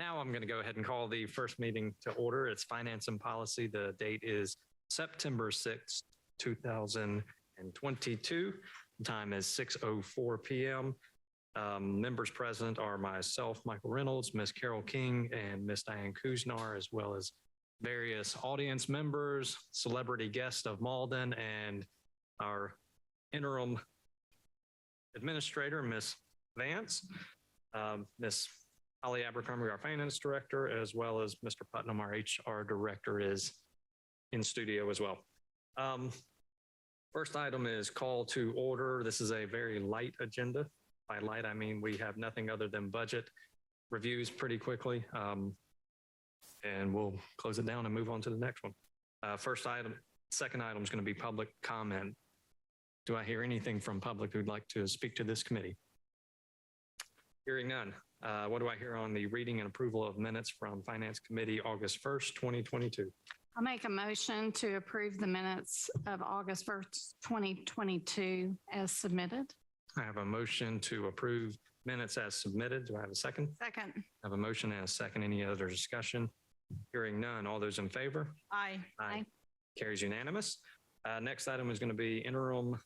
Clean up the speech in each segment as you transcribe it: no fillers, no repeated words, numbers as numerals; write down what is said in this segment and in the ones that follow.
Now I'm going to go ahead and call the first meeting to order. It's Finance and Policy. The date is September 6th, 2022. The time is 6:04 p.m. Members present are myself, Michael Reynolds, Ms. Carol King, and Ms. Diane Kuznar, as well as various audience members, celebrity guest of Mauldin, and our interim administrator, Ms. Vance, Ms. Holly Abercrombie, our finance director, as well as Mr. Putnam, our HR director, is in studio as well. First item is call to order. This is a very light agenda. By light, I mean we have nothing other than budget reviews pretty quickly. And we'll close it down and move on to the next one. Second item is going to be public comment. Do I hear anything from public who'd like to speak to this committee? Hearing none. What do I hear on the reading and approval of minutes from Finance Committee, August 1st, 2022? I'll make a motion to approve the minutes of August 1st, 2022 as submitted. I have a motion to approve minutes as submitted. Do I have a second? Second. I have a motion and a second. Any other discussion? Hearing none. All those in favor? Aye. Aye. Carries unanimous. Next item is going to be interim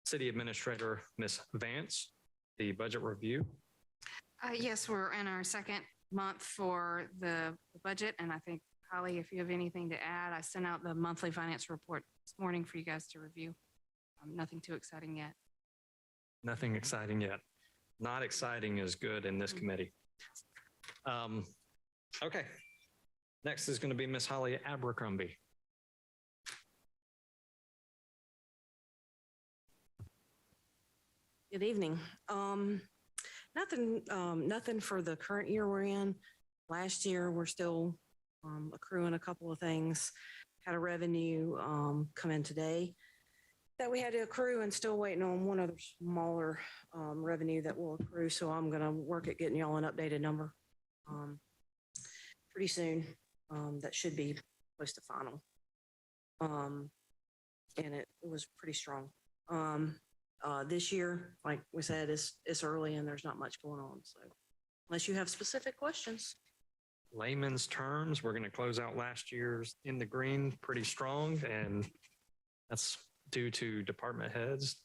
city administrator, Ms. Vance, the budget review. Yes, we're in our second month for the budget. And I think, Holly, if you have anything to add, I sent out the monthly finance report this morning for you guys to review. Nothing too exciting yet. Nothing exciting yet. Not exciting is good in this committee. Okay. Next is going to be Ms. Holly Abercrombie. Good evening. Nothing for the current year we're in. Last year, we're still accruing a couple of things. Had a revenue come in today that we had to accrue, and still waiting on one other smaller revenue that will accrue. So I'm going to work at getting y'all an updated number pretty soon. That should be close to final. And it was pretty strong. This year, like we said, it's early and there's not much going on. So unless you have specific questions. Layman's terms, we're going to close out last year's in the green pretty strong, and that's due to department heads,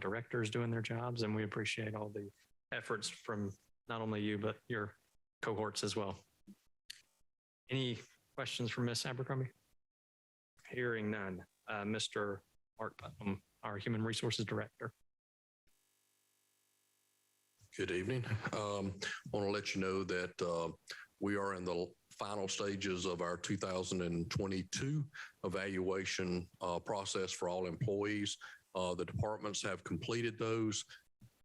directors doing their jobs, and we appreciate all the efforts from not only you, but your cohorts as well. Any questions for Ms. Abercrombie? Hearing none. Mr. Mark Putnam, our Human Resources Director. Good evening. I want to let you know that we are in the final stages of our 2022 evaluation process for all employees. The departments have completed those,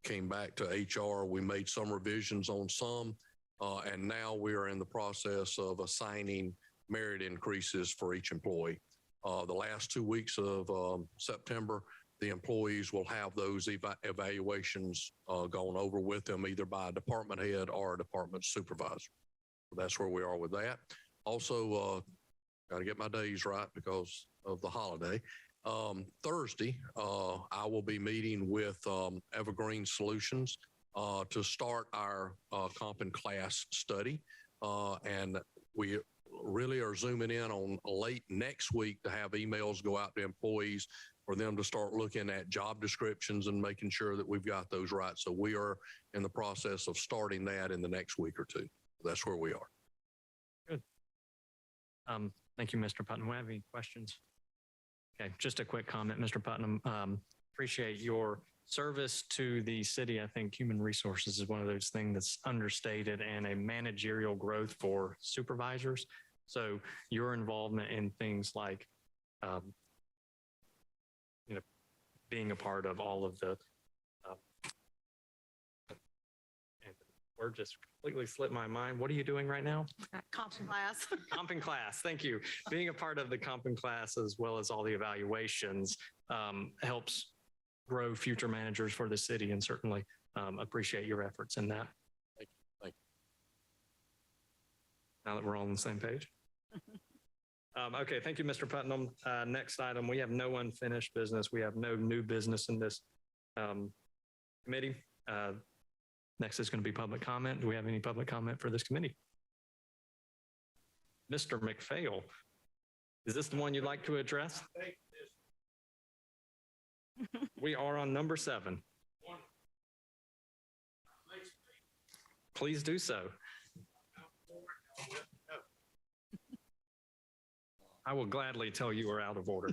came back to HR. We made some revisions on some, and now we are in the process of assigning merit increases for each employee. The last 2 weeks of September, the employees will have those evaluations gone over with them, either by a department head or a department supervisor. So that's where we are with that. Also, got to get my days right because of the holiday. Thursday, I will be meeting with Evergreen Solutions to start our comp and class study. And we really are zooming in on late next week to have emails go out to employees for them to start looking at job descriptions and making sure that we've got those right. So we are in the process of starting that in the next week or two. That's where we are. Good. Thank you, Mr. Putnam. Do we have any questions? Okay, just a quick comment, Mr. Putnam. Appreciate your service to the city. I think human resources is one of those things that's understated, and a managerial growth for supervisors. So your involvement in things like, being a part of all of the, and the word just completely slipped my mind. What are you doing right now? Comp class. Comp and class. Thank you. Being a part of the comp and class, as well as all the evaluations, helps grow future managers for the city, and certainly appreciate your efforts in that. Thank you. Thank you. Now that we're all on the same page. Okay, thank you, Mr. Putnam. Next item, we have no unfinished business. We have no new business in this committee. Next is going to be public comment. Do we have any public comment for this committee? Mr. McPhail, is this the one you'd like to address? We are on number 7. Please do so. I will gladly tell you we're out of order.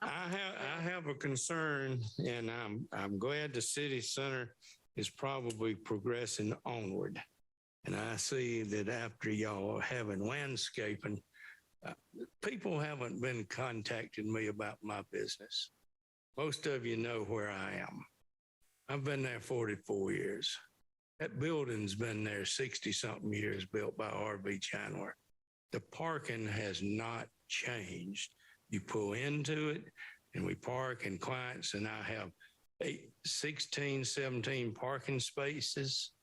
I have a concern, and I'm glad the city center is probably progressing onward. And I see that after y'all having landscaping, people haven't been contacting me about my business. Most of you know where I am. I've been there 44 years. That building's been there 60-something years, built by R.B. Chandler. The parking has not changed. You pull into it and we park, and clients, and I have 16, 17 parking spaces,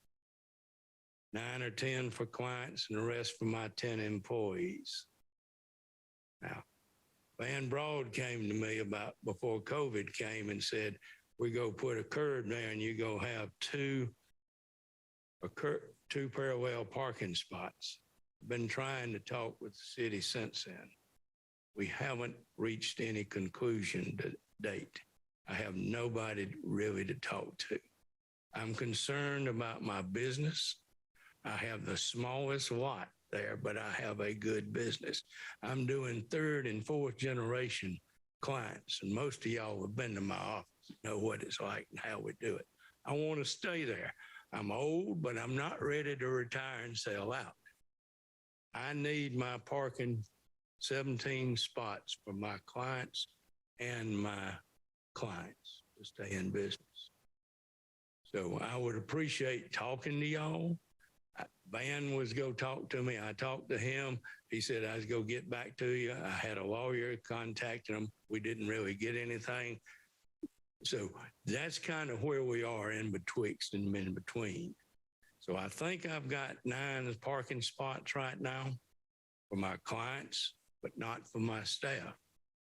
9 or 10 for clients and the rest for my 10 employees. Now, Van Broad came to me about before COVID came and said, we go put a curb there and you go have two parallel parking spots. Been trying to talk with the city since then. We haven't reached any conclusion to date. I have nobody really to talk to. I'm concerned about my business. I have the smallest lot there, but I have a good business. I'm doing 3rd and 4th generation clients, and most of y'all have been to my office, know what it's like and how we do it. I want to stay there. I'm old, but I'm not ready to retire and sell out. I need my parking 17 spots for my clients and my clients to stay in business. So I would appreciate talking to y'all. Van was go talk to me. I talked to him. He said, I was go get back to you. I had a lawyer contacting him. We didn't really get anything. So that's kind of where we are in betwixt and in between. So I think I've got 9 parking spots right now for my clients, but not for my staff.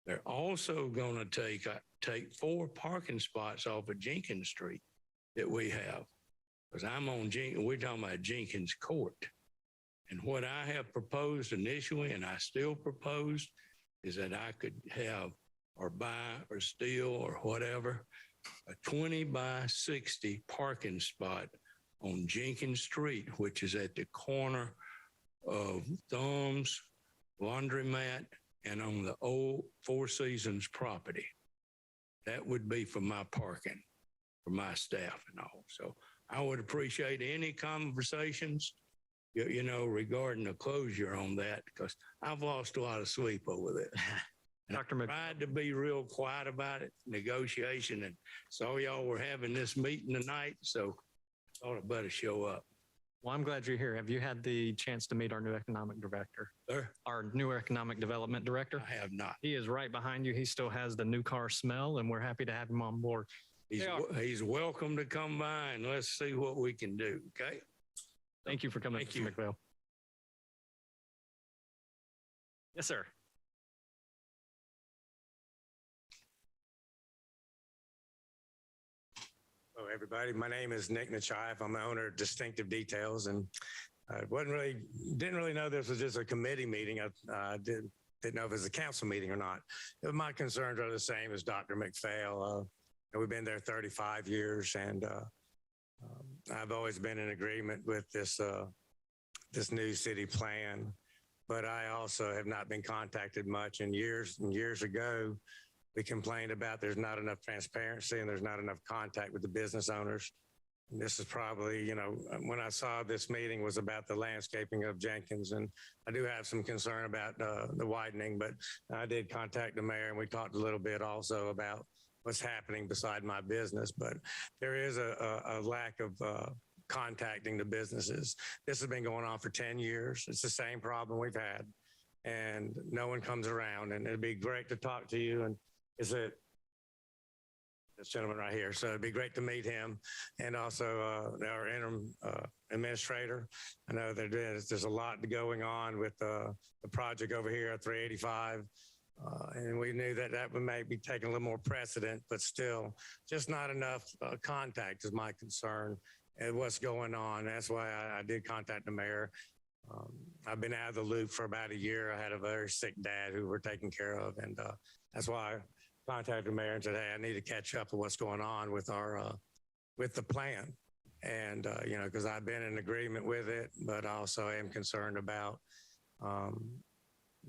They're also going to take 4 parking spots off of Jenkins Street that we have. Because I'm on we're talking about Jenkins Court. And what I have proposed initially, and I still proposed, is that I could have or buy or steal or whatever, a 20 by 60 parking spot on Jenkins Street, which is at the corner of Thumbs, Laundromat, and on the old Four Seasons property. That would be for my parking, for my staff and all. So I would appreciate any conversations, you know, regarding the closure on that, because I've lost a lot of sleep over this. Dr. I tried to be real quiet about it, negotiation, and saw y'all were having this meeting tonight, so I thought I'd better show up. Well, I'm glad you're here. Have you had the chance to meet our new economic director? Sir? Our new economic development director? I have not. He is right behind you. He still has the new car smell, and we're happy to have him on board. He's welcome to come by, and let's see what we can do, okay? Thank you for coming, Thank Mr. you. McPhail. Yes, sir. Hello, everybody. My name is Nick Nechayev. I'm the owner of Distinctive Details, and I didn't really know this was just a committee meeting. I didn't know if it was a council meeting or not. My concerns are the same as Dr. McPhail. We've been there 35 years, and I've always been in agreement with this new city plan. But I also have not been contacted much. And years ago, we complained about there's not enough transparency and there's not enough contact with the business owners. And this is probably, when I saw this meeting was about the landscaping of Jenkins, and I do have some concern about the widening, but I did contact the mayor and we talked a little bit also about what's happening beside my business, but there is a lack of contacting the businesses. This has been going on for 10 years. It's the same problem we've had, and no one comes around, and it'd be great to talk to you. And is it this gentleman right here? So it'd be great to meet him, and also our interim administrator. I know there's a lot going on with the project over here at 385. And we knew that that would maybe taking a little more precedent, but still just not enough contact is my concern and what's going on. That's why I did contact the mayor. I've been out of the loop for about a year. I had a very sick dad who we're taking care of. And that's why I contacted the mayor and said, hey, I need to catch up with what's going on with our, with the plan. And, you know, because I've been in agreement with it, but also am concerned about,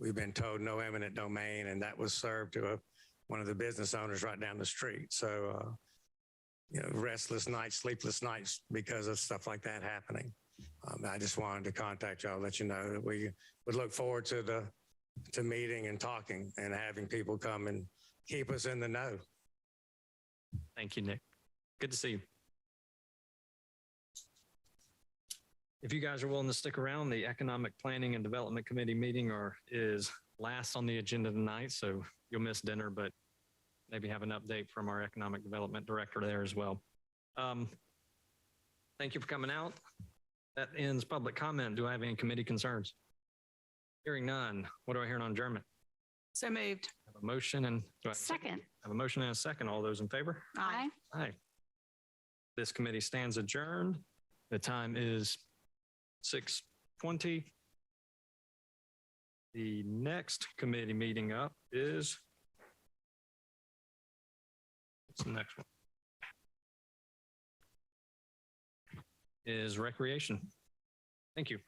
we've been told no eminent domain, and that was served to one of the business owners right down the street. So, you know, restless nights, sleepless nights because of stuff like that happening. I just wanted to contact y'all, let you know that we would look forward to meeting and talking and having people come and keep us in the know. Thank you, Nick. Good to see you. If you guys are willing to stick around, the Economic Planning and Development Committee meeting is last on the agenda tonight, so you'll miss dinner, but maybe have an update from our Economic Development Director there as well. Thank you for coming out. That ends public comment. Do I have any committee concerns? Hearing none. What do I hear on adjournment? So moved. I have a motion and do I have a Second. I have a motion and a second. All those in favor? Aye. Aye. This committee stands adjourned. The time is 6:20. The next committee meeting up is, what's the next one? Is recreation. Thank you.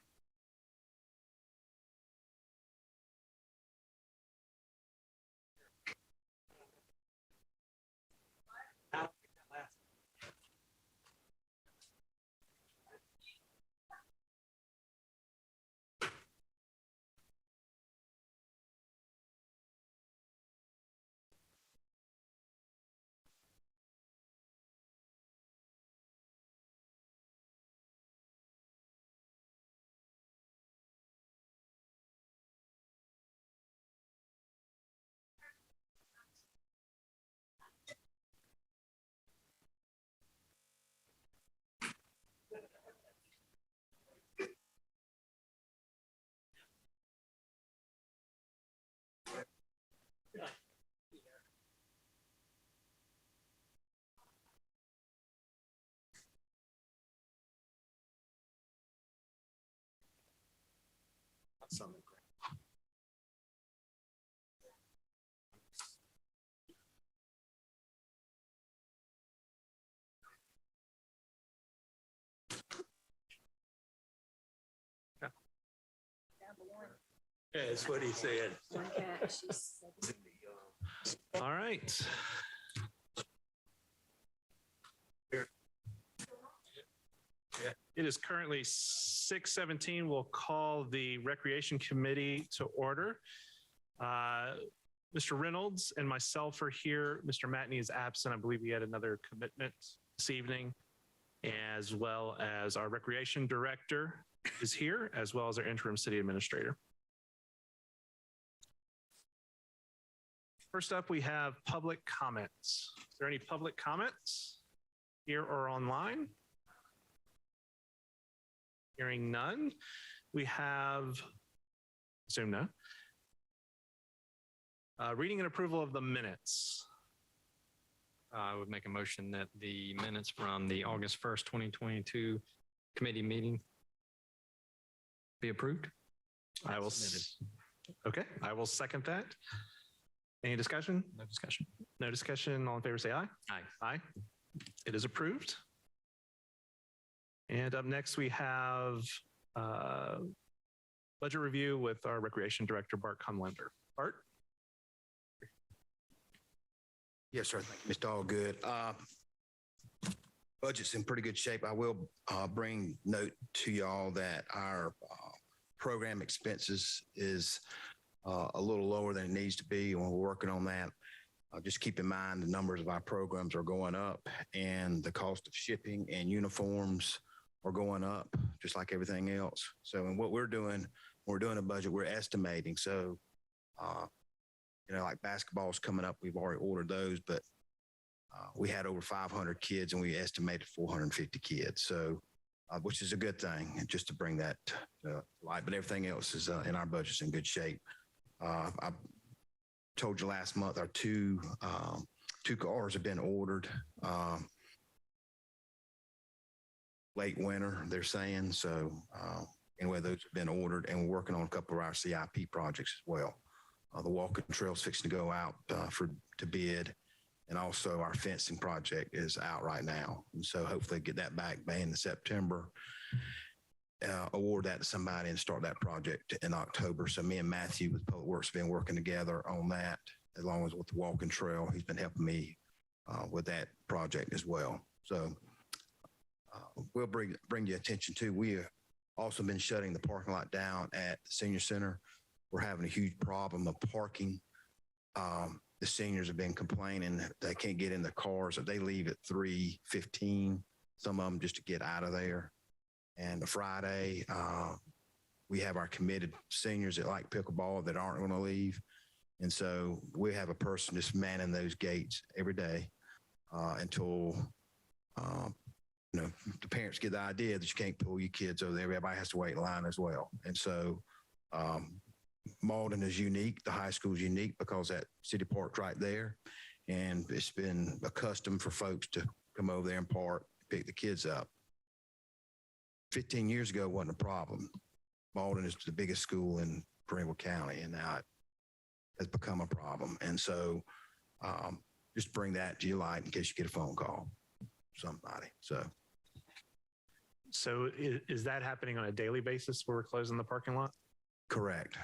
Yeah, that's what he said. All right. It is currently 6:17. We'll call the Recreation Committee to order. Mr. Reynolds and myself are here. Mr. Matney is absent. I believe he had another commitment this evening, as well as our Recreation Director is here, as well as our interim city administrator. First up, we have public comments. Is there any public comments here or online? Hearing none, we have, assume no. Reading and approval of the minutes. I would make a motion that the minutes from the August 1st, 2022 committee meeting be approved. I will. Okay, I will second that. Any discussion? No discussion. No discussion. All in favor, say aye. Aye. Aye. It is approved. And up next, we have budget review with our Recreation Director, Bart Conlender. Bart? Yes, sir. Thank you, Mr. Allgood. Budget's in pretty good shape. I will bring note to y'all that our program expenses is a little lower than it needs to be, and we're working on that. Just keep in mind the numbers of our programs are going up, and the cost of shipping and uniforms are going up, just like everything else. So, and what we're doing a budget, we're estimating. So, you know, like basketball's coming up, we've already ordered those, but we had over 500 kids, and we estimated 450 kids. So, which is a good thing, and just to bring that to light. But everything else is in our budget's in good shape. told you last month, our two cars have been ordered. Late winter, they're saying. So anyway, those have been ordered, and we're working on a couple of our CIP projects as well. The walking trail's fixing to go out to bid, and also our fencing project is out right now. And so hopefully get that back by in September, award that to somebody and start that project in October. So me and Matthew with Public Works have been working together on that, along with the walking trail. He's been helping me with that project as well. So we'll bring your attention to, we have also been shutting the parking lot down at the senior center. We're having a huge problem of parking. The seniors have been complaining they can't get in their cars, or they leave at 3:15, some of them just to get out of there. And Friday, we have our committed seniors that like pickleball that aren't going to leave. And so we have a person just manning those gates every day until the parents get the idea that you can't pull your kids over there. Everybody has to wait in line as well. And so Mauldin is unique. The high school is unique because that city park's right there. And it's been a custom for folks to come over there and park, pick the kids up. 15 years ago wasn't a problem. Mauldin is the biggest school in Greenville County, and now it has become a problem. And so just bring that to your light in case you get a phone call from somebody. So is that happening on a daily basis where we're closing the parking lot? Correct.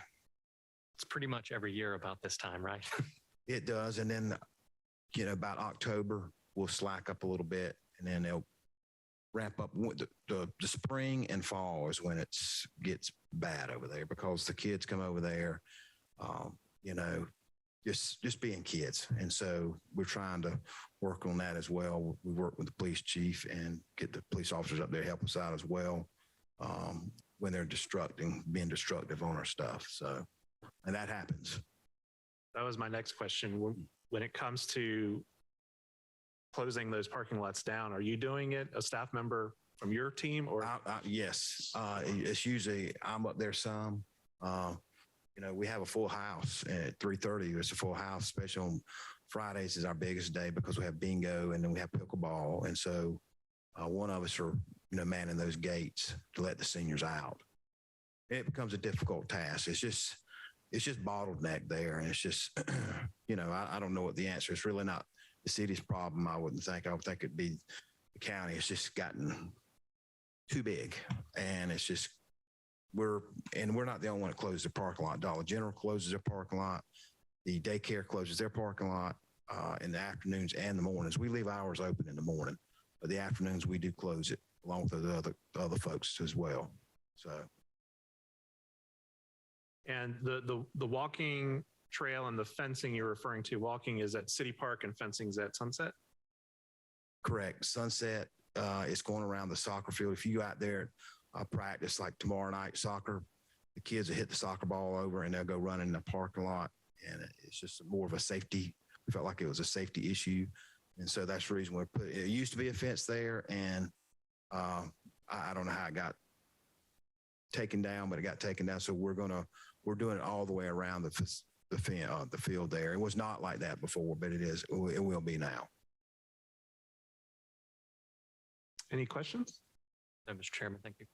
It's pretty much every year about this time, right? It does. And then, about October, we'll slack up a little bit, and then they'll ramp up. The spring and fall is when it gets bad over there because the kids come over there, just being kids. And so we're trying to work on that as well. We work with the police chief and get the police officers up there to help us out as well when they're being destructive on our stuff. So, and that happens. That was my next question. When it comes to closing those parking lots down, are you doing it, a staff member from your team, or? Yes. It's usually I'm up there some. We have a full house at 3:30. It's a full house, especially on Fridays is our biggest day because we have bingo and then we have pickleball. And so one of us are, manning those gates to let the seniors out. It becomes a difficult task. It's just bottleneck there. And it's just, I don't know what the answer is. It's really not the city's problem. I would think it'd be the county. It's just gotten too big. And it's just, we're not the only one that closes their parking lot. Dollar General closes their parking lot. The daycare closes their parking lot in the afternoons and the mornings. We leave ours open in the morning, but the afternoons we do close it along with the other folks as well. So. And the walking trail and the fencing you're referring to, walking is at City Park and fencing is at Sunset? Correct. Sunset is going around the soccer field. If you go out there practice like tomorrow night soccer, the kids will hit the soccer ball over and they'll go run in the parking lot. And it's just more of a safety. We felt like it was a safety issue. And so that's the reason it used to be a fence there. And I don't know how it got taken down, but it got taken down. So we're doing it all the way around the field there. It was not like that before, but it will be now. Any questions? No, Mr. Chairman, thank you.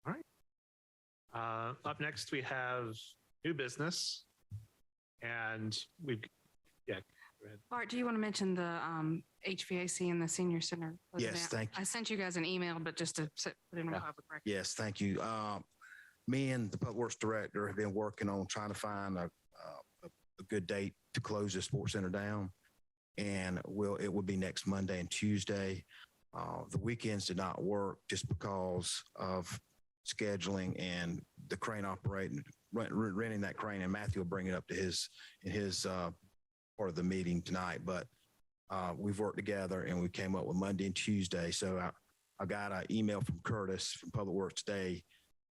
All right. Up next, we have new business. And go ahead. Bart, do you want to mention the HVAC in the senior center? Yes, thank you. I sent you guys an email, but just to put it on public record. Yes, thank you. Me and the Public Works Director have been working on trying to find a good date to close the sports center down. And it will be next Monday and Tuesday. The weekends did not work just because of scheduling and the crane operating, renting that crane, and Matthew will bring it up to his part of the meeting tonight. But we've worked together and we came up with Monday and Tuesday. So I got an email from Curtis from Public Works today.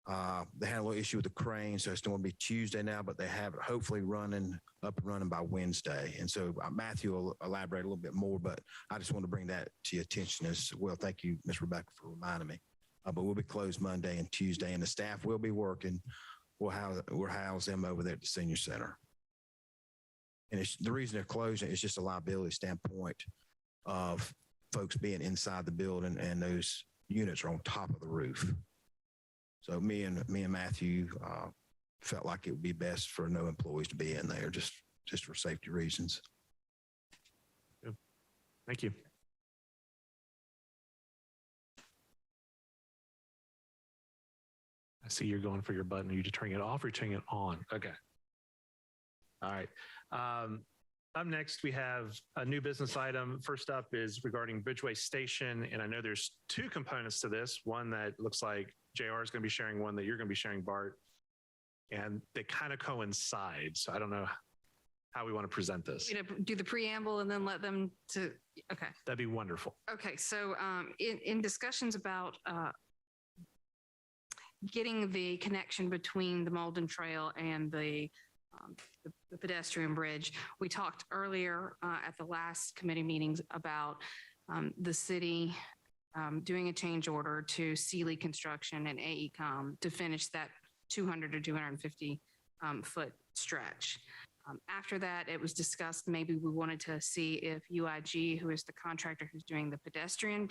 They had a little issue with the crane, so it's going to be Tuesday now, but they have it hopefully up and running by Wednesday. And so Matthew will elaborate a little bit more, but I just want to bring that to your attention as well. Thank you, Ms. Rebecca, for reminding me. But we'll be closed Monday and Tuesday, and the staff will be working. We'll house them over there at the senior center. And the reason they're closing is just a liability standpoint of folks being inside the building, and those units are on top of the roof. So me and Matthew felt like it would be best for no employees to be in there, just for safety reasons. Thank you. I see you're going for your button. Are you just turning it off or turning it on? Okay. All right. Up next, we have a new business item. First up is regarding Bridgeway Station. And I know there's two components to this. One that looks like JR is going to be sharing, one that you're going to be sharing, Bart. And they kind of coincide. So I don't know how we want to present this. You know, do the preamble and then let them to, okay. That'd be wonderful. Okay, so in discussions about getting the connection between the Mauldin Trail and the pedestrian bridge, we talked earlier at the last committee meetings about the city doing a change order to Sealy Construction and AECom to finish that 200 to 250 foot stretch. After that, it was discussed maybe we wanted to see if UIG, who is the contractor who's doing the pedestrian,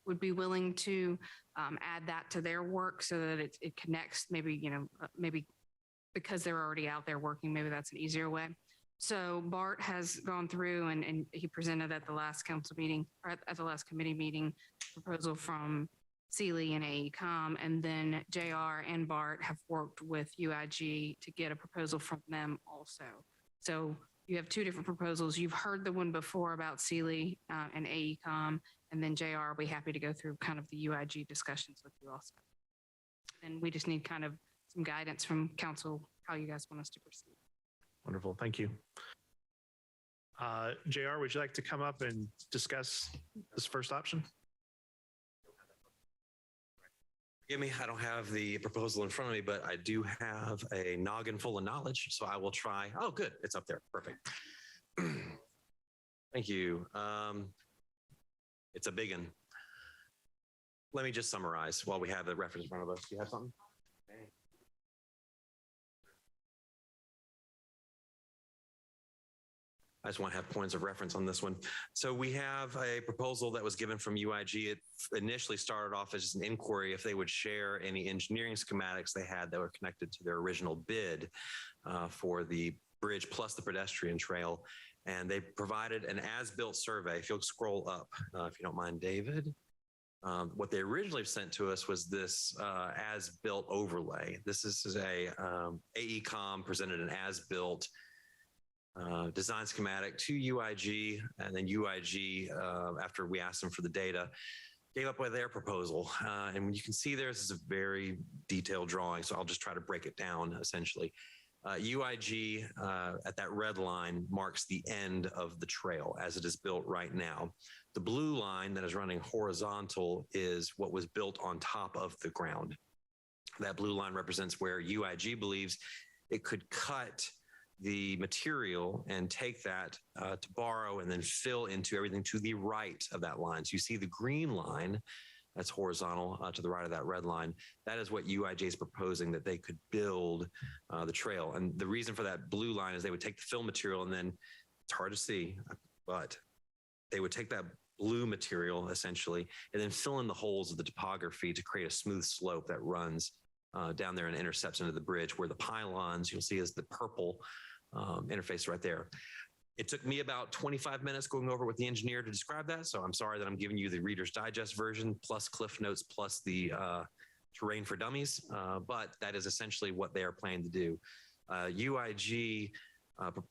would be willing to add that to their work so that it connects, maybe, you know, maybe because they're already out there working, maybe that's an easier way. So Bart has gone through and he presented at the last council meeting, or at the last committee meeting, proposal from Sealy and AECom, and then JR and Bart have worked with UIG to get a proposal from them also. So you have two different proposals. You've heard the one before about Sealy and AECom, and then JR will be happy to go through kind of the UIG discussions with you also. And we just need kind of some guidance from council, how you guys want us to proceed. Wonderful. Thank you. JR, would you like to come up and discuss this first option? Forgive me, I don't have the proposal in front of me, but I do have a noggin full of knowledge, so I will try. Oh, good, it's up there. Perfect. Thank you. It's a big one. Let me just summarize while we have the reference in front of us. Do you have something? I just want to have points of reference on this one. So we have a proposal that was given from UIG. It initially started off as just an inquiry if they would share any engineering schematics they had that were connected to their original bid for the bridge plus the pedestrian trail. And they provided an as-built survey. If you'll scroll up, if you don't mind, David. What they originally sent to us was this as-built overlay. This is a AECom presented an as-built design schematic to UIG, and then UIG, after we asked them for the data, gave up with their proposal. And you can see this is a very detailed drawing, so I'll just try to break it down essentially. UIG at that red line marks the end of the trail as it is built right now. The blue line that is running horizontal is what was built on top of the ground. That blue line represents where UIG believes it could cut the material and take that to borrow and then fill into everything to the right of that line. So you see the green line that's horizontal to the right of that red line. That is what UIG is proposing, that they could build the trail. And the reason for that blue line is they would take the fill material, and then it's hard to see, but they would take that blue material essentially and then fill in the holes of the topography to create a smooth slope that runs down there and intercepts into the bridge, where the pylons you'll see is the purple interface right there. It took me about 25 minutes going over with the engineer to describe that. So I'm sorry that I'm giving you the Reader's Digest version plus Cliff Notes plus the terrain for dummies. But that is essentially what they are planning to do. UIG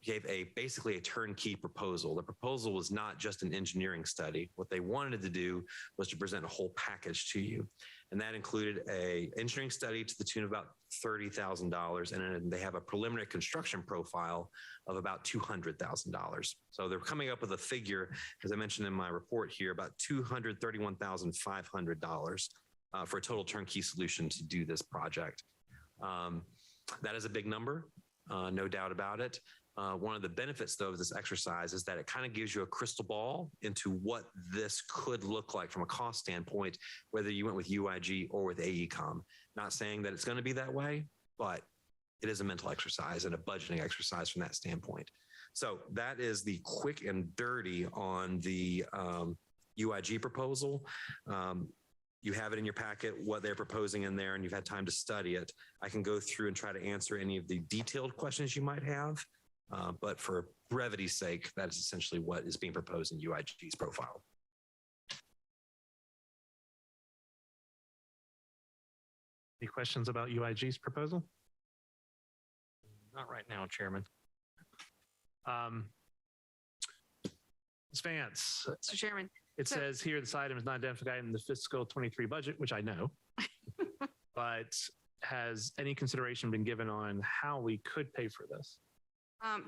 gave basically a turnkey proposal. The proposal was not just an engineering study. What they wanted to do was to present a whole package to you. And that included a engineering study to the tune of about $30,000. And they have a preliminary construction profile of about $200,000. So they're coming up with a figure, as I mentioned in my report here, about $231,500 for a total turnkey solution to do this project. That is a big number. No doubt about it. One of the benefits, though, of this exercise is that it kind of gives you a crystal ball into what this could look like from a cost standpoint, whether you went with UIG or with AECom. Not saying that it's going to be that way, but it is a mental exercise and a budgeting exercise from that standpoint. So that is the quick and dirty on the UIG proposal. You have it in your packet, what they're proposing in there, and you've had time to study it. I can go through and try to answer any of the detailed questions you might have. But for brevity's sake, that is essentially what is being proposed in UIG's profile. Any questions about UIG's proposal? Not right now, Chairman. Ms. Vance, Mr. Chairman, it so- says here this item is not identified in the fiscal 23 budget, which I know, but has any consideration been given on how we could pay for this?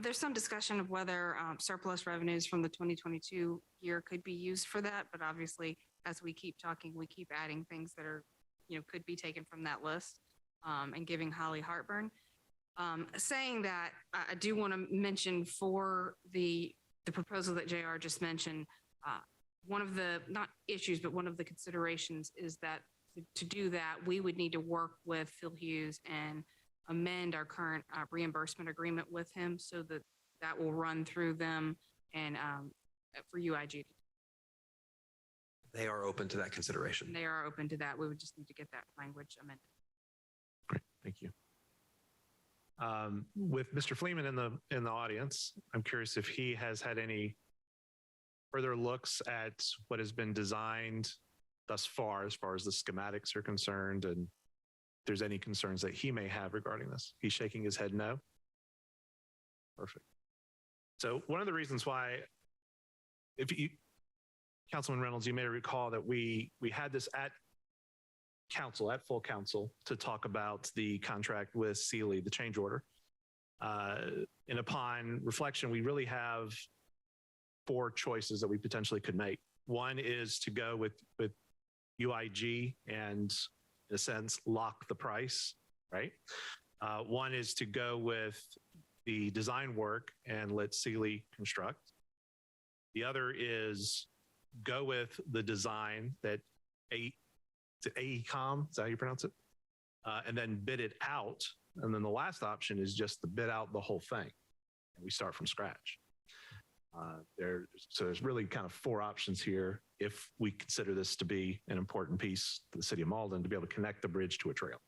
there's some discussion of whether surplus revenues from the 2022 year could be used for that, but obviously, as we keep talking, we keep adding things that are, could be taken from that list and giving Holly heartburn. Saying that, I do want to mention for the proposal that JR just mentioned, one of the, not issues, but one of the considerations is that to do that, we would need to work with Phil Hughes and amend our current reimbursement agreement with him so that that will run through them and for UIG. They are open to that consideration. They are open to that. We would just need to get that language amended. Great, thank you. With Mr. Fleeman in the audience, I'm curious if he has had any further looks at what has been designed thus far as the schematics are concerned, and if there's any concerns that he may have regarding this. He's shaking his head no. Perfect. So one of the reasons why, Councilman Reynolds, you may recall that we had this at full council to talk about the contract with Sealy, the change order. And upon reflection, we really have 4 choices that we potentially could make. One is to go with UIG and, in a sense, lock the price, right? One is to go with the design work and let Sealy construct. The other is go with the design that AECOM, is that how you pronounce it? And then bid it out. And then the last option is just to bid out the whole thing. And we start from scratch. So there's really kind of 4 options here if we consider this to be an important piece for the city of Mauldin to be able to connect the bridge to a trail.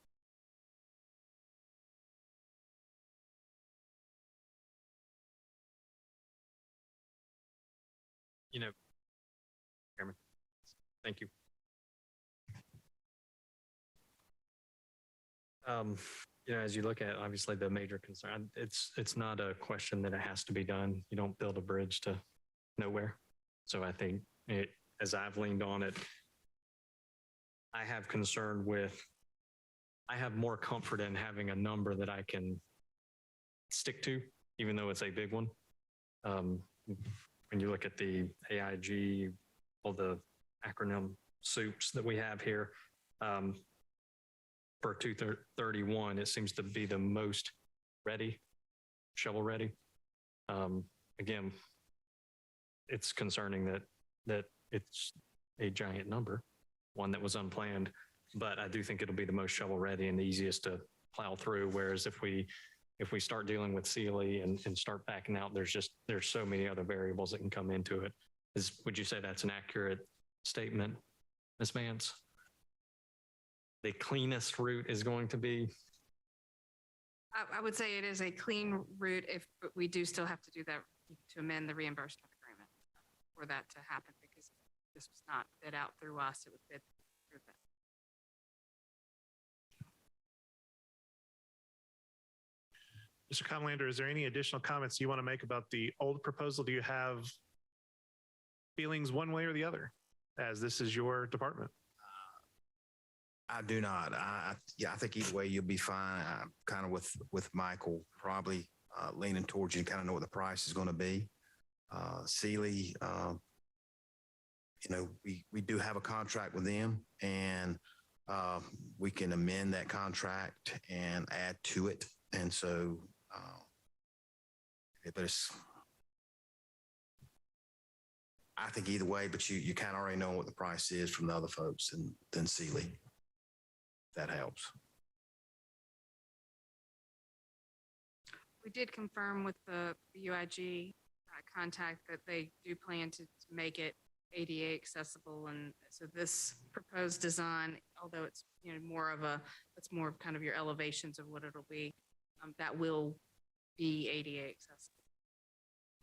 Chairman, thank you. As you look at obviously the major concern, it's not a question that it has to be done. You don't build a bridge to nowhere. So I think as I've leaned on it, I have concern with, I have more comfort in having a number that I can stick to, even though it's a big one. When you look at the AIG, all the acronym soups that we have here, for 231, it seems to be the most ready, shovel ready. Again, it's concerning that it's a giant number, one that was unplanned, but I do think it'll be the most shovel ready and the easiest to plow through. Whereas if we start dealing with Sealy and start backing out, there's so many other variables that can come into it. Would you say that's an accurate statement, Ms. Vance? The cleanest route is going to be? I would say it is a clean route but we do still have to do that to amend the reimbursement agreement for that to happen because this was not bid out through us, it was bid through them. Mr. Conlander, is there any additional comments you want to make about the old proposal? Do you have feelings one way or the other, as this is your department? I do not. I think either way you'll be fine. I'm kind of with Michael, probably leaning towards you, kind of know what the price is going to be. Sealy, we do have a contract with them, and we can amend that contract and add to it. And so, but I think either way, but you kind of already know what the price is from the other folks than Sealy. That helps. We did confirm with the UIG contact that they do plan to make it ADA accessible. And so this proposed design, although it's, it's more of kind of your elevations of what it'll be, that will be ADA accessible.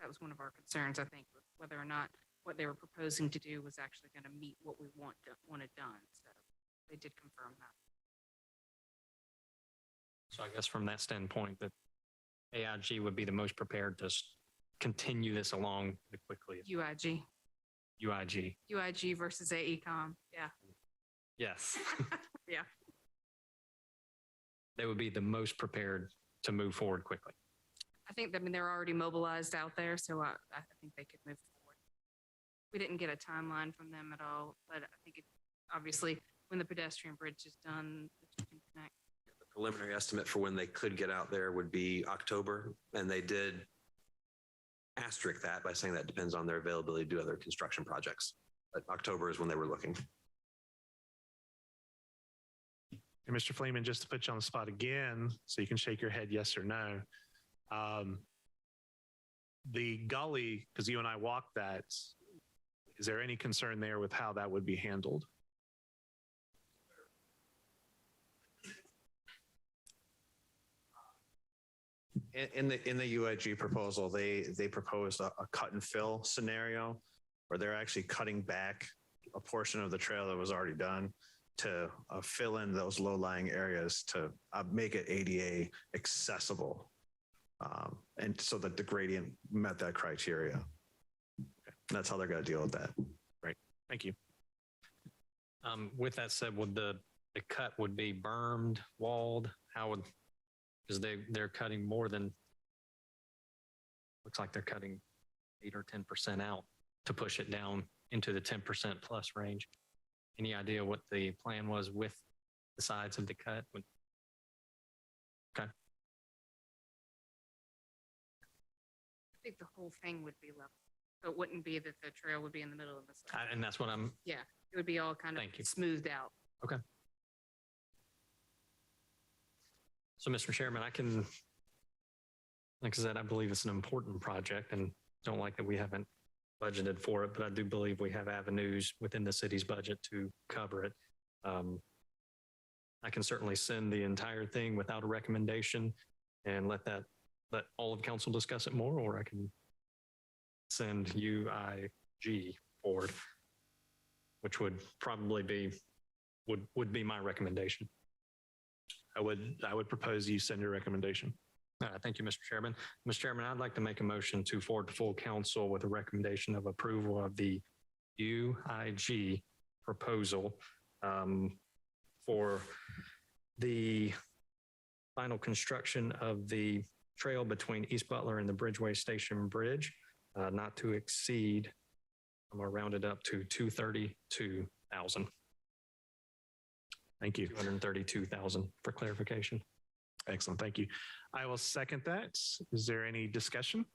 That was one of our concerns, I think, with whether or not what they were proposing to do was actually going to meet what we wanted done. So they did confirm that. So I guess from that standpoint, that AIG would be the most prepared to continue this along quickly. UIG. UIG. UIG versus AECom. Yeah. Yes. Yeah. They would be the most prepared to move forward quickly. I think, they're already mobilized out there, so I think they could move forward. We didn't get a timeline from them at all, but I think obviously when the pedestrian bridge is done, the two can connect. The preliminary estimate for when they could get out there would be October, and they did asterisk that by saying that depends on their availability to do other construction projects. But October is when they were looking. And Mr. Fleeman, just to put you on the spot again, so you can shake your head yes or no. The gully, because you and I walked that, is there any concern there with how that would be handled? In the UIG proposal, they proposed a cut and fill scenario where they're actually cutting back a portion of the trail that was already done to fill in those low-lying areas to make it ADA accessible. And so that the gradient met that criteria. Okay. That's how they're going to deal with that. Right. Thank you. With that said, would the cut would be bermed, walled? How would, because they're cutting more than, looks like they're cutting 8 or 10% out to push it down into the 10% plus range. Any idea what the plan was with the sides of the cut? Okay. I think the whole thing would be level. So it wouldn't be that the trail would be in the middle of the side. And that's what I'm. Yeah, it would be all kind of Thank you. smoothed out. Okay. So, Mr. Chairman, like I said, I believe it's an important project and don't like that we haven't budgeted for it, but I do believe we have avenues within the city's budget to cover it. I can certainly send the entire thing without a recommendation and let all of council discuss it more, or I can send UIG forward, which would probably be, would be my recommendation. I would propose you send your recommendation. Thank you, Mr. Chairman. Mr. Chairman, I'd like to make a motion to forward to full council with a recommendation of approval of the UIG proposal for the final construction of the trail between East Butler and the Bridgeway Station Bridge, not to exceed, I'm going to round it up to $232,000. Thank you. $232,000 for clarification. Excellent. Thank you. I will second that. Is there any discussion?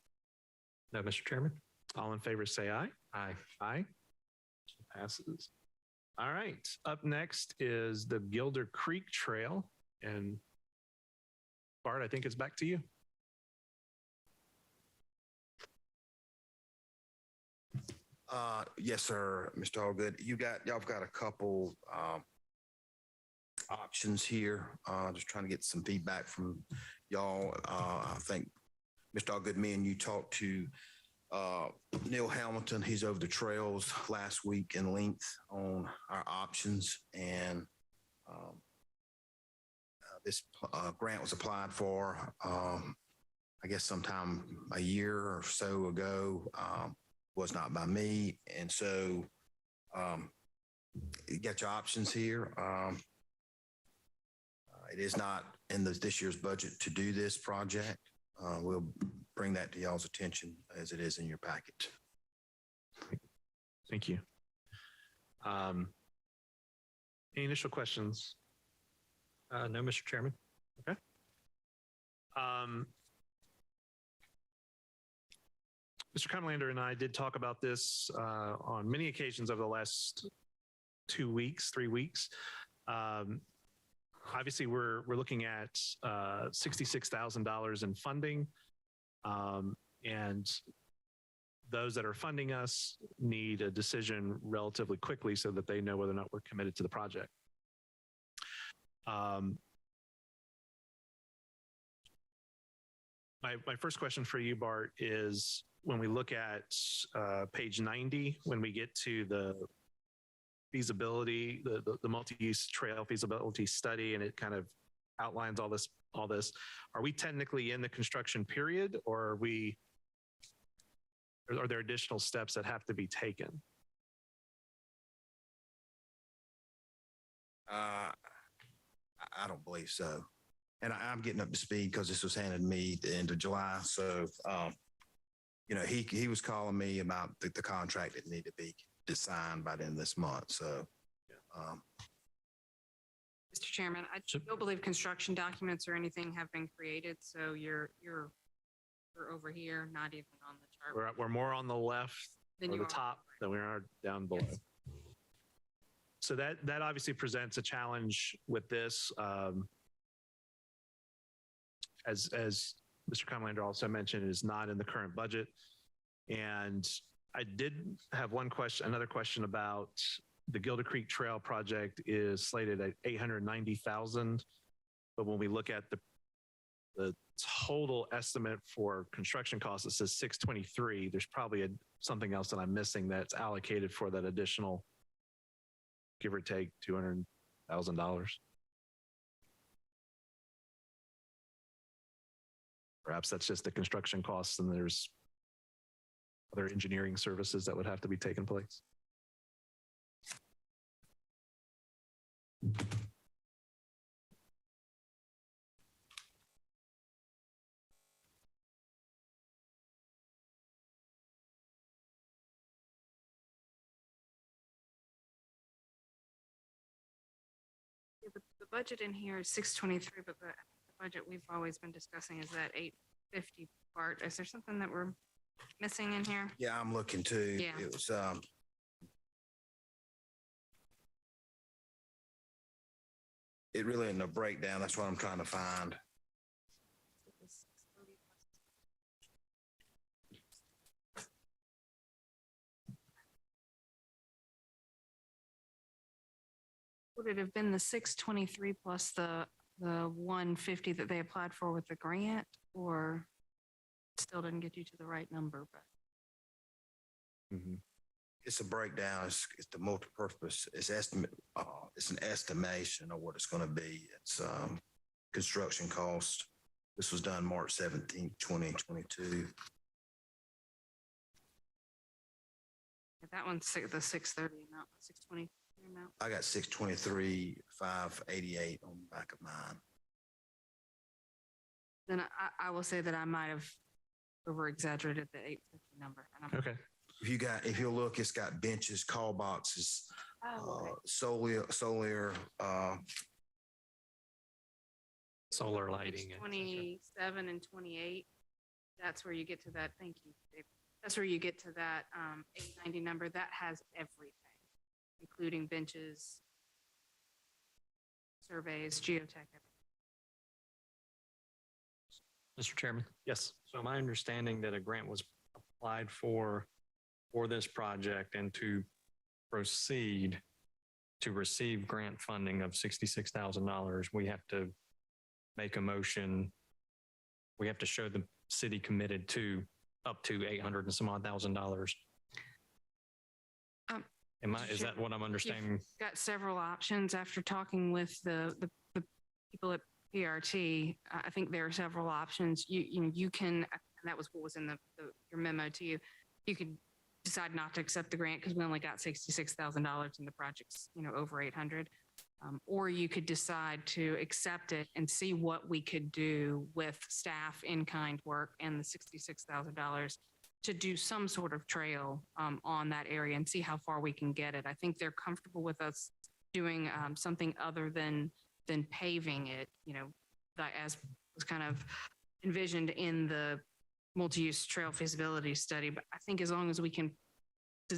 No, Mr. Chairman. All in favor, say aye. Aye. Aye. Passes. All right. Up next is the Gilder Creek Trail. And Bart, I think it's back to you. Yes, sir, Mr. Allgood. Y'all have got a couple options here. Just trying to get some feedback from y'all. I think, Mr. Allgood, me and you talked to Neil Hamilton. He's over the trails last week in length on our options. And this grant was applied for, I guess, sometime a year or so ago. Was not by me. And so you got your options here. It is not in this year's budget to do this project. We'll bring that to y'all's attention as it is in your packet. Thank you. Any initial questions? No, Mr. Chairman. Okay. Mr. Cumlander and I did talk about this on many occasions over the last 2 weeks, 3 weeks. obviously, we're looking at $66,000 in funding. And those that are funding us need a decision relatively quickly so that they know whether or not we're committed to the project. My first question for you, Bart, is when we look at page 90, when we get to the feasibility, the multi-use trail feasibility study, and it kind of outlines all this, are we technically in the construction period, or are there additional steps that have to be taken? I don't believe so. And I'm getting up to speed because this was handed to me at the end of July. So, he was calling me about the contract that needed to be signed by the end of this month. So, Mr. Chairman, I don't believe construction documents or anything have been created, so you're over here, not even on the chart. We're more on the left Than or you the are. top than we are down below. Yes. So that obviously presents a challenge with this. As Mr. Comlander also mentioned, it is not in the current budget. And I did have another question about the Gilder Creek Trail project is slated at $890,000. But when we look at the total estimate for construction costs, it says 623. There's probably something else that I'm missing that's allocated for that additional, give or take, $200,000. Perhaps that's just the construction costs and there's other engineering services that would have to be taken place. Yeah, but the budget in here is 623, but the budget we've always been discussing is that 850 part. Is there something that we're missing in here? yeah, I'm looking too. Yeah. It was, it really isn't a breakdown. That's what I'm trying to find. Would it have been the 623 plus the 150 that they applied for with the grant, or still didn't get you to the right number? But It's a breakdown. It's the multi-purpose. It's estimate. It's an estimation of what it's going to be. It's construction cost. This was done March 17th, 2022. that one's the 630 amount, 623 amount. I got 623, 588 on the back of mine. Then I will say that I might have over exaggerated the 850 number. And Okay. If you look, it's got benches, call boxes, solar, Solar lighting. 27 and 28. That's where you get to that. Thank you, Dave. That's where you get to that 890 number. That has everything, including benches, surveys, geotech. Mr. Chairman. Yes. So my understanding that a grant was applied for this project and to proceed to receive grant funding of $66,000, we have to make a motion. We have to show the city committed to up to $800 and some odd thousand. Is that what I'm understanding? You've got several options after talking with the people at PRT. I think there are several options. You can, and that was what was in your memo to you. You could decide not to accept the grant because we only got $66,000 and the project's over 800. Or you could decide to accept it and see what we could do with staff in-kind work and the $66,000 to do some sort of trail on that area and see how far we can get it. I think they're comfortable with us doing something other than paving it, as was kind of envisioned in the multi-use trail feasibility study. But I think as long as we can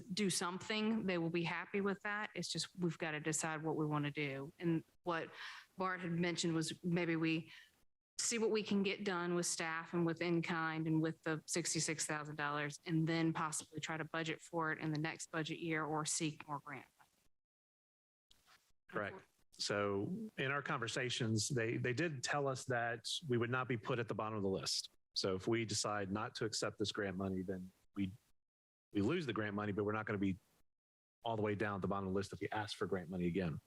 do something, they will be happy with that. It's just, we've got to decide what we want to do. And what Bart had mentioned was maybe we see what we can get done with staff and with in-kind and with the $66,000, and then possibly try to budget for it in the next budget year or seek more grant. Correct. So in our conversations, they did tell us that we would not be put at the bottom of the list. So if we decide not to accept this grant money, then we lose the grant money, but we're not going to be all the way down at the bottom of the list if we ask for grant money again.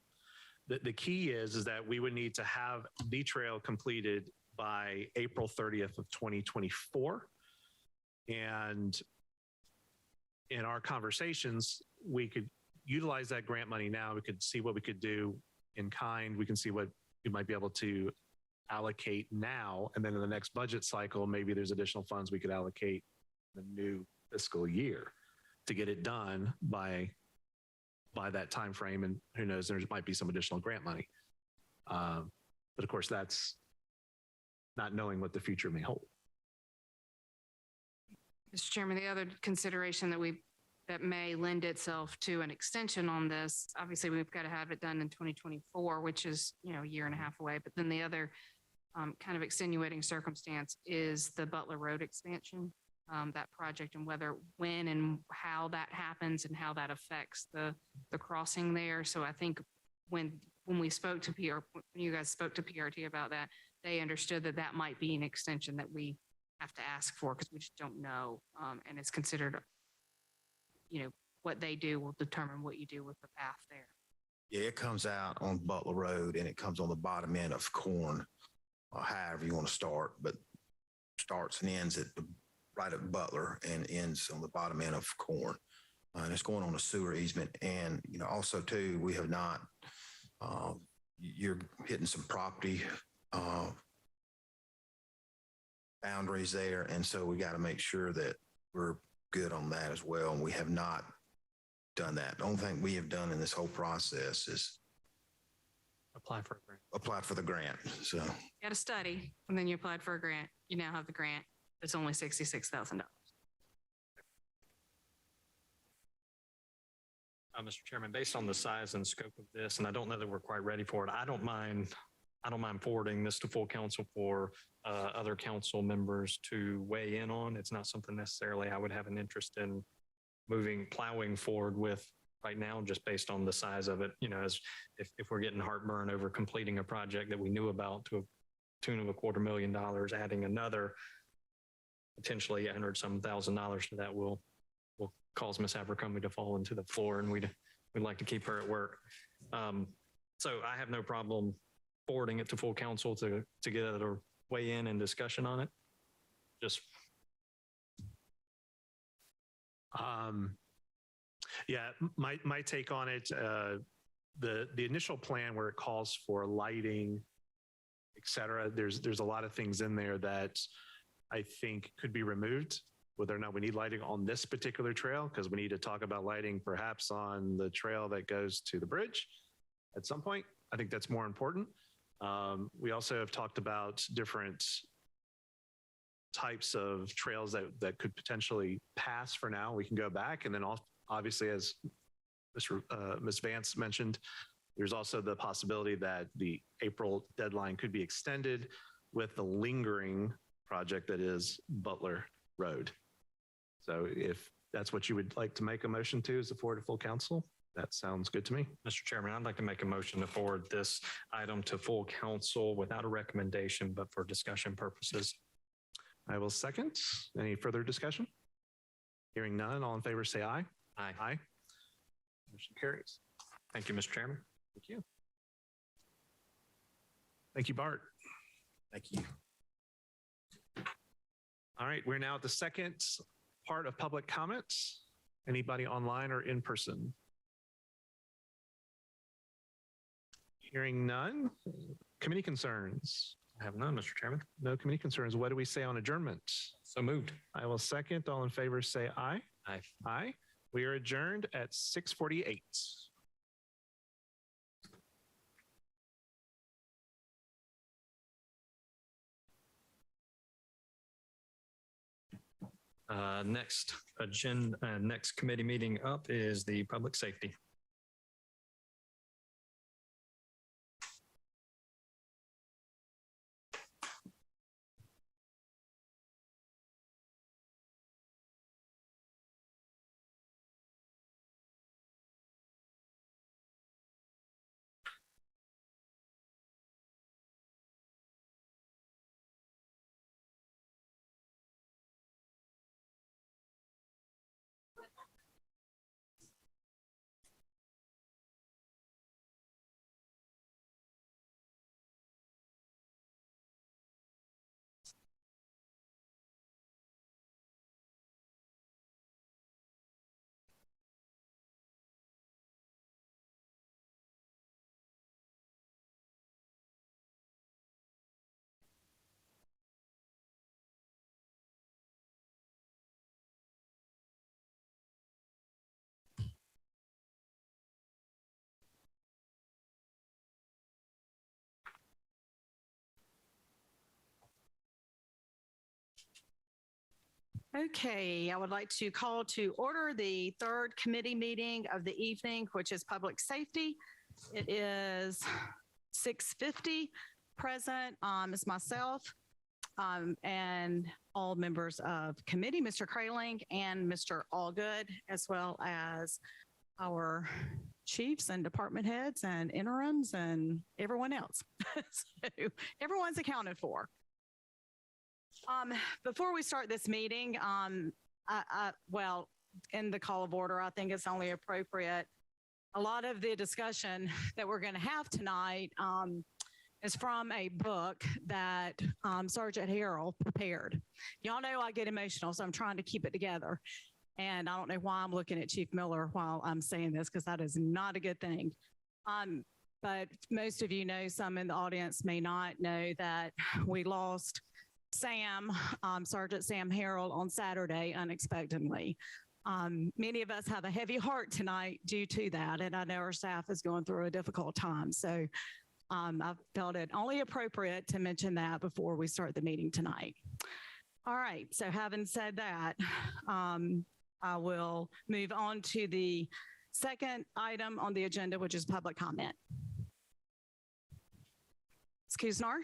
The key is that we would need to have the trail completed by April 30th of 2024. And in our conversations, we could utilize that grant money now. We could see what we could do in kind. We can see what we might be able to allocate now. And then in the next budget cycle, maybe there's additional funds we could allocate the new fiscal year to get it done by that time frame. And who knows, there might be some additional grant money. But of course, that's not knowing what the future may hold. Mr. Chairman, the other consideration that may lend itself to an extension on this, obviously we've got to have it done in 2024, which is, a year and a half away. But then the other kind of extenuating circumstance is the Butler Road expansion, that project, and when and how that happens and how that affects the crossing there. So I think when we spoke to when you guys spoke to PRT about that, they understood that might be an extension that we have to ask for because we just don't know. And it's considered, what they do will determine what you do with the path there. Yeah, it comes out on Butler Road and it comes on the bottom end of Corn, or however you want to start, but starts and ends right at Butler and ends on the bottom end of Corn. And it's going on a sewer easement. And, also too, we have not, you're hitting some property boundaries there. And so we got to make sure that we're good on that as well. And we have not done that. The only thing we have done in this whole process is Apply for a grant. applied for the grant. So You got a study, and then you applied for a grant. You now have the grant. It's only $66,000. Mr. Chairman, based on the size and scope of this, and I don't know that we're quite ready for it, I don't mind forwarding this to full council for other council members to weigh in on. It's not something necessarily I would have an interest in plowing forward with right now, just based on the size of it. As if we're getting heartburn over completing a project that we knew about to a tune of $250,000, adding another potentially $100,000 to that will cause Miss Abercrombie to fall into the floor, and we'd like to keep her at work. So I have no problem forwarding it to full council to get a weigh in and discussion on it. Just yeah, my take on it, the initial plan where it calls for lighting, et cetera, there's a lot of things in there that I think could be removed, whether or not we need lighting on this particular trail, because we need to talk about lighting perhaps on the trail that goes to the bridge at some point. I think that's more important. We also have talked about different types of trails that could potentially pass for now. We can go back, and then obviously, as Ms. Vance mentioned, there's also the possibility that the April deadline could be extended with the lingering project that is Butler Road. So if that's what you would like to make a motion to, is to forward to full council, that sounds good to me. Mr. Chairman, I'd like to make a motion to forward this item to full council without a recommendation, but for discussion purposes. I will second. Any further discussion? Hearing none, all in favor say aye. Aye. Aye. Motion carries. Thank you, Mr. Chairman. Thank you. Thank you, Bart. thank you. All right, we're now at the second part of public comments. Anybody online or in person? Hearing none. Committee concerns. I have none, Mr. Chairman. No committee concerns. What do we say on adjournment? So moved. I will second. All in favor say aye. Aye. Aye. We are adjourned at 6:48. Next committee meeting up is the public safety. Okay, I would like to call to order the third committee meeting of the evening, which is public safety. It is 6:50. Present is myself and all members of committee, Mr. Kraling and Mr. Allgood, as well as our chiefs and department heads and interims and everyone else. So everyone's accounted for. Before we start this meeting, well, in the call of order, I think it's only appropriate. A lot of the discussion that we're going to have tonight is from a book that Sergeant Harrell prepared. Y'all know I get emotional, so I'm trying to keep it together. And I don't know why I'm looking at Chief Miller while I'm saying this, because that is not a good thing. But most of you know, some in the audience may not know that we lost Sergeant Sam Harrell on Saturday unexpectedly. Many of us have a heavy heart tonight due to that, and I know our staff is going through a difficult time. So I felt it only appropriate to mention that before we start the meeting tonight. All right, so having said that, I will move on to the second item on the agenda, which is public comment. Ms. Kuznar.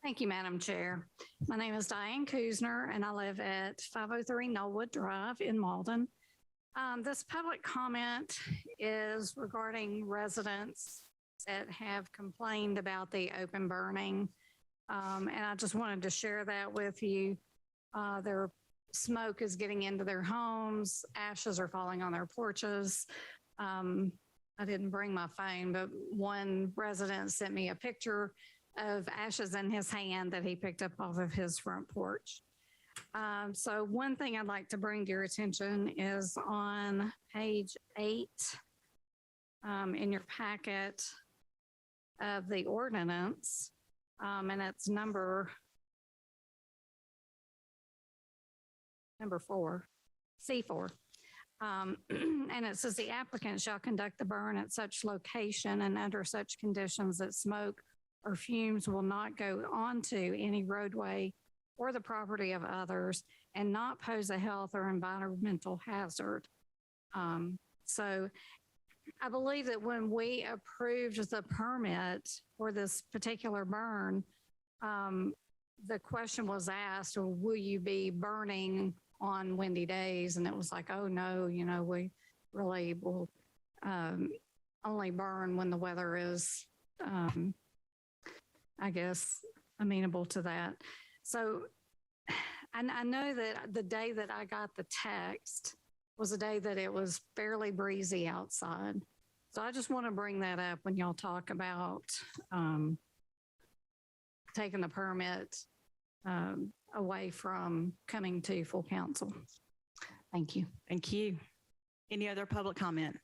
Thank you, Madam Chair. My name is Diane Kuzner, and I live at 503 Knollwood Drive in Mauldin. This public comment is regarding residents that have complained about the open burning. And I just wanted to share that with you. Their smoke is getting into their homes. Ashes are falling on their porches. I didn't bring my phone, but one resident sent me a picture of ashes in his hand that he picked up off of his front porch. So one thing I'd like to bring to your attention is on page 8 in your packet of the ordinance, and it's number 4, C4. And it says the applicant shall conduct the burn at such location and under such conditions that smoke or fumes will not go onto any roadway or the property of others and not pose a health or environmental hazard. So I believe that when we approved the permit for this particular burn, the question was asked, will you be burning on windy days? And it was like, oh no, we really will only burn when the weather is I guess, amenable to that. So I know that the day that I got the text was a day that it was fairly breezy outside. So I just want to bring that up when y'all talk about taking the permit away from coming to full council. Thank you. Thank you. Any other public comment?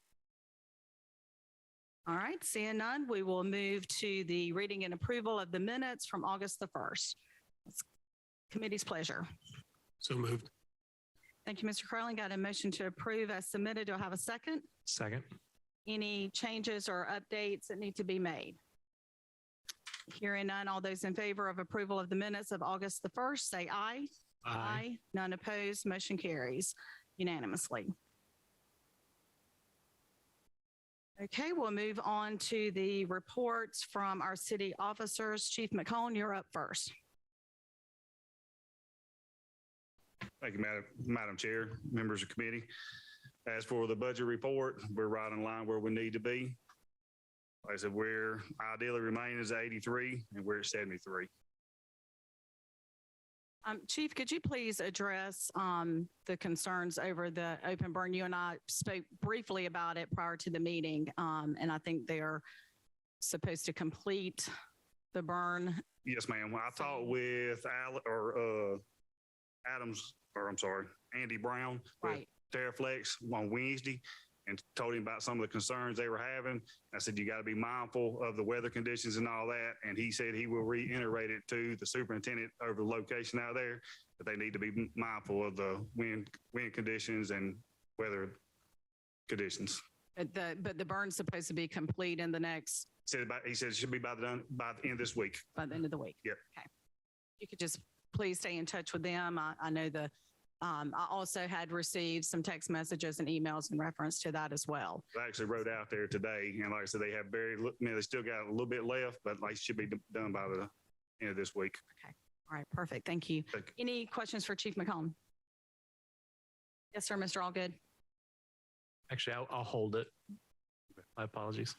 All right, seeing none, we will move to the reading and approval of the minutes from August the 1st. It's committee's pleasure. So moved. Thank you, Mr. Crowley. Got a motion to approve as submitted. Do I have a second? Second. Any changes or updates that need to be made? Hearing none, all those in favor of approval of the minutes of August the 1st, say aye. Aye. None opposed. Motion carries unanimously. Okay, we'll move on to the reports from our city officers. Chief McCone, you're up first. Thank you, Madam Chair, members of committee. As for the budget report, we're right in line where we need to be. Like I said, we're ideally remaining at 83 and we're at 73. Chief, could you please address the concerns over the open burn? You and I spoke briefly about it prior to the meeting, and I think they're supposed to complete the burn. Yes, ma'am. I talked with Andy Brown with Right. Terraflex on Wednesday and told him about some of the concerns they were having. I said, you got to be mindful of the weather conditions and all that. And he said he will reiterate it to the superintendent over the location out there, that they need to be mindful of the wind conditions and weather conditions. But the burn's supposed to be complete in the next, He said it should be by the end of this week. by the end of the week. Yep. Okay. You could just please stay in touch with them. I know I also had received some text messages and emails in reference to that as well. I actually rode out there today, and like I said, they have they still got a little bit left, but like should be done by the end of this week. Okay. All right. Perfect. Thank you. Thank you. Any questions for Chief McComb? Yes, sir. Mr. Allgood. Actually, I'll hold it. My apologies.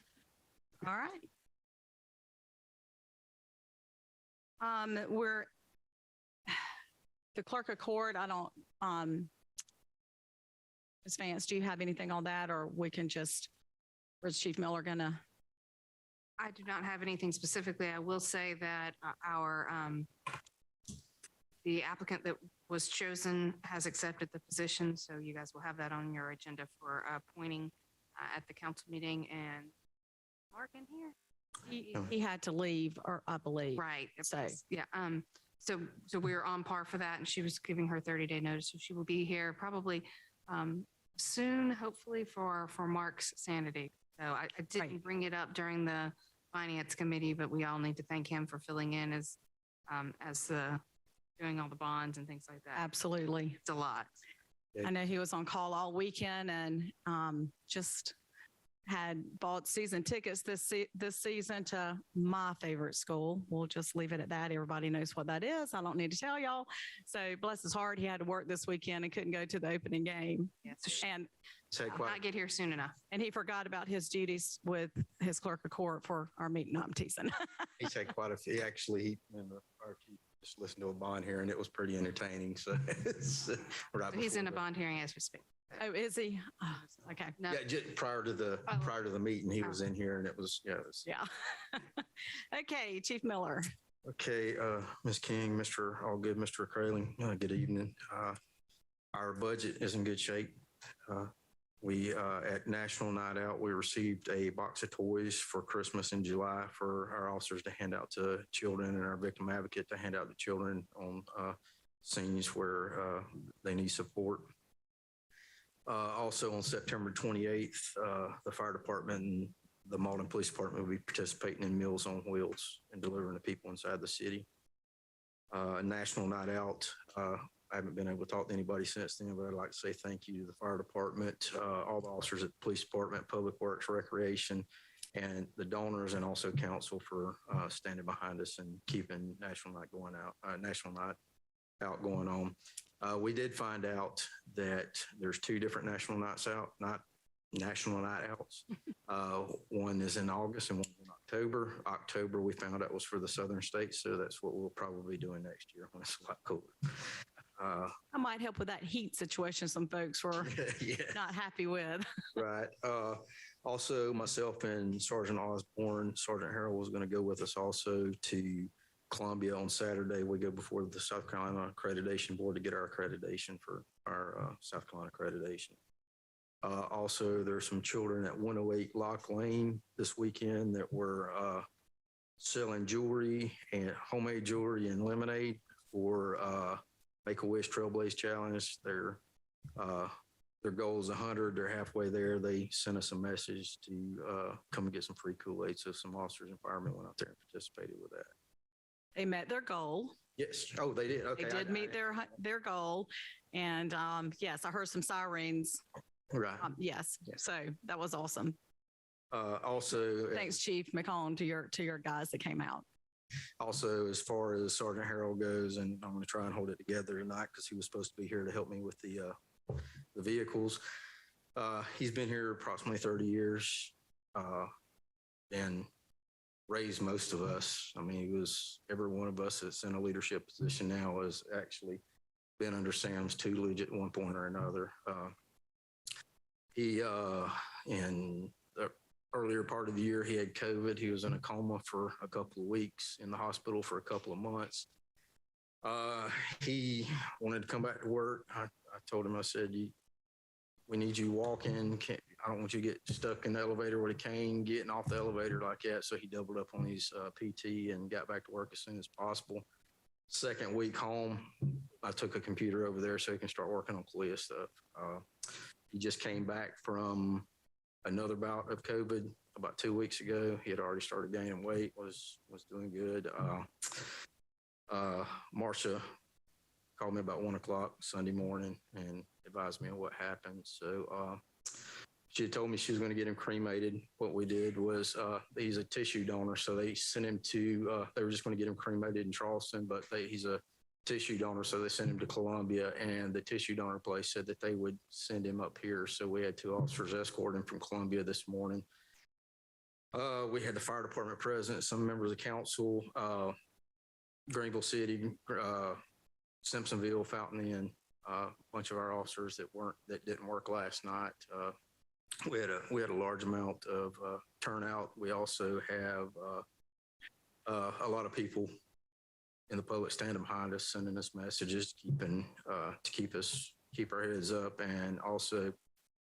All right. The clerk of court, I don't, Ms. Vance, do you have anything on that, or we can just, or is Chief Miller gonna? I do not have anything specifically. I will say that the applicant that was chosen has accepted the position, so you guys will have that on your agenda for appointing at the council meeting. And Mark in here? He had to leave, or I believe. Right. So- Yeah. So we're on par for that, and she was giving her 30-day notice, so she will be here probably soon, hopefully for Mark's sanity. So I didn't Right. bring it up during the finance committee, but we all need to thank him for filling in as doing all the bonds and things like that. Absolutely. It's a lot. I know he was on call all weekend and just had bought season tickets this season to my favorite school. We'll just leave it at that. Everybody knows what that is. I don't need to tell y'all. So bless his heart, he had to work this weekend and couldn't go to the opening game. Yeah, so And I'll not get here soon enough. he forgot about his duties with his clerk of court for our meeting. No, I'm teasing. He's had quite a few. Actually, he and our chief just listened to a bond hearing. It was pretty entertaining. So it's right. So he's in a before bond hearing as we speak. Oh, is he? Oh, okay. No, Yeah, just prior to the meeting, he was in here, and it was. Yeah. Okay, Chief Miller. Okay, Ms. King, Mr. Allgood, Mr. Crayling, good evening. Our budget is in good shape. We at National Night Out, we received a box of toys for Christmas in July for our officers to hand out to children, and our victim advocate to hand out to children on scenes where they need support. Also on September 28th, the fire department and the Mauldin Police Department will be participating in Meals on Wheels and delivering to people inside the city. National Night Out, I haven't been able to talk to anybody since then, but I'd like to say thank you to the fire department, all the officers at the police department, public works, recreation, and the donors, and also council for standing behind us and keeping National Night Out going on. We did find out that there's two different National Nights Out, not National Night Outs. One is in August and one's in October. October, we found out was for the southern states, so that's what we'll probably be doing next year when it's a lot colder. I might help with that heat situation some folks were Yeah. not happy with. Right. Also, myself and Sergeant Osborne, Sergeant Harrell was going to go with us also to Columbia on Saturday. We go before the South Carolina Accreditation Board to get our accreditation for our South Carolina accreditation. Also, there's some children at 108 Lock Lane this weekend that were selling jewelry and homemade jewelry and lemonade for Make-A-Wish Trailblaze Challenge. Their goal is 100. They're halfway there. They sent us a message to come and get some free Kool-Aid. So some officers and firemen went out there and participated with that. They met their goal. Yes. Oh, they did. Okay. They did meet their goal. And yes, I heard some sirens. Right. Yes. So that was awesome. Also, Thanks, Chief McCollum, to your guys that came out. also, as far as Sergeant Harold goes, and I'm going to try and hold it together tonight because he was supposed to be here to help me with the vehicles. He's been here approximately 30 years and raised most of us. I mean, he was every one of us that's in a leadership position now has actually been under Sam's tutelage at one point or another. He in the earlier part of the year, he had COVID. He was in a coma for a couple of weeks, in the hospital for a couple of months. He wanted to come back to work. I told him, I said, we need you walking. I don't want you to get stuck in the elevator with a cane, getting off the elevator like that. So he doubled up on his PT and got back to work as soon as possible. Second week home, I took a computer over there so he can start working on CLIA stuff. He just came back from another bout of COVID about 2 weeks ago. He had already started gaining weight, was doing good. Marcia called me about 1 o'clock Sunday morning and advised me on what happened. So she had told me she was going to get him cremated. What we did was he's a tissue donor, so they sent him to. They were just going to get him cremated in Charleston, but he's a tissue donor, so they sent him to Columbia, and the tissue donor place said that they would send him up here. So we had 2 officers escort him from Columbia this morning. We had the fire department present, some members of council, Greenville City, Simpsonville, Fountain Inn, a bunch of our officers that didn't work last night. We had a large amount of turnout. We also have a lot of people in the public standing behind us, sending us messages, keep our heads up. And also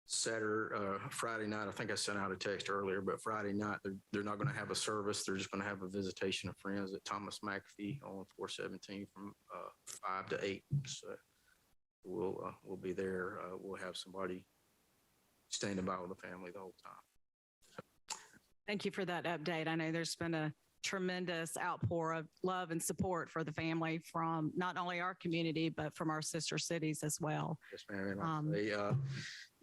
Friday night, I think I sent out a text earlier, but Friday night, they're not going to have a service. They're just going to have a visitation of friends at Thomas McAfee on 417 from 5 to 8. So we'll be there. We'll have somebody standing by with the family the whole time. Thank you for that update. I know there's been a tremendous outpour of love and support for the family from not only our community, but from our sister cities as well. Yes, ma'am.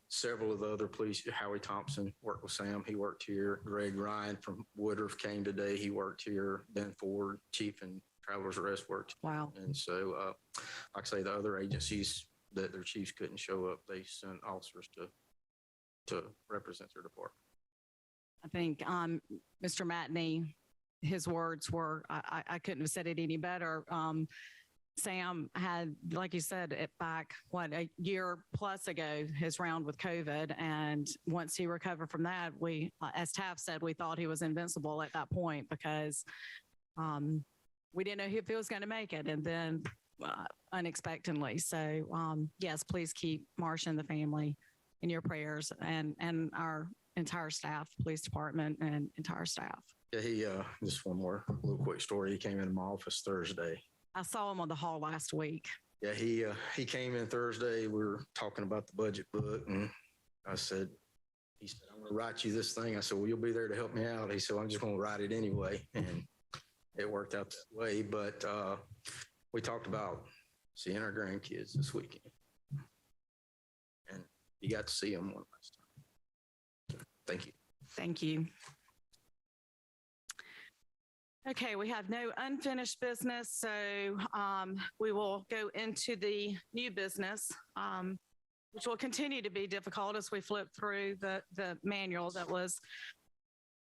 Several of the other police, Howie Thompson worked with Sam. He worked here. Greg Ryan from Woodruff came today. He worked here. Ben Ford, Chief and Travelers Arrest worked. Wow. And so, like I say, the other agencies that their chiefs couldn't show up, they sent officers to represent their department. I think Mr. Matney, his words were, I couldn't have said it any better. Sam had, like you said, a year plus ago, his round with COVID. And once he recovered from that, we, as Taff said, we thought he was invincible at that point because we didn't know if he was going to make it. And then unexpectedly. So yes, please keep Marcia and the family in your prayers and our entire staff, police department and entire staff. Yeah, he, just one more little quick story. He came into my office Thursday. I saw him on the hall last week. Yeah, he came in Thursday. We were talking about the budget book, and he said, I'm going to write you this thing. I said, well, you'll be there to help me out. He said, well, I'm just going to write it anyway. And it worked out that way. But we talked about seeing our grandkids this weekend. And you got to see them one last time. So, thank you. Thank you. Okay, we have no unfinished business, so we will go into the new business, which will continue to be difficult as we flip through the manual that was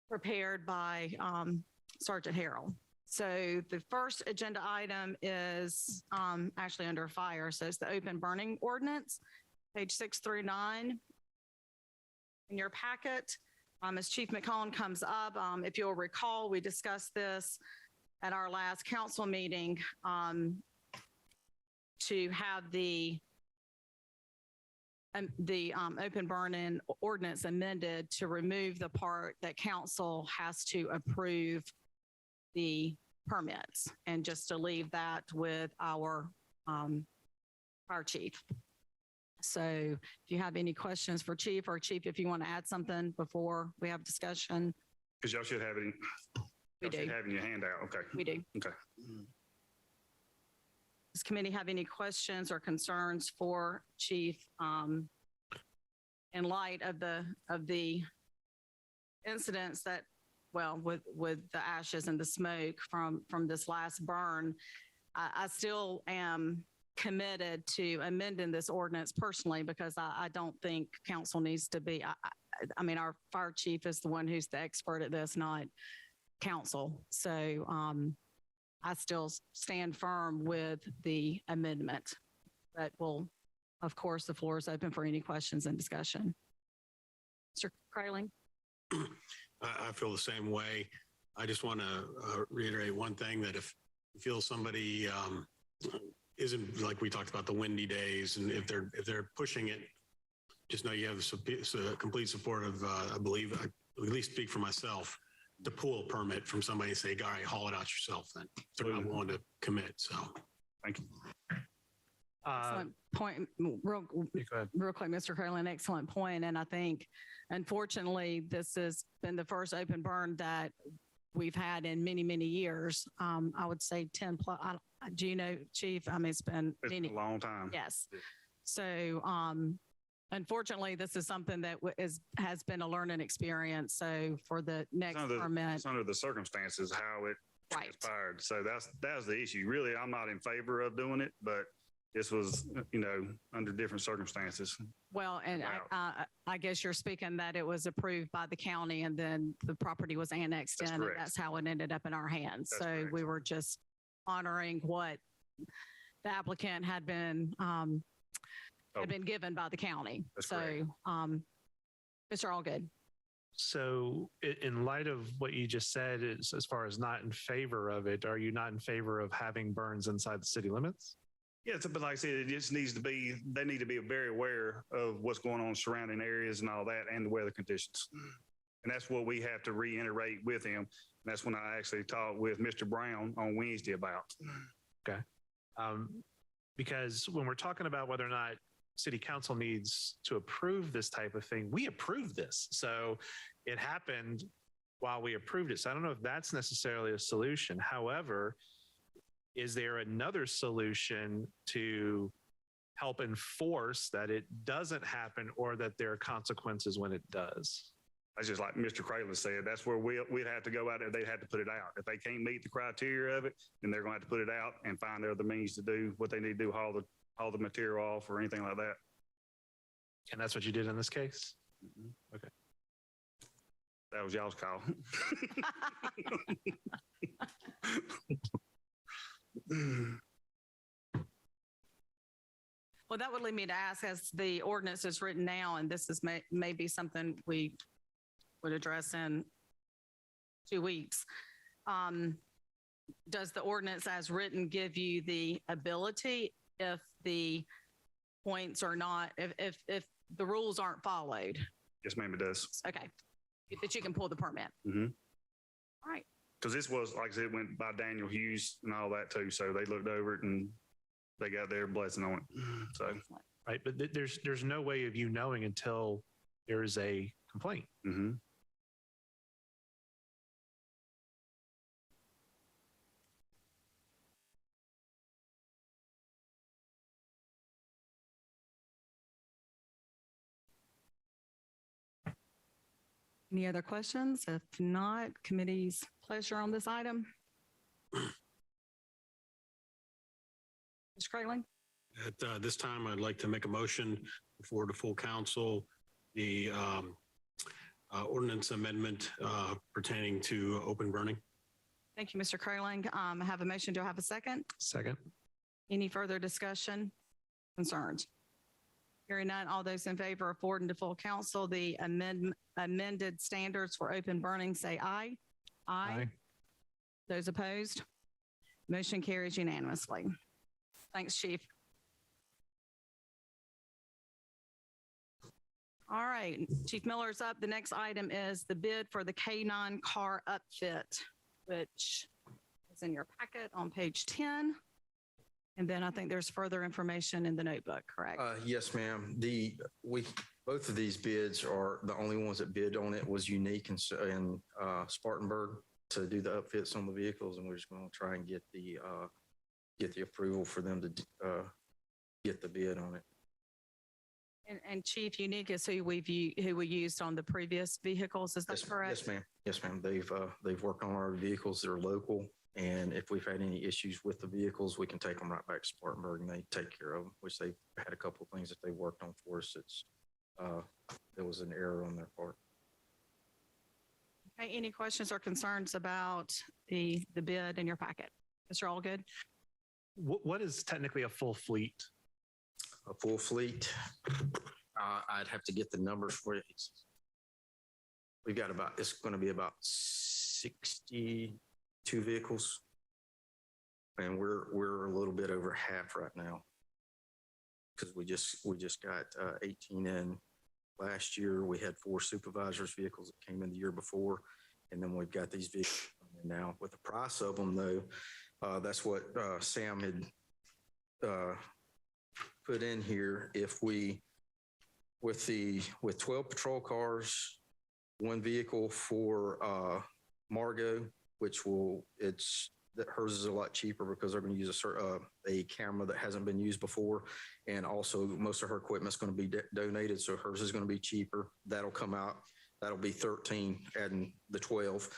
prepared by Sergeant Harold. So the first agenda item is actually under fire, so it's the open burning ordinance, page 6 through 9 in your packet. As Chief McCollum comes up, if you'll recall, we discussed this at our last council meeting to have the open burn-in ordinance amended to remove the part that council has to approve the permits and just to leave that with our fire chief. So if you have any questions for Chief, or Chief, if you want to add something before we have discussion. Because y'all should have it. We do. Should have in your handout. Okay. We do. Okay. Does committee have any questions or concerns for Chief in light of the incidents that, well, with the ashes and the smoke from this last burn? I still am committed to amending this ordinance personally because I don't think council needs to be, I mean, our fire chief is the one who's the expert at this, not council. So I still stand firm with the amendment, but of course, the floor is open for any questions and discussion. Mr. Kraling? I feel the same way. I just want to reiterate one thing, that if you feel somebody isn't, like we talked about the windy days, and if they're pushing it, just know you have the complete support of, I believe, I at least speak for myself, to pull a permit from somebody and say, all right, haul it out yourself then. They're not willing to commit, so. Thank you. Excellent point. Real quick, Mr. Carlin, excellent point. And I think, unfortunately, this has been the first open burn that we've had in many, many years. I would say 10 plus. Do you know, Chief? I mean, it's been a long time. Yes. So, unfortunately, this is something that has been a learning experience. So for the next permit, it's under the circumstances how it transpired. So that's the issue. Really, I'm not in favor of doing it, but this was, under different circumstances. Well, and I guess you're speaking that it was approved by the county and then the property was annexed in, and that's how it ended up in our hands. That's so correct. We were just honoring what the applicant had been given by the county. That's so, Mr. Allgood. So in light of what you just said, as far as not in favor of it, are you not in favor of having burns inside the city limits? Yeah, but like I said, it just needs to be, they need to be very aware of what's going on surrounding areas and all that, and the weather conditions. And that's what we have to reiterate with him. And that's when I actually talked with Mr. Brown on Wednesday about. Okay. Because when we're talking about whether or not city council needs to approve this type of thing, we approved this. So it happened while we approved it. So I don't know if that's necessarily a solution. However, is there another solution to help enforce that it doesn't happen, or that there are consequences when it does? That's just like Mr. Kraylin said, that's where we'd have to go out there. They'd have to put it out. If they can't meet the criteria of it, then they're going to have to put it out and find other means to do what they need to do, haul the material off or anything like that. And that's what you did in this case? Mm-hmm. Okay. That was y'all's call. Well, that would lead me to ask, as the ordinance is written now, and this is maybe something we would address in 2 weeks. Does the ordinance as written give you the ability, if the points are not, if the rules aren't followed? Yes, ma'am, it does. Okay. That you can pull the permit? Mm-hmm. All right. Because this was, like I said, it went by Daniel Hughes and all that too. So they looked over it and they got their blessing on it. So, right. But there's no way of you knowing until there is a complaint. mm-hmm. Any other questions? If not, committee's pleasure on this item. Mr. Kraling? At this time, I'd like to make a motion before the full council, the ordinance amendment pertaining to open burning. Thank you, Mr. Kraling. I have a motion. Do I have a second? Second. Any further discussion, concerns? Hearing none, all those in favor of forwarding to full council the amended standards for open burning, say aye. Aye. Those opposed? Motion carries unanimously. Thanks, Chief. All right, Chief Miller's up. The next item is the bid for the K9 car upfit, which is in your packet on page 10. And then I think there's further information in the notebook, correct? Yes, ma'am. Both of these bids are the only ones that bid on it was Unique in Spartanburg to do the upfits on the vehicles, and we're just going to try and get the get the approval for them to get the bid on it. And Chief, Unique is who who we used on the previous vehicles, is that Yes, correct? yes, ma'am. Yes, ma'am. They've worked on our vehicles. They're local. And if we've had any issues with the vehicles, we can take them right back to Spartanburg and they take care of them, which they've had a couple of things that they worked on for us. There was an error on their part. Okay, any questions or concerns about the bid in your packet? Mr. Allgood? What is technically a full fleet? A full fleet, I'd have to get the numbers for you. We've got it's going to be about 62 vehicles. And we're a little bit over half right now. Because we just got 18 in last year. We had 4 supervisors vehicles that came in the year before. And then we've got these vehicles coming in now. With the price of them though, that's what Sam had put in here. If we, with 12 patrol cars, 1 vehicle for Margot, which hers is a lot cheaper because they're going to use a camera that hasn't been used before. And also most of her equipment is going to be donated. So hers is going to be cheaper. That'll come out. That'll be 13, adding the 12.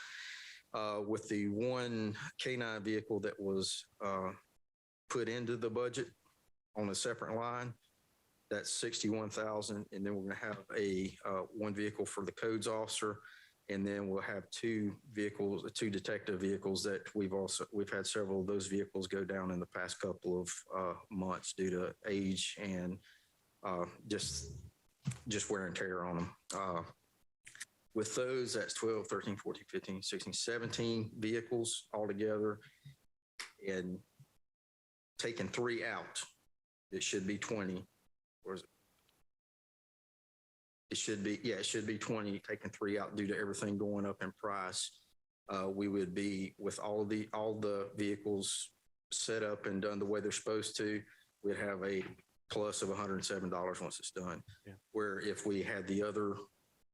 With the 1 K9 vehicle that was put into the budget on a separate line, that's 61,000. And then we're going to have a 1 vehicle for the codes officer. And then we'll have 2 detective vehicles that we've had several of those vehicles go down in the past couple of months due to age and just wear and tear on them. With those, that's 12, 13, 14, 15, 16, 17 vehicles altogether. And taking 3 out, it should be 20. Or is it? It should be 20, taking 3 out due to everything going up in price. We would be with all the vehicles set up and done the way they're supposed to, we'd have a plus of $107 once it's done. Yeah. Where if we had the other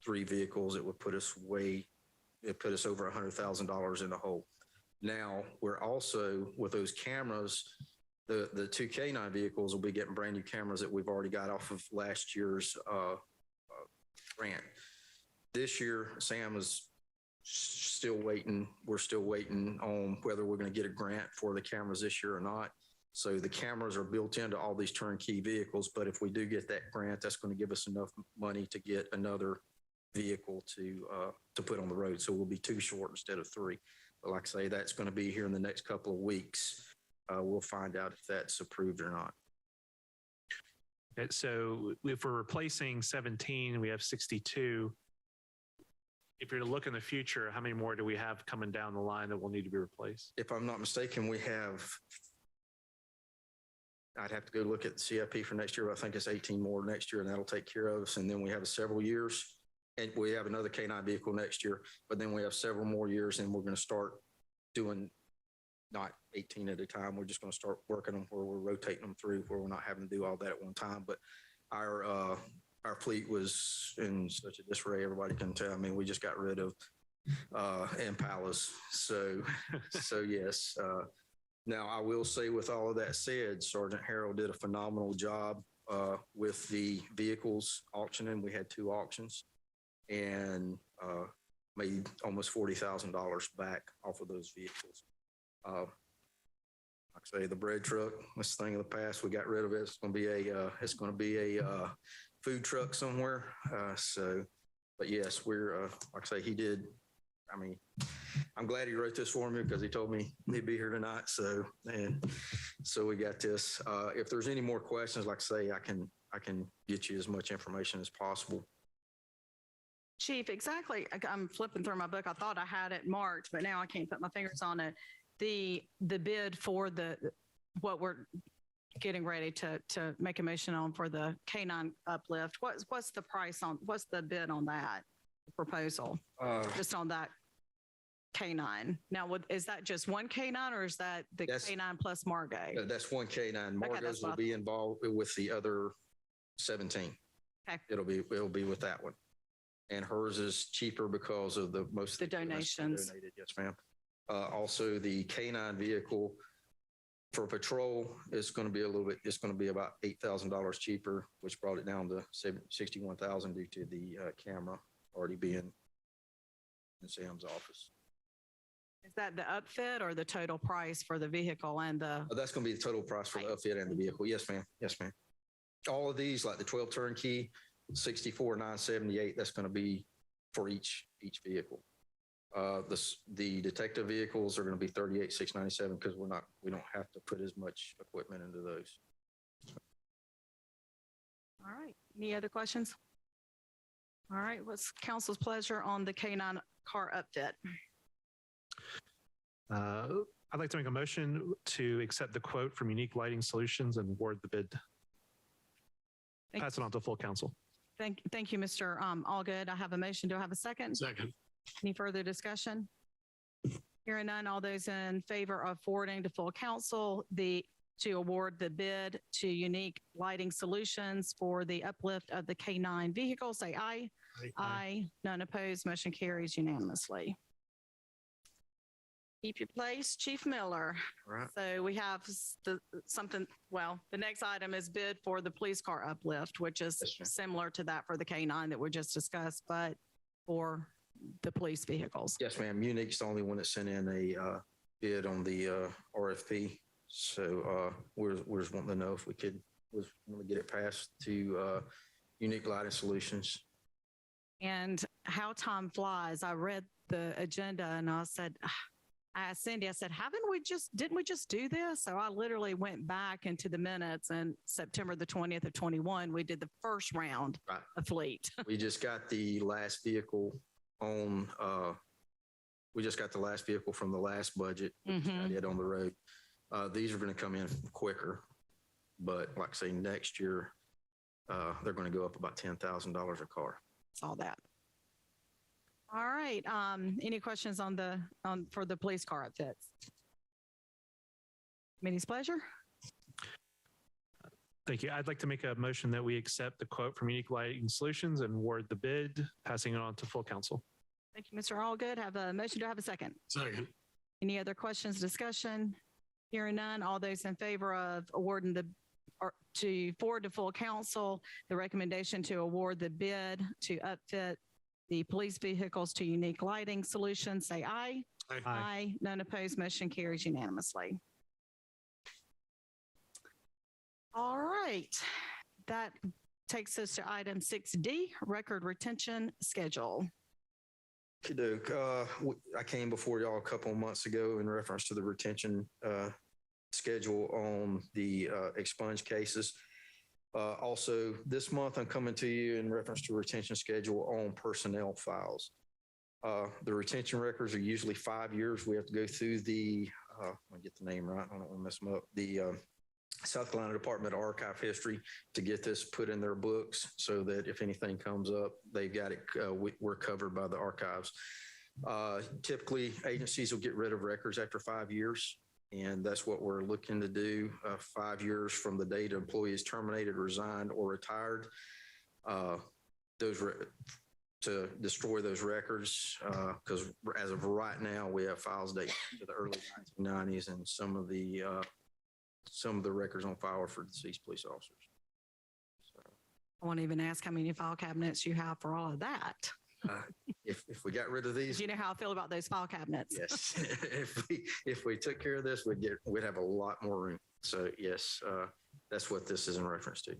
3 vehicles, it would put us over $100,000 in the hole. Now we're also with those cameras, the 2 K9 vehicles will be getting brand new cameras that we've already got off of last year's grant. This year, Sam is still waiting. We're still waiting on whether we're going to get a grant for the cameras this year or not. So the cameras are built into all these turnkey vehicles. But if we do get that grant, that's going to give us enough money to get another vehicle to put on the road. So we'll be 2 short instead of 3. But like I say, that's going to be here in the next couple of weeks. We'll find out if that's approved or not. So if we're replacing 17, we have 62. If you're to look in the future, how many more do we have coming down the line that will need to be replaced? If I'm not mistaken, I'd have to go look at the CIP for next year. I think it's 18 more next year, and that'll take care of us. And then we have several years, and we have another K9 vehicle next year, but then we have several more years, and we're going to start doing not 18 at a time. We're just going to start working them where we're rotating them through, where we're not having to do all that at one time. But our fleet was in such a disarray, everybody can tell. I mean, we just got rid of Impalas. So yes. Now, I will say with all of that said, Sergeant Harrell did a phenomenal job with the vehicles auctioning. We had 2 auctions and made almost $40,000 back off of those vehicles. Like I say, the bread truck, this thing of the past, we got rid of it. It's going to be a food truck somewhere. But yes, we're, like I say, he did. I mean, I'm glad he wrote this for me because he told me he'd be here tonight. So we got this. If there's any more questions, like I say, I can get you as much information as possible. Chief, exactly. I'm flipping through my book. I thought I had it marked, but now I can't put my fingers on it. The bid for what we're getting ready to make a motion on for the K9 uplift. What's the price on? What's the bid on that proposal? Just on that K9. Now, is that just 1 K9 or is that the K9 plus Margot? That's 1 K9. Margot's will be involved with the other 17. Okay. It'll be with that one. And hers is cheaper because of the donations. Donated. Yes, ma'am. Also, the K9 vehicle For patrol, it's going to be a little bit, it's going to be about $8,000 cheaper, which brought it down to 61,000 due to the camera already being in Sam's office. Is that the upfit or the total price for the vehicle and the? That's going to be the total price for the upfit and the vehicle. Yes, ma'am. Yes, ma'am. All of these, like the 12 turnkey, 64,978, that's going to be for each vehicle. The detective vehicles are going to be 38,697 because we don't have to put as much equipment into those. All right. Any other questions? All right. What's council's pleasure on the K9 car upfit? I'd like to make a motion to accept the quote from Unique Lighting Solutions and award the bid. Pass it on to full council. Thank you, Mr. Allgood. I have a motion. Do I have a second? Second. Any further discussion? Hearing none, all those in favor of forwarding to full council to award the bid to Unique Lighting Solutions for the uplift of the K9 vehicle, say aye. Aye. None opposed. Motion carries unanimously. Keep your place, Chief Miller. Right. So we have the next item is bid for the police car uplift, which is similar to that for the K9 that we just discussed, but for the police vehicles. Yes, ma'am. Unique's the only one that sent in a bid on the RFP. So we're just wanting to know if we could get it passed to Unique Lighting Solutions. And how time flies. I read the agenda and I said, I asked Cindy, I said, didn't we just do this? So I literally went back into the minutes, and September the 20th of 21, we did the first round of fleet. We just got the last vehicle from the last budget. Got it on the road. These are going to come in quicker, but like I say, next year, they're going to go up about $10,000 a car. Saw that. All right. Any questions for the police car outfits? Committee's pleasure. Thank you. I'd like to make a motion that we accept the quote from Unique Lighting Solutions and award the bid, passing it on to full council. Thank you, Mr. Allgood. Have a motion. Do I have a second? Second. Any other questions, discussion? Hearing none. All those in favor of awarding to forward to full council the recommendation to award the bid to upfit the police vehicles to Unique Lighting Solutions, say aye. Aye. Aye. None opposed. Motion carries unanimously. All right. That takes us to item 6D, record retention schedule. I came before y'all a couple of months ago in reference to the retention schedule on the expunge cases. Also, this month I'm coming to you in reference to retention schedule on personnel files. The retention records are usually 5 years. We have to go through I'll get the name right. I don't want to mess them up. The South Carolina Department of Archive History to get this put in their books so that if anything comes up, they've got it. We're covered by the archives. Typically, agencies will get rid of records after 5 years. And that's what we're looking to do 5 years from the date an employee is terminated, resigned, or retired. To destroy those records, because as of right now, we have files dating to the early 1990s, and some of the records on file are for deceased police officers. So, I won't even ask how many file cabinets you have for all of that. if we got rid of these, you know how I feel about those file cabinets. Yes, if we took care of this, we'd have a lot more room. So yes, that's what this is in reference to.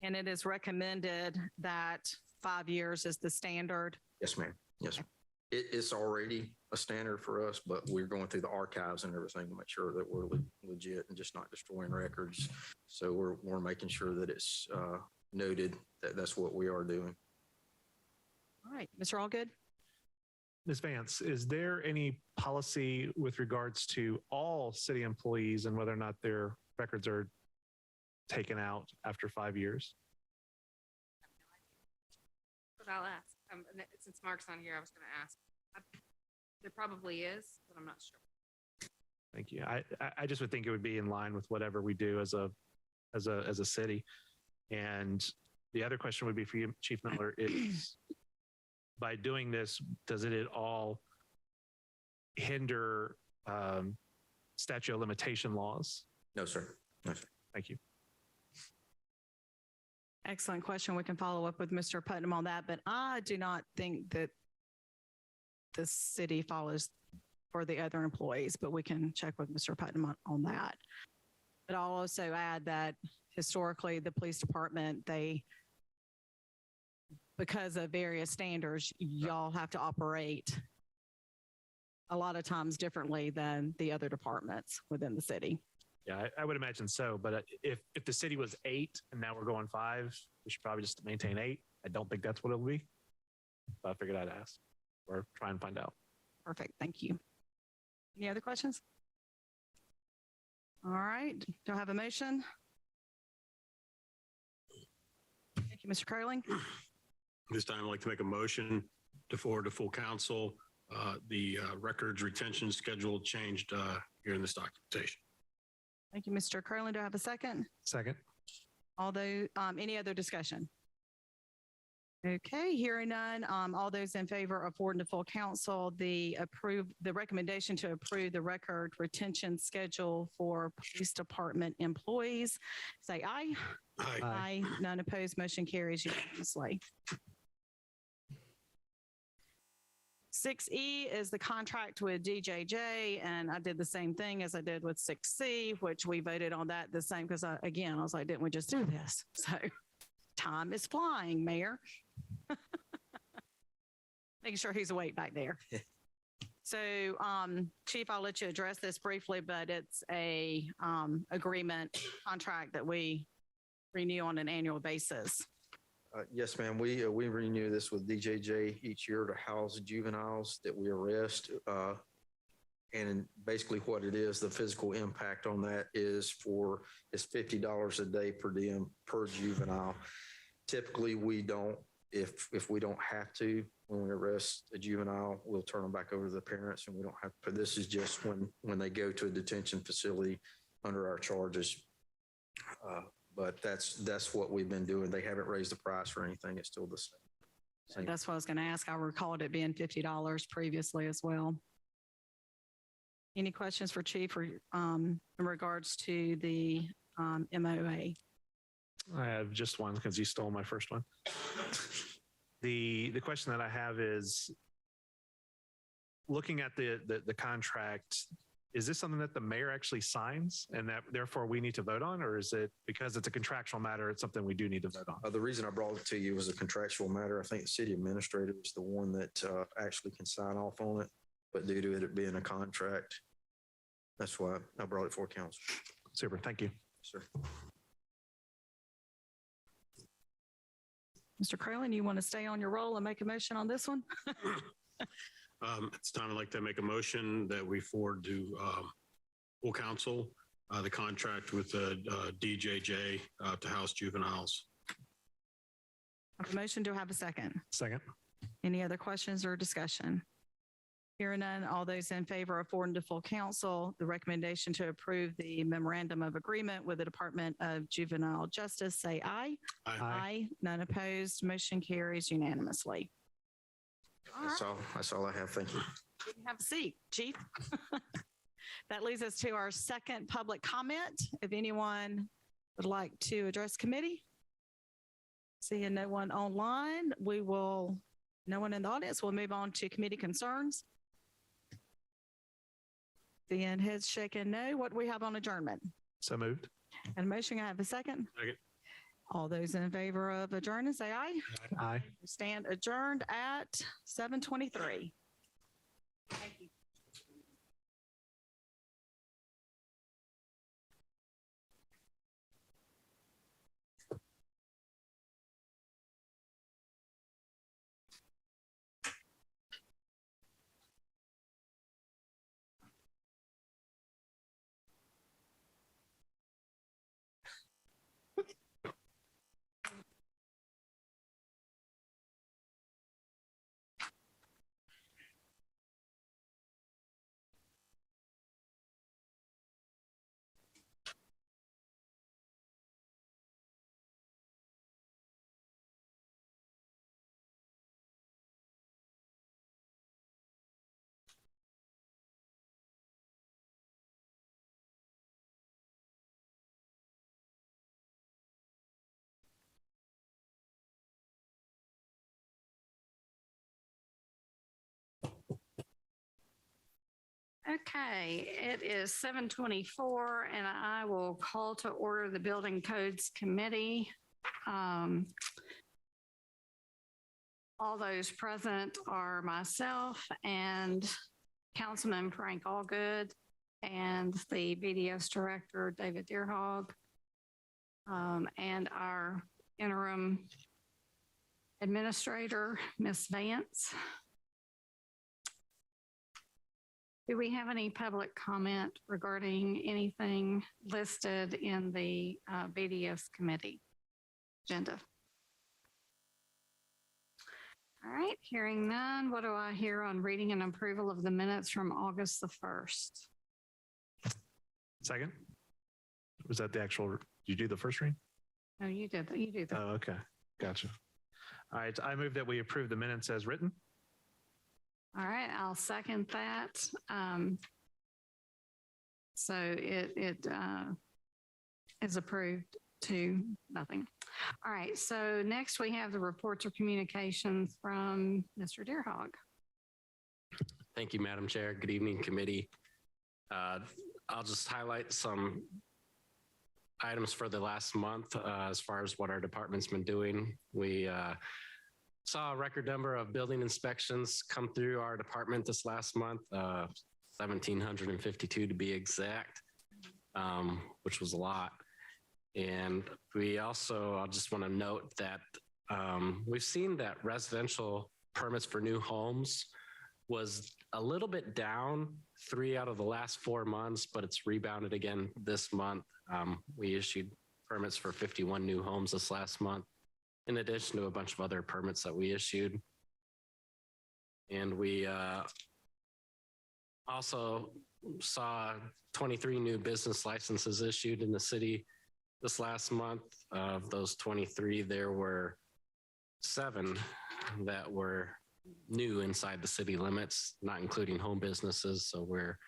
And it is recommended that 5 years is the standard. Yes, ma'am. Yes, ma'am. It's already a standard for us, but we're going through the archives and everything to make sure that we're legit and just not destroying records. So we're making sure that it's noted that that's what we are doing. All right, Mr. Allgood. Ms. Vance, is there any policy with regards to all city employees and whether or not their records are taken out after 5 years? But I'll ask. Since Mark's on here, I was going to ask. There probably is, but I'm not sure. Thank you. I just would think it would be in line with whatever we do as a city. And the other question would be for you, Chief Miller, is by doing this, does it at all hinder statute of limitation laws? No, sir. No, sir. Thank you. Excellent question. We can follow up with Mr. Putnam on that, but I do not think that the city follows for the other employees, but we can check with Mr. Putnam on that. But I'll also add that historically, the police department, because of various standards, y'all have to operate a lot of times differently than the other departments within the city. Yeah, I would imagine so. But if the city was 8 and now we're going 5, we should probably just maintain 8. I don't think that's what it'll be. But I figured I'd ask or try and find out. Perfect. Thank you. Any other questions? All right. Do I have a motion? Thank you, Mr. Curling. This time I'd like to make a motion to forward to full council the records retention schedule changed here in this documentation. Thank you, Mr. Curling. Do I have a second? Second. Although, any other discussion? Okay, hearing none. All those in favor of forwarding to full council, the recommendation to approve the record retention schedule for police department employees, say aye. Aye. Aye. None opposed. Motion carries unanimously. 6E is the contract with DJJ, and I did the same thing as I did with 6C, which we voted on that the same because, again, I was like, didn't we just do this? So time is flying, Mayor. Making sure he's awake back there. So, Chief, I'll let you address this briefly, but it's a agreement contract that we renew on an annual basis. Yes, ma'am. We renew this with DJJ each year to house juveniles that we arrest. And basically what it is, the physical impact on that is $50 a day per diem per juvenile. Typically, we don't, if we don't have to, when we arrest a juvenile, we'll turn them back over to the parents and we don't have, but this is just when they go to a detention facility under our charges. But that's what we've been doing. They haven't raised the price or anything. It's still the same. That's what I was going to ask. I recalled it being $50 previously as well. Any questions for Chief or, in regards to the MOA? I have just one because you stole my first one. The question that I have is, looking at the contract, is this something that the mayor actually signs and that therefore we need to vote on, or is it because it's a contractual matter, it's something we do need to vote on? The reason I brought it to you was a contractual matter. I think the city administrator is the one that actually can sign off on it, but due to it being a contract, that's why I brought it for council. Super. Thank you. Sir. Mr. Crowley, you want to stay on your roll and make a motion on this one? It's time I'd like to make a motion that we forward to full council the contract with DJJ to house juveniles. I have a motion. Do I have a second? Second. Any other questions or discussion? Hearing none, all those in favor of forwarding to full council, the recommendation to approve the memorandum of agreement with the Department of Juvenile Justice, say aye. Aye. Aye. None opposed. Motion carries unanimously. That's all I have. Thank you. You can have a seat, Chief. That leads us to our second public comment. If anyone would like to address committee. Seeing no one online, no one in the audience, we'll move on to committee concerns. Seeing heads shaking no. What do we have on adjournment? So moved. And a motion, I have a second. Second. All those in favor of adjourning, say aye. Aye. We stand adjourned at 7:23. Thank you. Okay, it is 7:24 and I will call to order the Building Codes Committee. All those present are myself and Councilman Frank Allgood and the BDS Director, David Deerhog, and our interim administrator, Ms. Vance. Do we have any public comment regarding anything listed in the BDS committee agenda? All right, hearing none, what do I hear on reading and approval of the minutes from August the 1st? Second? Was that the actual, did you do the first reading? No, you did that. You do that. Oh, okay. Gotcha. All right. I move that we approve the minutes as written. All right, I'll second that. So it is approved to nothing. All right, so next we have the reports or communications from Mr. Deerhog. Thank you, Madam Chair. Good evening, committee. I'll just highlight some items for the last month as far as what our department's been doing. We saw a record number of building inspections come through our department this last month, 1,752 to be exact, which was a lot. And we also, I just want to note that we've seen that residential permits for new homes was a little bit down 3 out of the last 4 months, but it's rebounded again this month. We issued permits for 51 new homes this last month, in addition to a bunch of other permits that we issued. And we also saw 23 new business licenses issued in the city this last month. Of those 23, there were 7 that were new inside the city limits, not including home businesses. So we're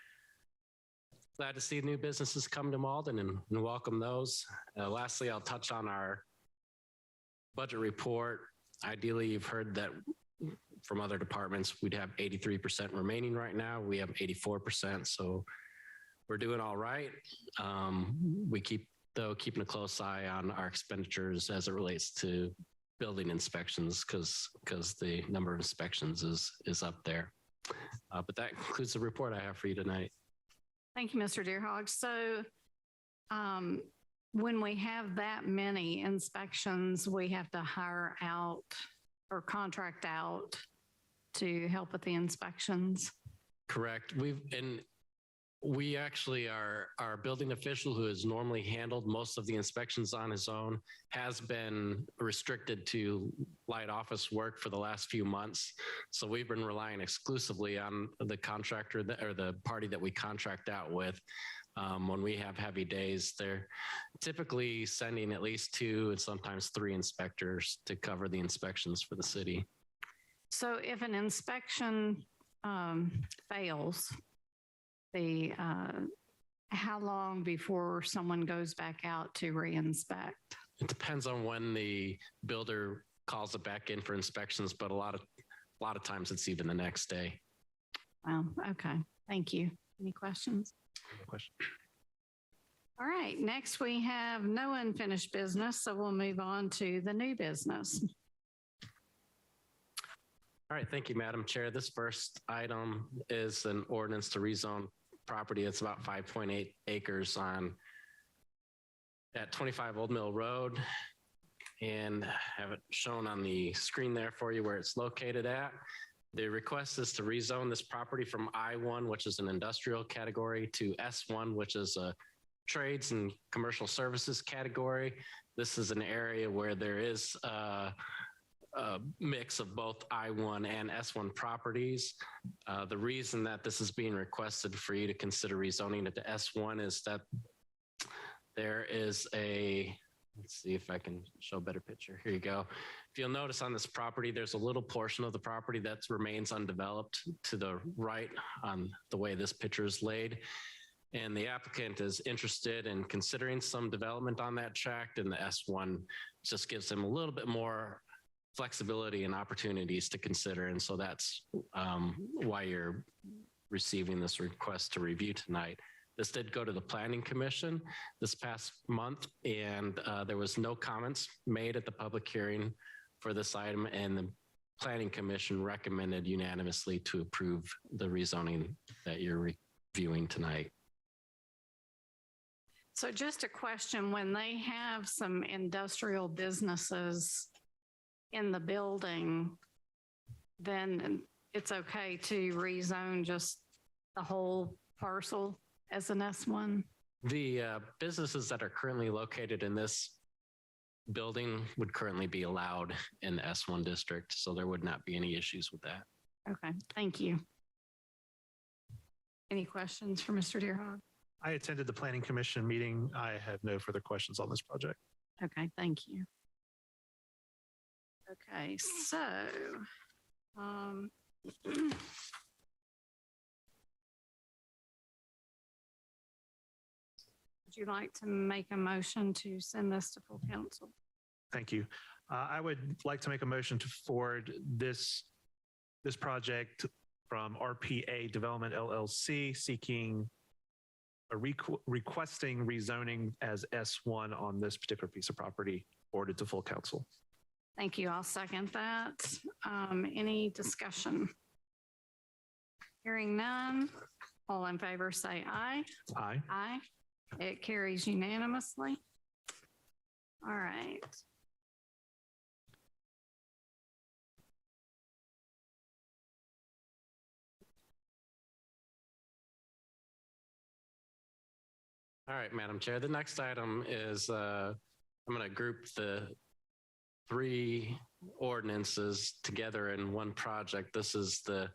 glad to see new businesses come to Mauldin and welcome those. Lastly, I'll touch on our budget report. Ideally, you've heard that from other departments, we'd have 83% remaining right now. We have 84%, so we're doing all right. We keep, though, keeping a close eye on our expenditures as it relates to building inspections because the number of inspections is up there. But that concludes the report I have for you tonight. Thank you, Mr. Deerhog. So when we have that many inspections, we have to hire out or contract out to help with the inspections. Correct. We actually, our building official who has normally handled most of the inspections on his own has been restricted to light office work for the last few months. So we've been relying exclusively on the contractor or the party that we contract out with. When we have heavy days, they're typically sending at least 2 and sometimes 3 inspectors to cover the inspections for the city. So if an inspection fails, how long before someone goes back out to re-inspect? It depends on when the builder calls it back in for inspections, but a lot of times it's even the next day. Well, okay. Thank you. Any questions? No question. All right. Next, we have no unfinished business, so we'll move on to the new business. All right. Thank you, Madam Chair. This first item is an ordinance to rezone property. It's about 5.8 acres at 25 Old Mill Road, and have it shown on the screen there for you where it's located at. The request is to rezone this property from I-1, which is an industrial category, to S-1, which is a trades and commercial services category. This is an area where there is a mix of both I-1 and S-1 properties. The reason that this is being requested for you to consider rezoning it to S-1 is that there is let's see if I can show a better picture. Here you go. If you'll notice on this property, there's a little portion of the property that remains undeveloped to the right on the way this picture is laid. And the applicant is interested in considering some development on that tract, and the S1 just gives them a little bit more flexibility and opportunities to consider. And so that's why you're receiving this request to review tonight. This did go to the Planning Commission this past month, and there was no comments made at the public hearing for this item, and the Planning Commission recommended unanimously to approve the rezoning that you're reviewing tonight. So just a question, when they have some industrial businesses in the building, then it's okay to rezone just the whole parcel as an S1? The businesses that are currently located in this building would currently be allowed in the S1 district, so there would not be any issues with that. Okay, thank you. Any questions for Mr. Deerhog? I attended the Planning Commission meeting. I have no further questions on this project. Okay, thank you. Okay, so would you like to make a motion to send this to full council? Thank you. I would like to make a motion to forward this project from RPA Development LLC seeking requesting rezoning as S1 on this particular piece of property forwarded to full council. Thank you. I'll second that. Any discussion? Hearing none. All in favor say aye. Aye. Aye. It carries unanimously. All right. All right, Madam Chair. The next item is I'm going to group the 3 ordinances together in one project. This is the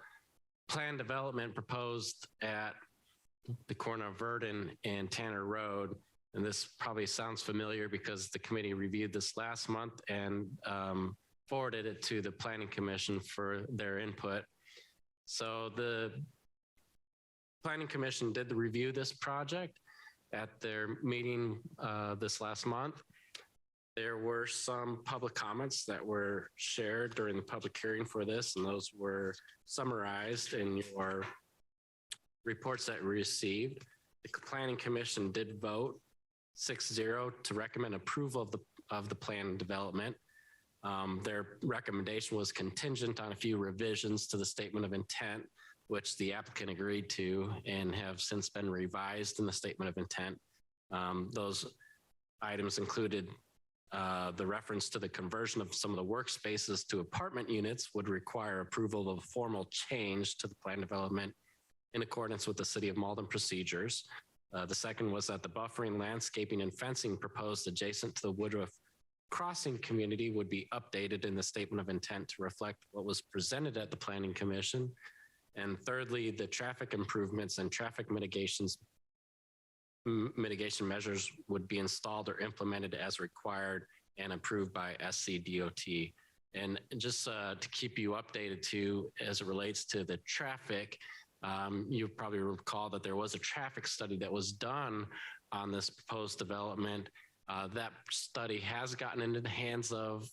plan development proposed at the corner of Verdon and Tanner Road. And this probably sounds familiar because the committee reviewed this last month and forwarded it to the Planning Commission for their input. So the Planning Commission did review this project at their meeting this last month. There were some public comments that were shared during the public hearing for this, and those were summarized in your reports that we received. The Planning Commission did vote 6-0 to recommend approval of the plan development. Their recommendation was contingent on a few revisions to the statement of intent, which the applicant agreed to and have since been revised in the statement of intent. Those items included the reference to the conversion of some of the workspaces to apartment units would require approval of a formal change to the plan development in accordance with the City of Mauldin procedures. The second was that the buffering, landscaping, and fencing proposed adjacent to the Woodruff Crossing community would be updated in the statement of intent to reflect what was presented at the Planning Commission. And thirdly, the traffic improvements and traffic mitigation measures would be installed or implemented as required and approved by SCDOT. And just to keep you updated too, as it relates to the traffic, you probably recall that there was a traffic study that was done on this proposed development. That study has gotten into the hands of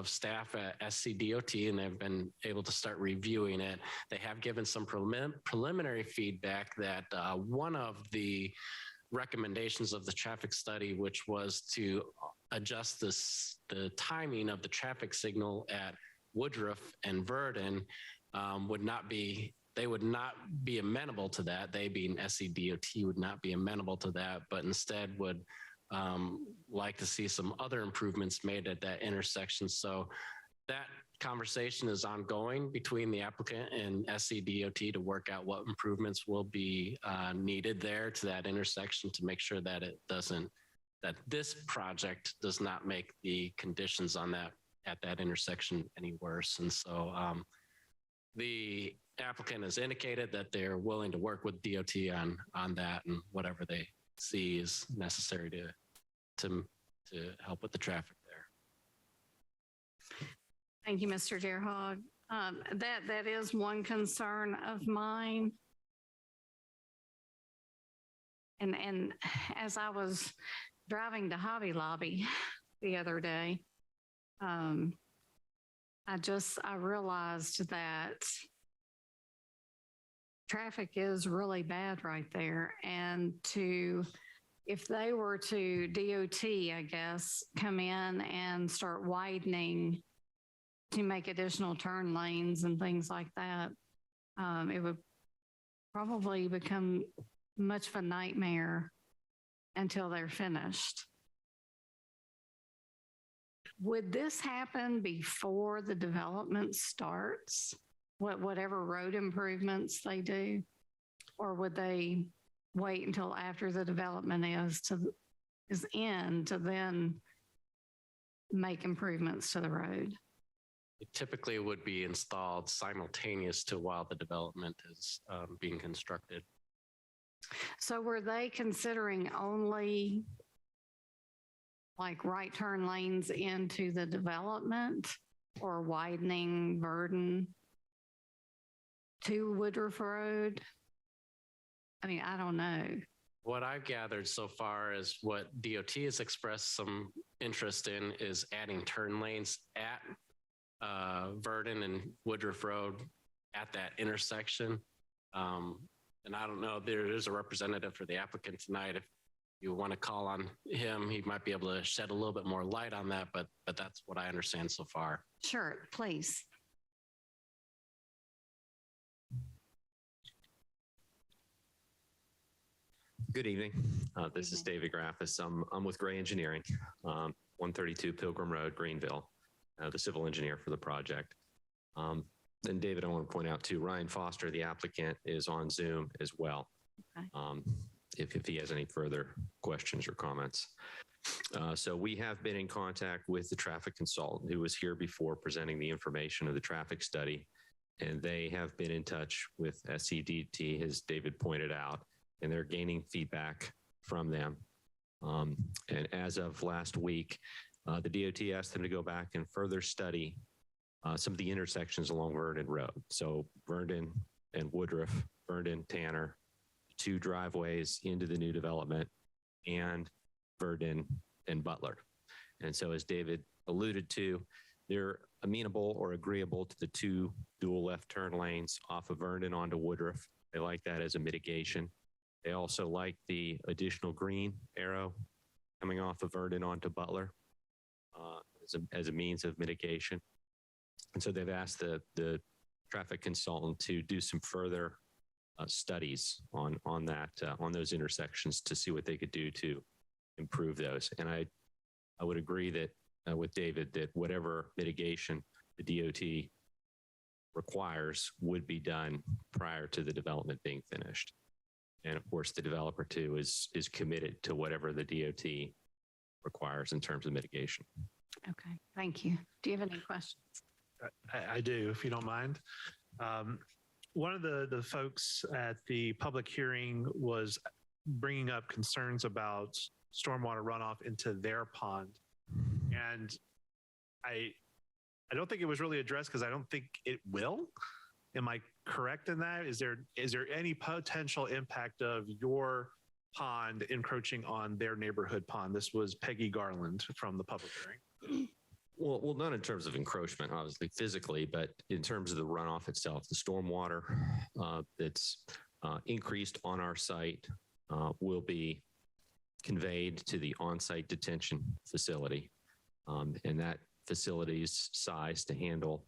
staff at SCDOT, and they've been able to start reviewing it. They have given some preliminary feedback that one of the recommendations of the traffic study, which was to adjust the timing of the traffic signal at Woodruff and Verdon, they would not be amenable to that. They being SCDOT would not be amenable to that, but instead would like to see some other improvements made at that intersection. So that conversation is ongoing between the applicant and SCDOT to work out what improvements will be needed there to that intersection to make sure that that this project does not make the conditions on at that intersection any worse. And so the applicant has indicated that they're willing to work with DOT on that and whatever they see is necessary to help with the traffic there. Thank you, Mr. Deerhog. That is one concern of mine. And as I was driving to Hobby Lobby the other day, I realized that traffic is really bad right there. And if they were to DOT, I guess, come in and start widening to make additional turn lanes and things like that, it would probably become much of a nightmare until they're finished. Would this happen before the development starts? Whatever road improvements they do? Or would they wait until after the development is in to then make improvements to the road? It typically would be installed simultaneous to while the development is being constructed. So were they considering only like right turn lanes into the development or widening Verdon to Woodruff Road? I mean, I don't know. What I've gathered so far is what DOT has expressed some interest in is adding turn lanes at Verdon and Woodruff Road at that intersection. And I don't know, there is a representative for the applicant tonight. If you want to call on him, he might be able to shed a little bit more light on that, but that's what I understand so far. Sure, please. Good evening. This is David Graffis. I'm with Gray Engineering, 132 Pilgrim Road, Greenville, the civil engineer for the project. And David, I want to point out too, Ryan Foster, the applicant, is on Zoom as well. Okay. If he has any further questions or comments. So we have been in contact with the traffic consultant who was here before presenting the information of the traffic study. And they have been in touch with SCDT, as David pointed out, and they're gaining feedback from them. And as of last week, the DOT asked them to go back and further study some of the intersections along Verdon Road. So Verdon and Woodruff, Verdon, Tanner, two driveways into the new development, and Verdon and Butler. And so as David alluded to, they're amenable or agreeable to the two dual left turn lanes off of Verdon onto Woodruff. They like that as a mitigation. They also like the additional green arrow coming off of Verdon onto Butler as a means of mitigation. And so they've asked the traffic consultant to do some further studies on those intersections to see what they could do to improve those. And I would agree that with David that whatever mitigation the DOT requires would be done prior to the development being finished. And of course, the developer too is committed to whatever the DOT requires in terms of mitigation. Okay, thank you. Do you have any questions? I do, if you don't mind. One of the folks at the public hearing was bringing up concerns about stormwater runoff into their pond. And I don't think it was really addressed because I don't think it will. Am I correct in that? Is there any potential impact of your pond encroaching on their neighborhood pond? This was Peggy Garland from the public hearing. Well, not in terms of encroachment, obviously physically, but in terms of the runoff itself, the stormwater that's increased on our site will be conveyed to the on-site detention facility. And that facility is sized to handle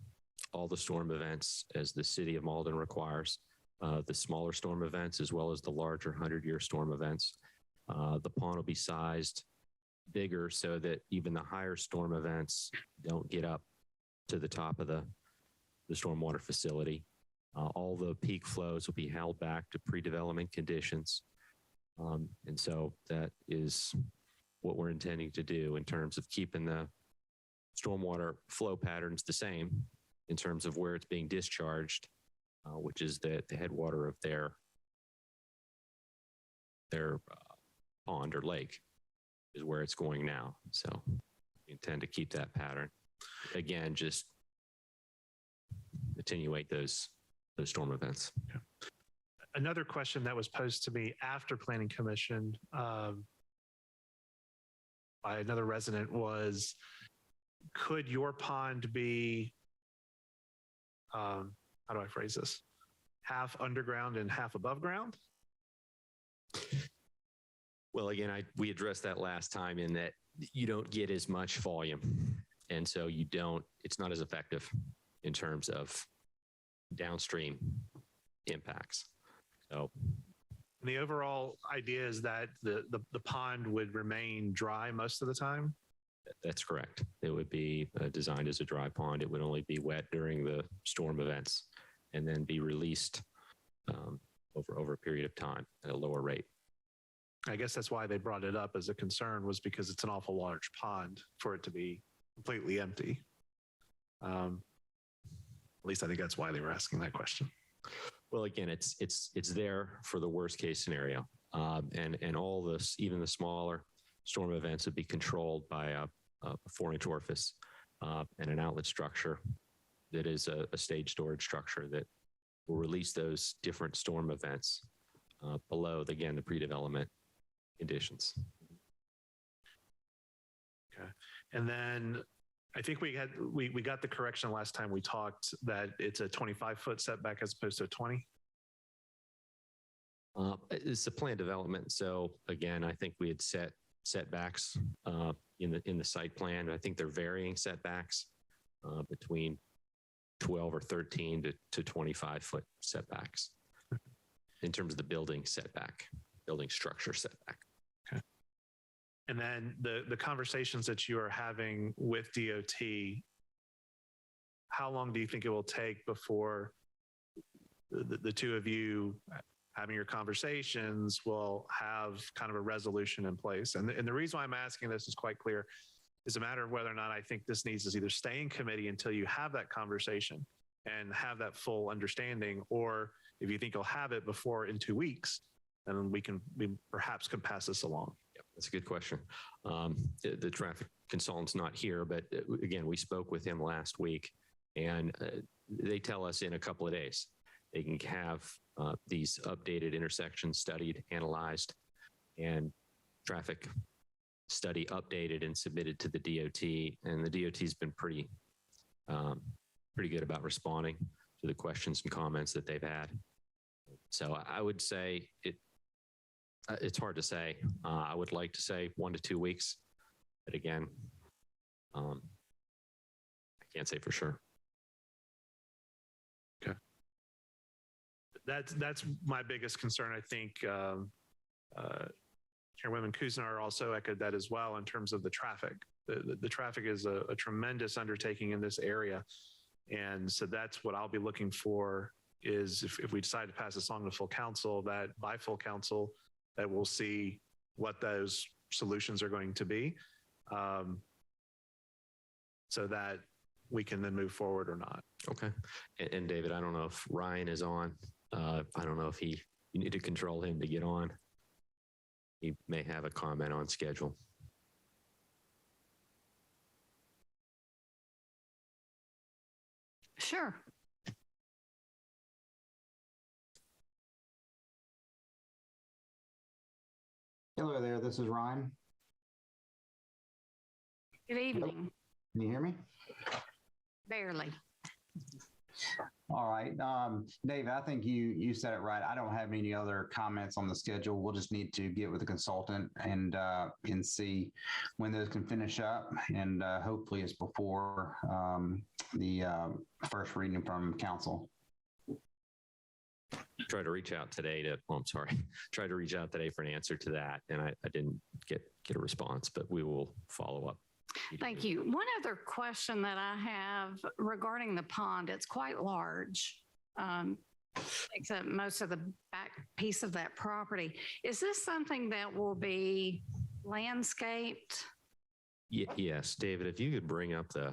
all the storm events as the city of Mauldin requires, the smaller storm events as well as the larger 100-year storm events. The pond will be sized bigger so that even the higher storm events don't get up to the top of the stormwater facility. All the peak flows will be held back to pre-development conditions. And so that is what we're intending to do in terms of keeping the stormwater flow patterns the same in terms of where it's being discharged, which is the headwater of their pond or lake is where it's going now. So we intend to keep that pattern. Again, just attenuate those storm events. Yeah. Another question that was posed to me after Planning Commission by another resident was, could your pond be, how do I phrase this? half underground and half above ground? Well, again, we addressed that last time in that you don't get as much volume. And so it's not as effective in terms of downstream impacts. So the overall idea is that the pond would remain dry most of the time? that's correct. It would be designed as a dry pond. It would only be wet during the storm events and then be released over a period of time at a lower rate. I guess that's why they brought it up as a concern, was because it's an awful large pond for it to be completely empty. At least I think that's why they were asking that question. Well, again, it's there for the worst case scenario, and all this, even the smaller storm events, would be controlled by a 4-inch orifice and an outlet structure that is a stage storage structure that will release those different storm events below, again, the pre-development conditions. Okay, and then I think we got the correction last time we talked that it's a 25-foot setback as opposed to a 20. It's a planned development. So again, I think we had set setbacks in the site plan. I think they're varying setbacks between 12 or 13 to 25-foot setbacks in terms of the building setback, building structure setback. Okay. And then the conversations that you are having with DOT, how long do you think it will take before the two of you having your conversations will have kind of a resolution in place? And the reason why I'm asking this is quite clear. It's a matter of whether or not I think this needs to either stay in committee until you have that conversation and have that full understanding, or if you think you'll have it before in 2 weeks, then we perhaps can pass this along. Yep, that's a good question. The traffic consultant's not here, but again, we spoke with him last week, and they tell us in a couple of days they can have these updated intersections studied, analyzed, and traffic study updated and submitted to the DOT. And the DOT has been pretty good about responding to the questions and comments that they've had. So I would say it's hard to say. I would like to say 1 to 2 weeks, but again, I can't say for sure. Okay. That's my biggest concern. I think Chairwoman Kuznar also echoed that as well in terms of the traffic. The traffic is a tremendous undertaking in this area. And so that's what I'll be looking for is if we decide to pass this on to full council, that by full council, that we'll see what those solutions are going to be so that we can then move forward or not. Okay. And David, I don't know if Ryan is on. I don't know if you need to control him to get on. He may have a comment on schedule. Sure. Hello there, this is Ryan. Good evening. Can you hear me? Barely. All right. Dave, I think you said it right. I don't have any other comments on the schedule. We'll just need to get with the consultant and see when those can finish up. And hopefully it's before the first reading from council. Try to reach out today try to reach out today for an answer to that. And I didn't get a response, but we will follow up. Thank you. One other question that I have regarding the pond, it's quite large, except most of the back piece of that property. Is this something that will be landscaped? Yes, David, if you could bring up the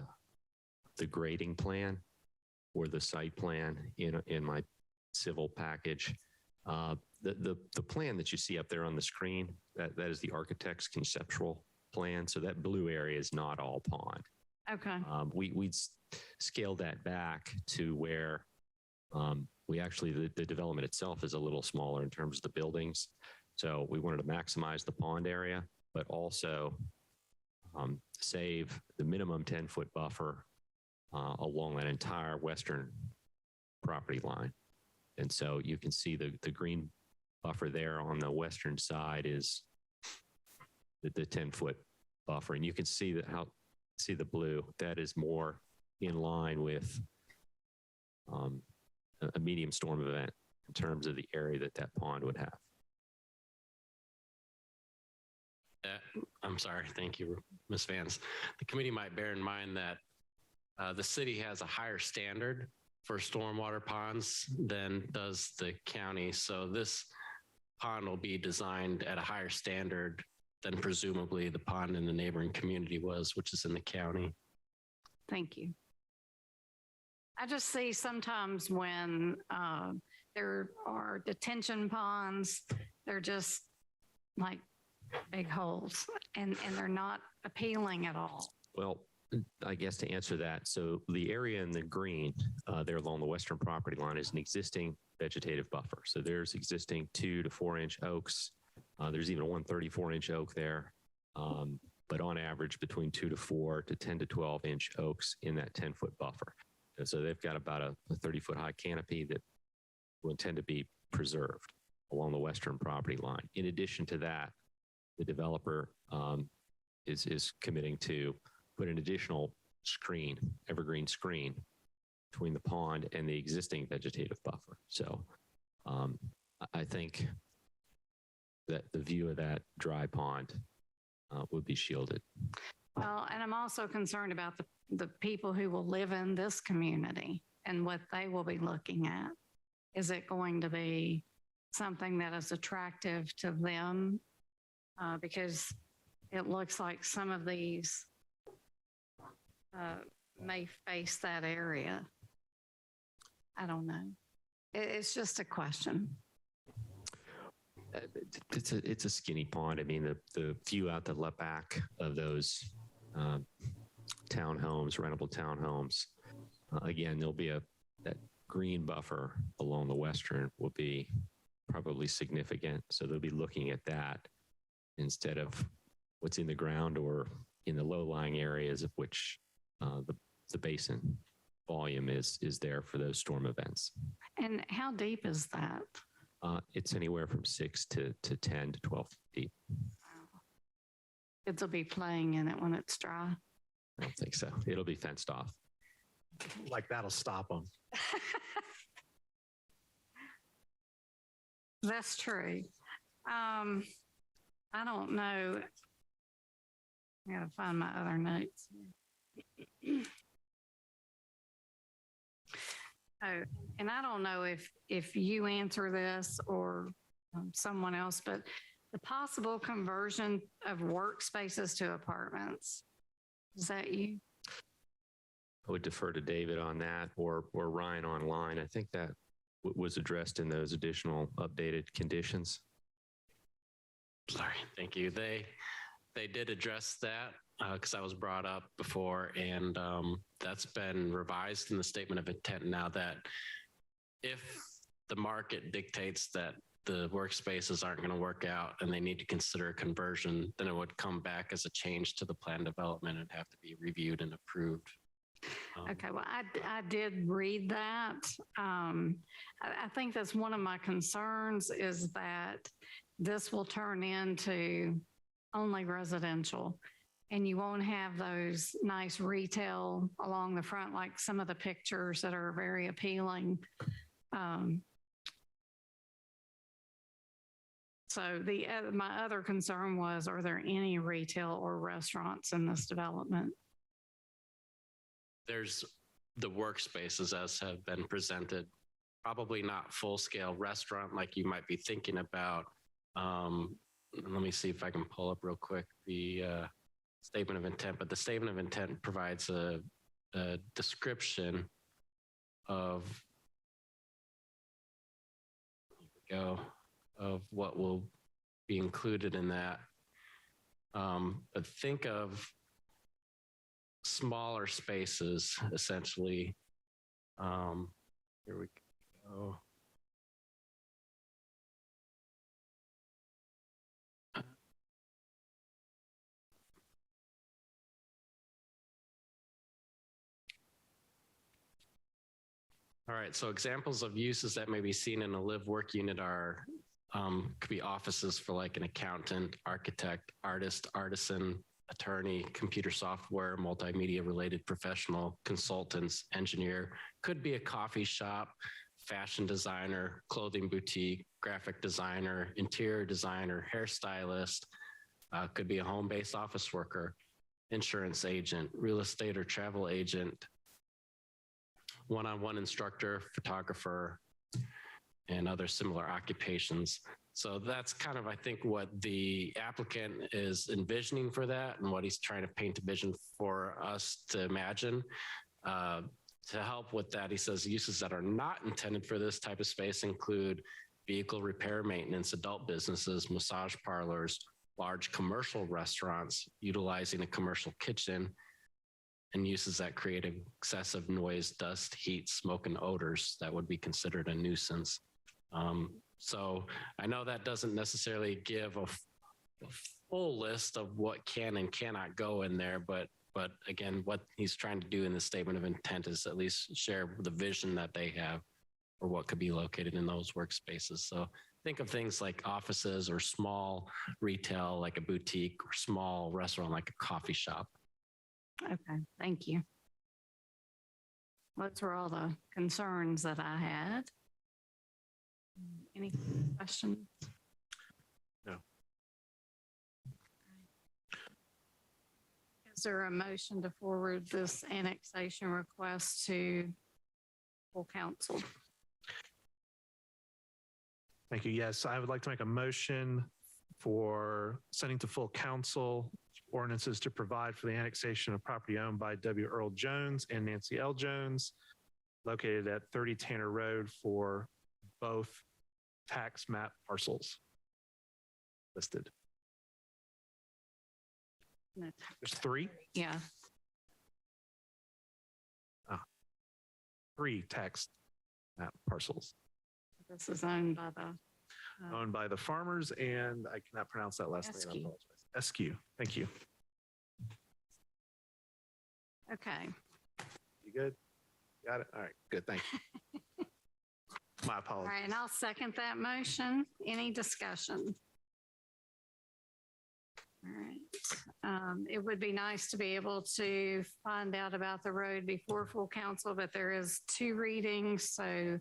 grading plan or the site plan in my civil package. The plan that you see up there on the screen, that is the architect's conceptual plan. So that blue area is not all pond. Okay. We'd scaled that back to where we actually, the development itself is a little smaller in terms of the buildings. So we wanted to maximize the pond area, but also save the minimum 10-foot buffer along that entire western property line. And so you can see the green buffer there on the western side is the 10-foot buffer. And you can see see the blue, that is more in line with a medium storm event in terms of the area that pond would have. I'm sorry. Thank you, Ms. Vance. The committee might bear in mind that the city has a higher standard for stormwater ponds than does the county. So this pond will be designed at a higher standard than presumably the pond in the neighboring community was, which is in the county. Thank you. I just see sometimes when there are detention ponds, they're just like big holes and they're not appealing at all. Well, I guess to answer that, so the area in the green there along the western property line is an existing vegetative buffer. So there's existing 2 to 4 inch oaks. There's even a 134-inch oak there, but on average between 2 to 4 to 10 to 12 inch oaks in that 10-foot buffer. And so they've got about a 30-foot high canopy that will intend to be preserved along the western property line. In addition to that, the developer is committing to put an additional screen, evergreen screen, between the pond and the existing vegetative buffer. So I think that the view of that dry pond would be shielded. Well, and I'm also concerned about the people who will live in this community and what they will be looking at. Is it going to be something that is attractive to them? Because it looks like some of these may face that area. I don't know. It's just a question. It's a skinny pond. I mean, the view out the back of those townhomes, rentable townhomes, again, there'll be that green buffer along the western will be probably significant. So they'll be looking at that instead of what's in the ground or in the low-lying areas of which the basin volume is there for those storm events. And how deep is that? It's anywhere from 6 to 10 to 12 feet. Kids will be playing in it when it's dry. I don't think so. It'll be fenced off. Like that'll stop them. That's true. I don't know. I gotta find my other notes. Oh, and I don't know if you answer this or someone else, but the possible conversion of workspaces to apartments, is that you? I would defer to David on that or Ryan online. I think that was addressed in those additional updated conditions. Sorry, thank you. They did address that because that was brought up before, and that's been revised in the statement of intent now that if the market dictates that the workspaces aren't going to work out and they need to consider a conversion, then it would come back as a change to the plan development and have to be reviewed and approved. Okay, well, I did read that. I think that's one of my concerns is that this will turn into only residential and you won't have those nice retail along the front, like some of the pictures that are very appealing. So my other concern was, are there any retail or restaurants in this development? There's the workspaces as have been presented, probably not full-scale restaurant like you might be thinking about. Let me see if I can pull up real quick the statement of intent, but the statement of intent provides a description of, of what will be included in that. But think of smaller spaces, essentially. Here we go. All right, so examples of uses that may be seen in a live work unit are could be offices for like an accountant, architect, artist, artisan, attorney, computer software, multimedia related professional, consultants, engineer, could be a coffee shop, fashion designer, clothing boutique, graphic designer, interior designer, hairstylist, could be a home-based office worker, insurance agent, real estate or travel agent, one-on-one instructor, photographer, and other similar occupations. So that's kind of, I think, what the applicant is envisioning for that and what he's trying to paint a vision for us to imagine. To help with that, he says uses that are not intended for this type of space include vehicle repair maintenance, adult businesses, massage parlors, large commercial restaurants utilizing a commercial kitchen, and uses that create excessive noise, dust, heat, smoke, and odors that would be considered a nuisance. So I know that doesn't necessarily give a full list of what can and cannot go in there, but again, what he's trying to do in the statement of intent is at least share the vision that they have or what could be located in those workspaces. So think of things like offices or small retail, like a boutique, or small restaurant, like a coffee shop. Okay, thank you. Those were all the concerns that I had. Any questions? No. Is there a motion to forward this annexation request to full council? Thank you. Yes, I would like to make a motion for sending to full council ordinances to provide for the annexation of property owned by W. Earl Jones and Nancy L. Jones, located at 30 Tanner Road for both tax map parcels listed. There's three? Yeah. 3 tax map parcels. This is owned by the Owned by the farmers, and I cannot pronounce that last name. I apologize. SQ. Thank you. Okay. You good? Got it? All right. Good. Thank you. My All apologies. right, and I'll second that motion. Any discussion? All right. It would be nice to be able to find out about the road before full council, but there is 2 readings, so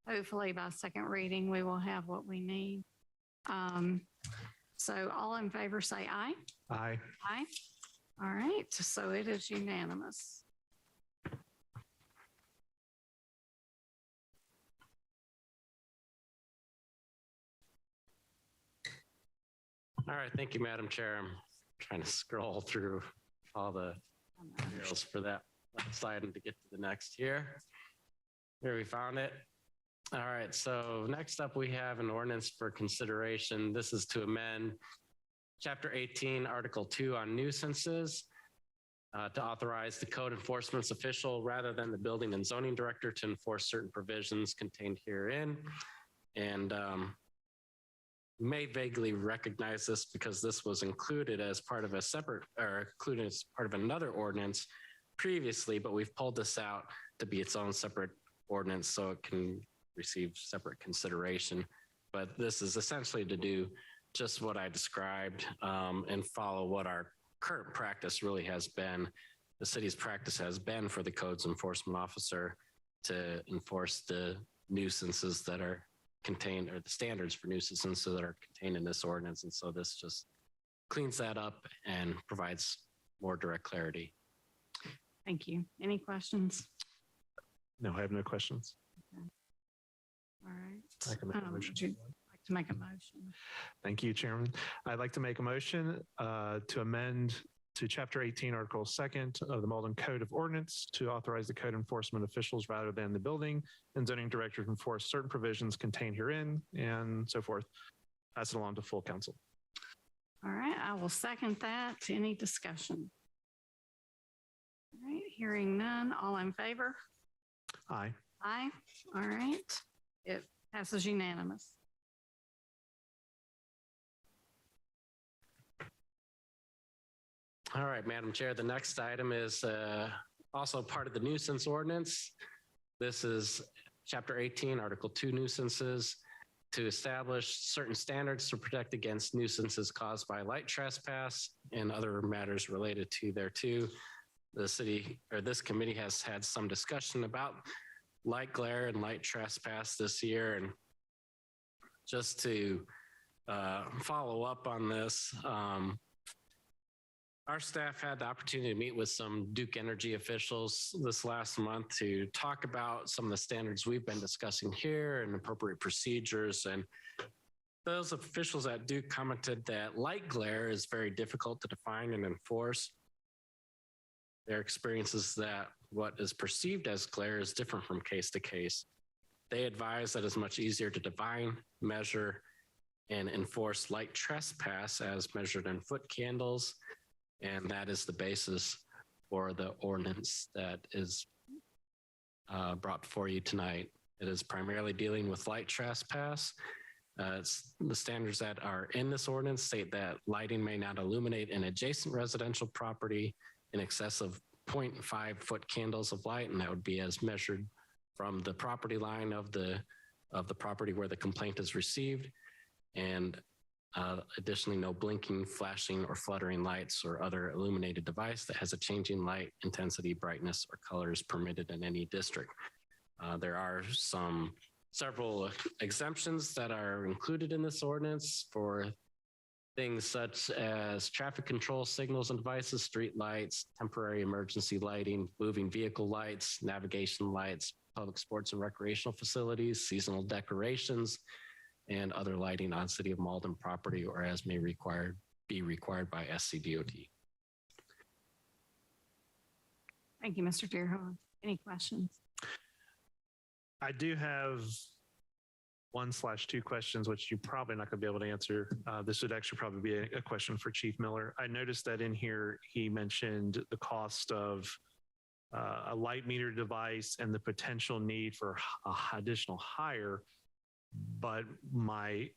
hopefully by second reading, we will have what we need. So all in favor say aye. Aye. Aye. All right, so it is unanimous. All right, thank you, Madam Chair. I'm trying to scroll through all the materials for that last item to get to the next here. Here we found it. All right, so next up we have an ordinance for consideration. This is to amend Chapter 18, Article 2 on nuisances to authorize the code enforcement official rather than the building and zoning director to enforce certain provisions contained herein. And you may vaguely recognize this because this was included as part of a separate, or included as part of another ordinance previously, but we've pulled this out to be its own separate ordinance so it can receive separate consideration. But this is essentially to do just what I described and follow what our current practice really has been. The city's practice has been for the codes enforcement officer to enforce the nuisances that are contained, or the standards for nuisances that are contained in this ordinance. And so this just cleans that up and provides more direct clarity. Thank you. Any questions? No, I have no questions. Okay. All right. I can make a motion. Would you like to make a motion? Thank you, Chairman. I'd like to make a motion to amend to Chapter 18, Article 2nd of the Mauldin Code of Ordinance to authorize the code enforcement officials rather than the building and zoning director to enforce certain provisions contained herein and so forth. Pass it along to full council. All right, I will second that. Any discussion? All right, hearing none. All in favor? Aye. Aye. All right. It passes unanimous. All right, Madam Chair, the next item is also part of the nuisance ordinance. This is Chapter 18, Article 2 nuisances, to establish certain standards to protect against nuisances caused by light trespass and other matters related to thereto. The city or this committee has had some discussion about light glare and light trespass this year. And just to follow up on this, our staff had the opportunity to meet with some Duke Energy officials this last month to talk about some of the standards we've been discussing here and appropriate procedures. And those officials at Duke commented that light glare is very difficult to define and enforce. Their experience is that what is perceived as glare is different from case to case. They advise that it's much easier to define, measure, and enforce light trespass as measured in foot candles. And that is the basis for the ordinance that is brought before you tonight. It is primarily dealing with light trespass. The standards that are in this ordinance state that lighting may not illuminate an adjacent residential property in excess of 0.5 foot candles of light, and that would be as measured from the property line of the property where the complaint is received. And additionally, no blinking, flashing, or fluttering lights or other illuminated device that has a changing light intensity, brightness, or colors permitted in any district. There are several exemptions that are included in this ordinance for things such as traffic control signals and devices, street lights, temporary emergency lighting, moving vehicle lights, navigation lights, public sports and recreational facilities, seasonal decorations, and other lighting on City of Mauldin property or as may be required by SCDOT. Thank you, Mr. Deerhorn. Any questions? I do have 1/2 questions, which you're probably not going to be able to answer. This would actually probably be a question for Chief Miller. I noticed that in here, he mentioned the cost of a light meter device and the potential need for additional hire, but my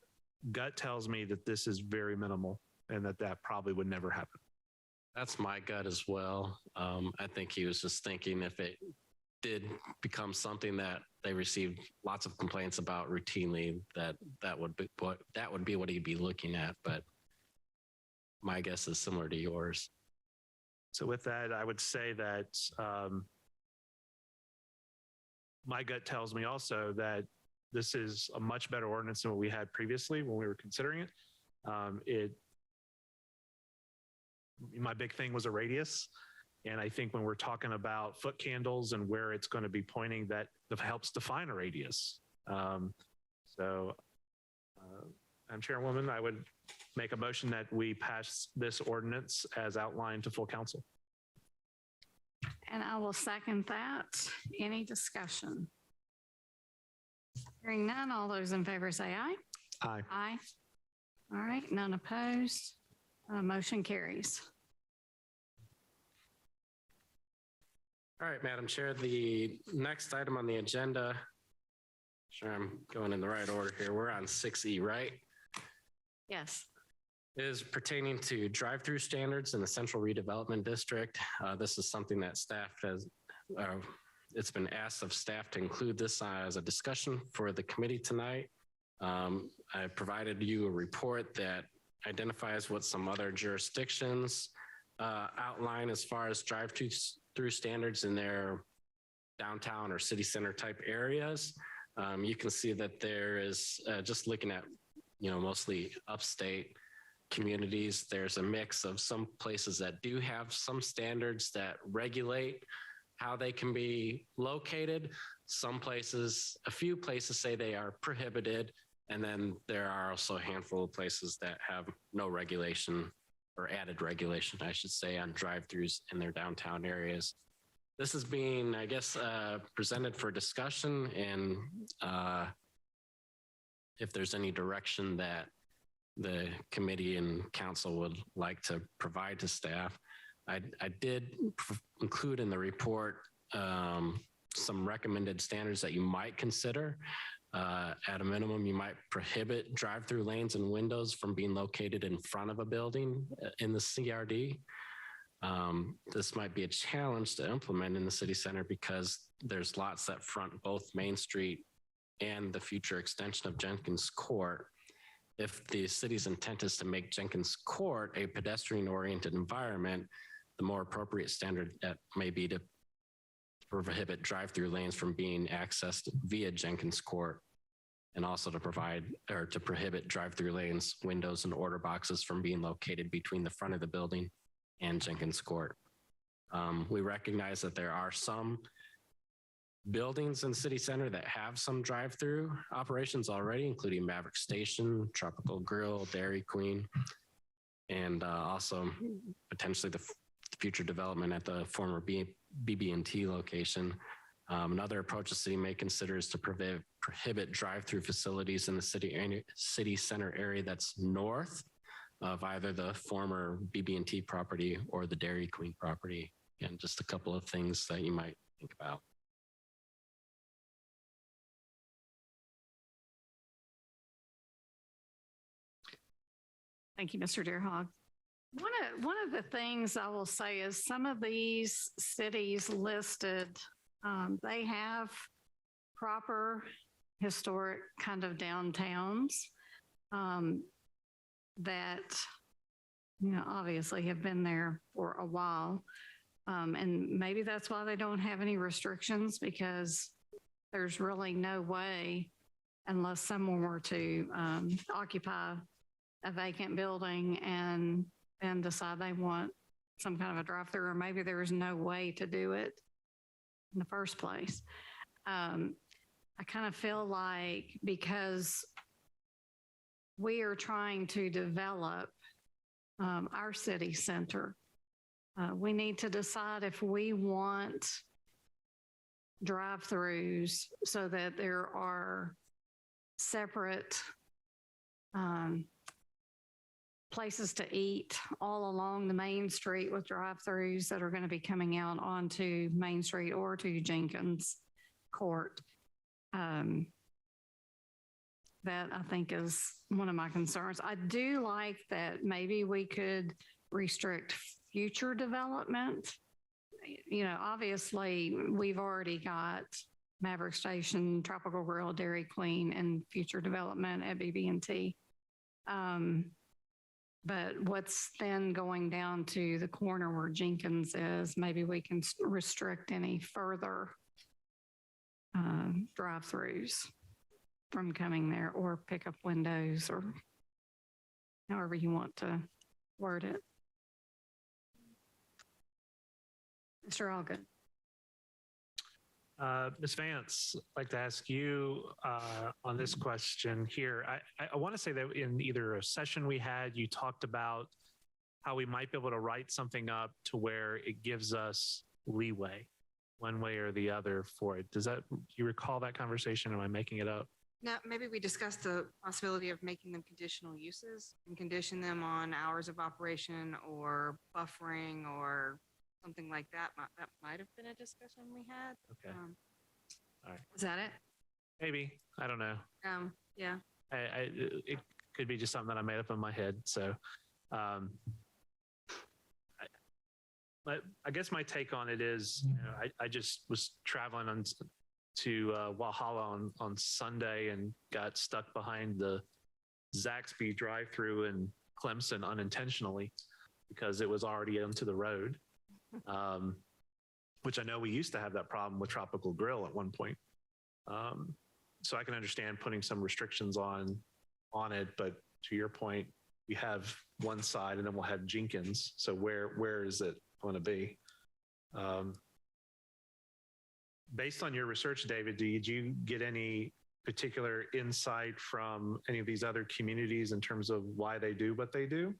gut tells me that this is very minimal and that probably would never happen. That's my gut as well. I think he was just thinking if it did become something that they received lots of complaints about routinely, that would be what he'd be looking at. But my guess is similar to yours. So with that, I would say that my gut tells me also that this is a much better ordinance than what we had previously when we were considering it. My big thing was a radius. And I think when we're talking about foot candles and where it's going to be pointing, that helps define a radius. Madam Chairwoman, I would make a motion that we pass this ordinance as outlined to full council. And I will second that. Any discussion? Hearing none, all those in favor say aye. Aye. Aye. All right, none opposed. Motion carries. All right, Madam Chair, the next item on the agenda, sure I'm going in the right order here. We're on 6E, right? Yes. Is pertaining to drive-through standards in the Central Redevelopment District. This is something that staff has, it's been asked of staff to include this as a discussion for the committee tonight. I provided you a report that identifies what some other jurisdictions outline as far as drive-through standards in their downtown or city center type areas. You can see that there is, just looking at, mostly upstate communities, there's a mix of some places that do have some standards that regulate how they can be located. Some places, a few places say they are prohibited. And then there are also a handful of places that have no regulation or added regulation, I should say, on drive-throughs in their downtown areas. This is being, I guess, presented for discussion, and if there's any direction that the committee and council would like to provide to staff. I did include in the report some recommended standards that you might consider. At a minimum, you might prohibit drive-through lanes and windows from being located in front of a building in the CRD. This might be a challenge to implement in the city center because there's lots that front both Main Street and the future extension of Jenkins Court. If the city's intent is to make Jenkins Court a pedestrian-oriented environment, the more appropriate standard that may be to prohibit drive-through lanes from being accessed via Jenkins Court, and also to provide or to prohibit drive-through lanes, windows, and order boxes from being located between the front of the building and Jenkins Court. We recognize that there are some buildings in City Center that have some drive-through operations already, including Maverick Station, Tropical Grill, Dairy Queen, and also potentially the future development at the former BB&T location. Another approach the city may consider is to prohibit drive-through facilities in the city center area that's north of either the former BB&T property or the Dairy Queen property. And just a couple of things that you might think about. Thank you, Mr. Deerhog. One of the things I will say is some of these cities listed, they have proper historic kind of downtowns that, you know, obviously have been there for a while. And maybe that's why they don't have any restrictions, because there's really no way, unless someone were to occupy a vacant building and decide they want some kind of a drive-through, or maybe there is no way to do it in the first place. I kind of feel like because we are trying to develop our city center, we need to decide if we want drive-throughs so that there are separate places to eat all along the Main Street with drive-throughs that are going to be coming out onto Main Street or to Jenkins Court. That I think is one of my concerns. I do like that maybe we could restrict future development. You know, obviously we've already got Maverick Station, Tropical Grill, Dairy Queen, and future development at BB&T. But what's then going down to the corner where Jenkins is, maybe we can restrict any further drive-throughs from coming there, or pick up windows, or however you want to word it. Mr. Allgood. Ms. Vance, I'd like to ask you on this question here. I want to say that in either a session we had, you talked about how we might be able to write something up to where it gives us leeway one way or the other for it. Do you recall that conversation? Am I making it up? No, maybe we discussed the possibility of making them conditional uses and condition them on hours of operation or buffering or something like that. That might have been a discussion we had. Okay. All right. Was that it? Maybe. I don't know. Yeah. It could be just something that I made up in my head. So I guess my take on it is, you know, I just was traveling to Walhalla on Sunday and got stuck behind the Zaxby drive-through in Clemson unintentionally because it was already onto the road, which I know we used to have that problem with Tropical Grill at one point. So I can understand putting some restrictions on it, but to your point, we have one side and then we'll have Jenkins. So where is it going to be? Based on your research, David, did you get any particular insight from any of these other communities in terms of why they do what they do?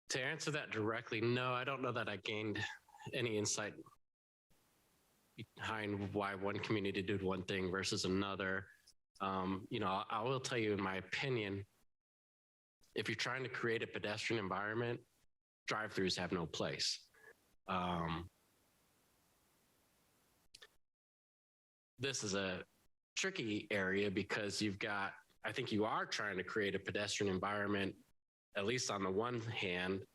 To answer that directly, no, I don't know that I gained any insight behind why one community did one thing versus another. You know, I will tell you, in my opinion, if you're trying to create a pedestrian environment, drive-throughs have no place. This is a tricky area because I think you are trying to create a pedestrian environment, at least on the one hand,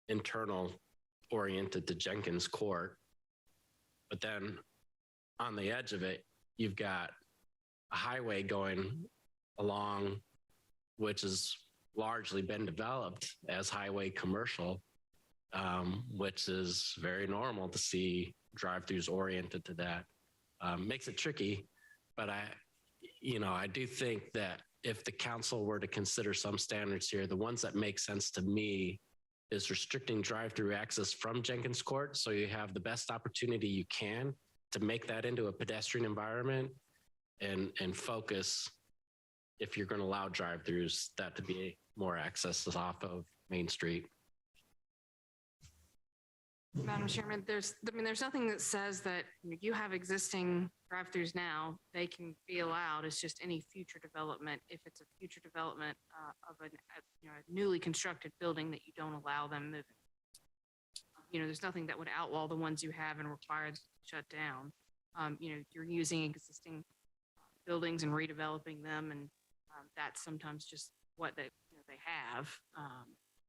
internal oriented to Jenkins Court. But then on the edge of it, you've got a highway going along, which has largely been developed as highway commercial, which is very normal to see drive-throughs oriented to that. Makes it tricky, but I do think that if the council were to consider some standards here, the ones that make sense to me is restricting drive-through access from Jenkins Court, so you have the best opportunity you can to make that into a pedestrian environment, and focus, if you're going to allow drive-throughs, that to be more access off of Main Street. Madam Chairman, there's nothing that says that you have existing drive-throughs now, they can be allowed. It's just any future development. If it's a future development of a newly constructed building, that you don't allow them moving. There's nothing that would outlaw the ones you have and require them to shut down. You're using existing buildings and redeveloping them, and that's sometimes just what they have.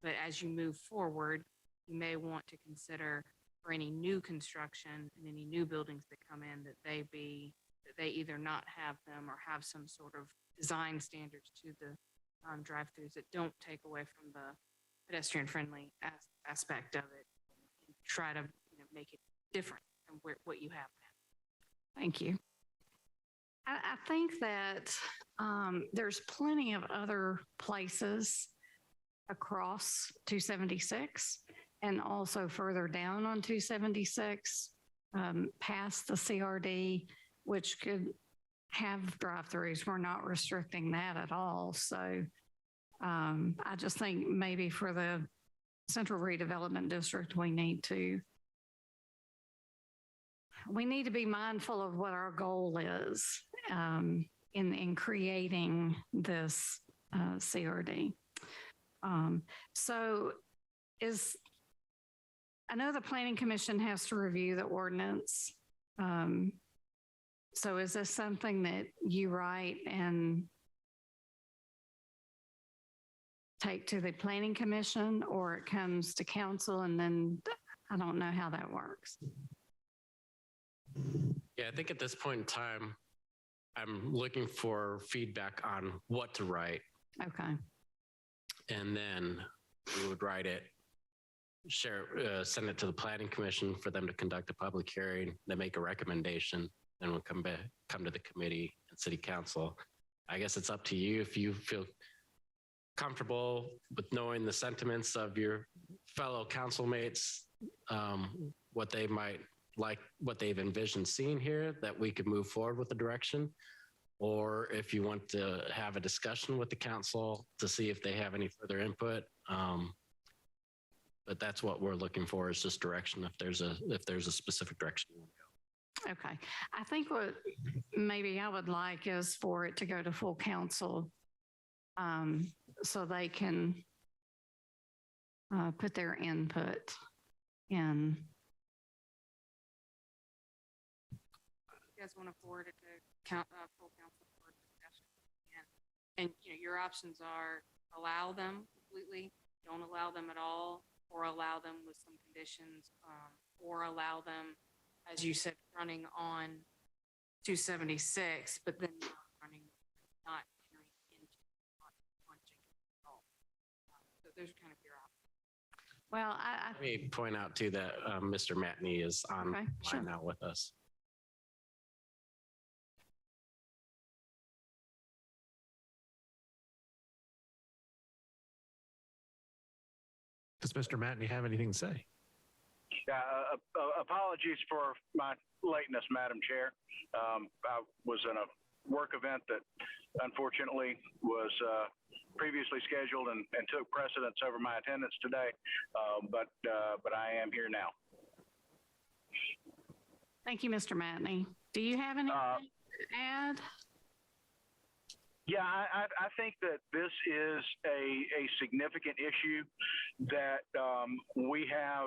But as you move forward, you may want to consider for any new construction and any new buildings that come in that they either not have them or have some sort of design standards to the drive-throughs that don't take away from the pedestrian friendly aspect of it. And try to make it different than what you have now. Thank you. I think that there's plenty of other places across 276 and also further down on 276 past the CRD, which could have drive-throughs. We're not restricting that at all. So I just think maybe for the Central Redevelopment District, we need to be mindful of what our goal is in creating this CRD. I know the Planning Commission has to review the ordinance. So is this something that you write and take to the Planning Commission, or it comes to council and then I don't know how that works? Yeah, I think at this point in time, I'm looking for feedback on what to write. Okay. And then we would write it, send it to the Planning Commission for them to conduct a public hearing, then make a recommendation, then we'll come to the committee and city council. I guess it's up to you if you feel comfortable with knowing the sentiments of your fellow council mates, what they might like, what they've envisioned seeing here, that we could move forward with the direction. Or if you want to have a discussion with the council to see if they have any further input. But that's what we're looking for, is just direction, if there's a specific direction you want to go. Okay. I think what maybe I would like is for it to go to full council so they can put their input in. You guys want to forward it to full council for discussion? And your options are allow them completely, don't allow them at all, or allow them with some conditions, or allow them, as you said, running on 276, but then not entering into on Jenkins at all. So those are kind of your options. Well, Let me point out too that Mr. Matney is on line now with us. Does Mr. Matney have anything to say? Apologies for my lateness, Madam Chair. I was in a work event that unfortunately was previously scheduled and took precedence over my attendance today, but I am here now. Thank you, Mr. Matney. Do you have anything to add? Yeah, I think that this is a significant issue that we have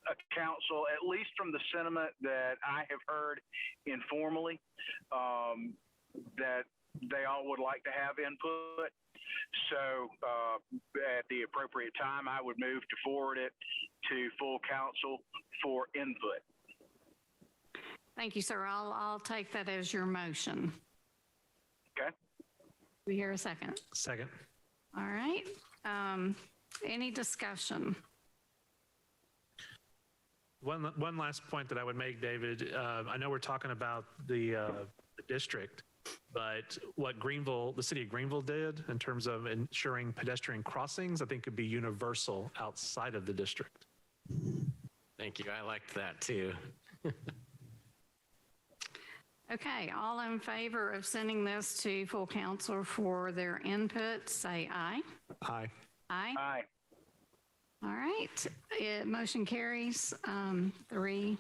a council, at least from the sentiment that I have heard informally, that they all would like to have input. So at the the appropriate time, I would move to forward it to full council for input. Thank you, sir. I'll take that as your motion. Okay. We hear a second. Second. All right. Any discussion? One last point that I would make, David. I know we're talking about the district, but what Greenville, the city of Greenville did in terms of ensuring pedestrian crossings, I think could be universal outside of the district. Thank you. I liked that too. Okay, all in favor of sending this to full council for their input, say aye. Aye. Aye. Aye. All right, motion carries 3-0.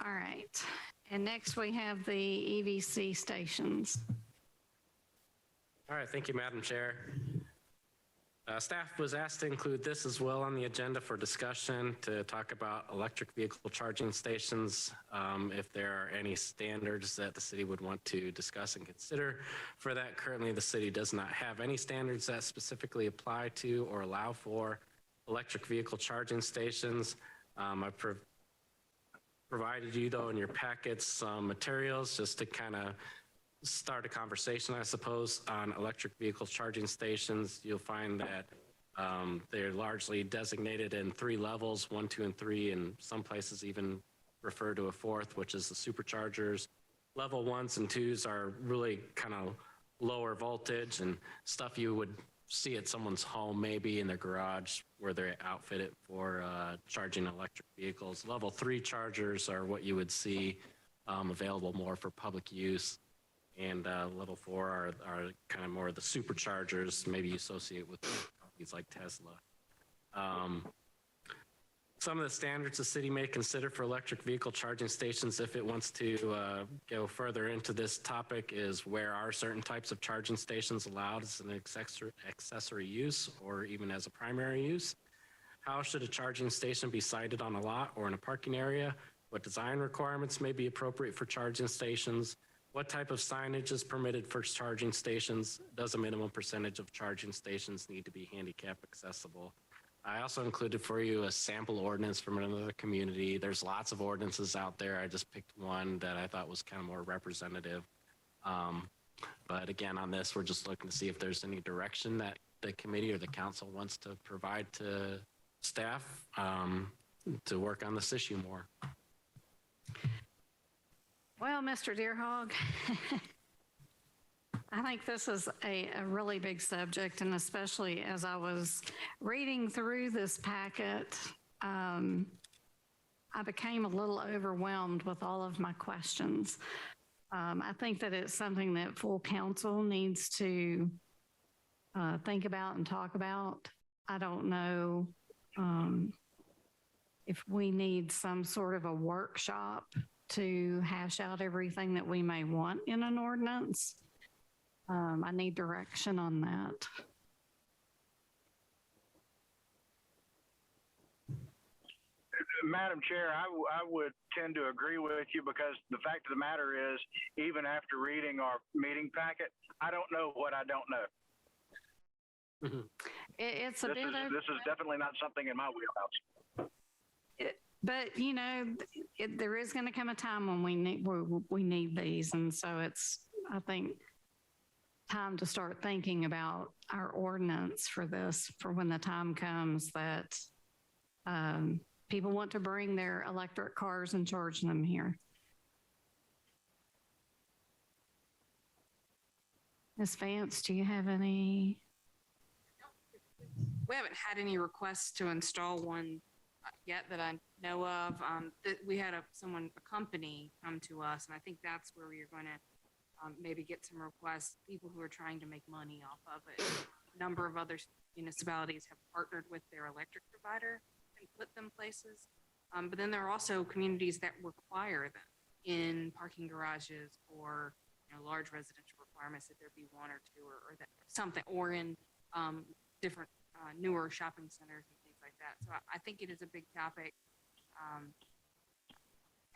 All right, and next we have the EVC stations. All right, thank you, Madam Chair. Staff was asked to include this as well on the agenda for discussion to talk about electric vehicle charging stations. If there are any standards that the city would want to discuss and consider for that. Currently, the city does not have any standards that specifically apply to or allow for electric vehicle charging stations. I've provided you, though, in your packets some materials just to kind of start a conversation, I suppose, on electric vehicle charging stations. You'll find that they're largely designated in 3 levels, 1, 2, and 3, and some places even refer to a 4th, which is the superchargers. Level 1s and 2s are really kind of lower voltage and stuff you would see at someone's home, maybe in their garage where they're outfitted for charging electric vehicles. Level 3 chargers are what you would see available more for public use. And level 4 are kind of more the superchargers, maybe you associate with companies like Tesla. Some of the standards the city may consider for electric vehicle charging stations, if it wants to go further into this topic, is where are certain types of charging stations allowed as an accessory use or even as a primary use? How should a charging station be sited on a lot or in a parking area? What design requirements may be appropriate for charging stations? What type of signage is permitted for charging stations? Does a minimum percentage of charging stations need to be handicap accessible? I also included for you a sample ordinance from another community. There's lots of ordinances out there. I just picked one that I thought was kind of more representative. But again, on this, we're just looking to see if there's any direction that the committee or the council wants to provide to staff to work on this issue more. Well, Mr. Deerhog, I think this is a really big subject, and especially as I was reading through this packet, I became a little overwhelmed with all of my questions. I think that it's something that full council needs to think about and talk about. I don't know if we need some sort of a workshop to hash out everything that we may want in an ordinance. I need direction on that. Madam Chair, I would tend to agree with you because the fact of the matter is, even after reading our meeting packet, I don't know what I don't know. It's a this is definitely not something in my wheelhouse. But you know, there is going to come a time when we need these, and so it's, I think, time to start thinking about our ordinance for this, for when the time comes that people want to bring their electric cars and charge them here. Ms. Vance, do you have any? We haven't had any requests to install one yet that I know of. We had a company come to us, and I think that's where we are going to maybe get some requests, people who are trying to make money off of it. A number of other municipalities have partnered with their electric provider and put them places. But then there are also communities that require them in parking garages or large residential requirements that there be 1 or 2 or that something, or in different newer shopping centers and things like that. So I think it is a big topic.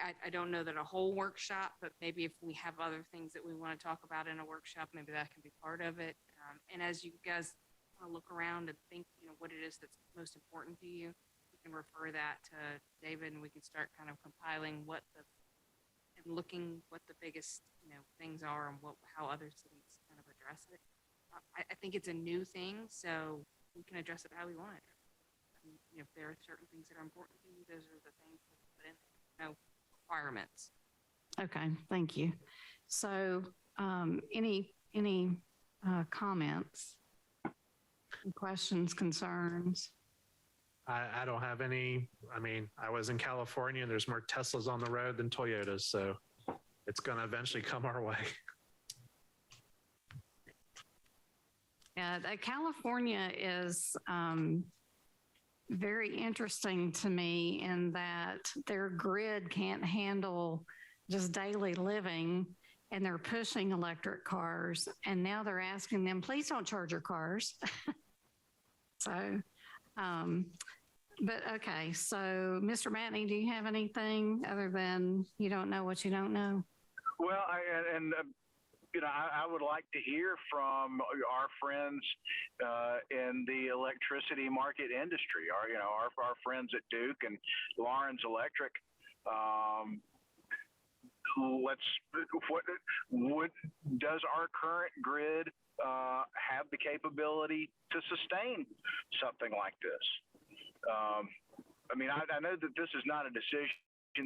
I don't know that a whole workshop, but maybe if we have other things that we want to talk about in a workshop, maybe that can be part of it. And as you guys look around and think, what it is that's most important to you, you can refer that to David, and we can start kind of compiling what the biggest, things are and how other cities kind of address it. I think it's a new thing, so we can address it how we want it. If there are certain things that are important to you, those are the things that put in, requirements. Okay, thank you. So, any comments, questions, concerns? I don't have any. I mean, I was in California and there's more Teslas on the road than Toyotas, so it's going to eventually come our way. Yeah, California is very interesting to me in that their grid can't handle just daily living, and they're pushing electric cars, and now they're asking them, please don't charge your cars. So, but okay, so Mr. Matney, do you have anything other than you don't know what you don't know? Well, I would like to hear from our friends in the electricity market industry, our friends at Duke and Lawrence Electric. Does our current grid have the capability to sustain something like this? I know that this is not a decision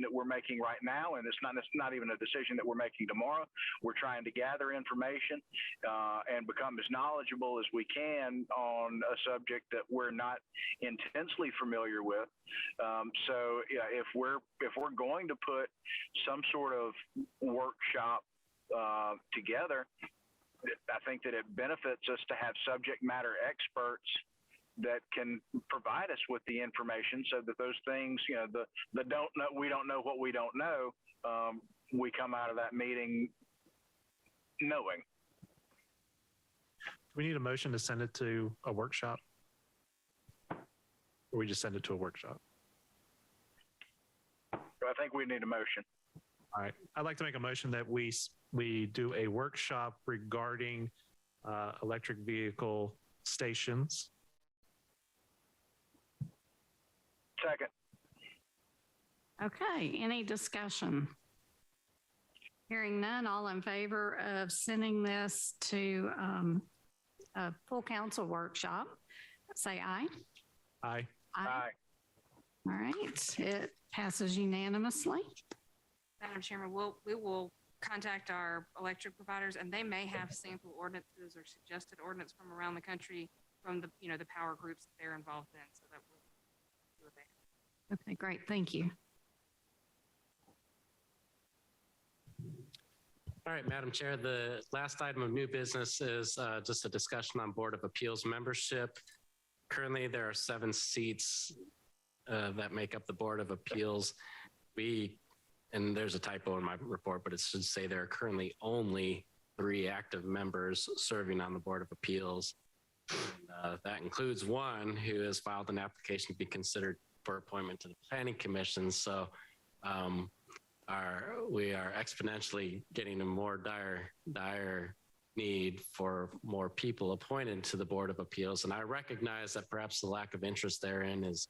that we're making right now, and it's not even a decision that we're making tomorrow. We're trying to gather information and become as knowledgeable as we can on a subject that we're not intensely familiar with. So yeah, if we're going to put some sort of workshop together, I think that it benefits us to have subject matter experts that can provide us with the information, so that those things, the don't know, we don't know what we don't know, we come out of that meeting knowing. Do we need a motion to send it to a workshop? Or we just send it to a workshop? I think we need a motion. All right. I'd like to make a motion that we do a workshop regarding electric vehicle stations. Second. Okay, any discussion? Hearing none, all in favor of sending this to a full council workshop, say aye. Aye. Aye. All right, it passes unanimously. Madam Chairman, we will contact our electric providers, and they may have sample ordinances or suggested ordinance from around the country from the power groups that they're involved in, so that we'll do it there. Okay, great, thank you. All right, Madam Chair, the last item of new business is just a discussion on Board of Appeals membership. Currently, there are 7 seats that make up the Board of Appeals. And there's a typo in my report, but it should say there are currently only 3 active members serving on the Board of Appeals. And, that includes one who has filed an application to be considered for appointment to the Planning Commission. So we are exponentially getting a more dire need for more people appointed to the Board of Appeals. And I recognize that perhaps the lack of interest therein is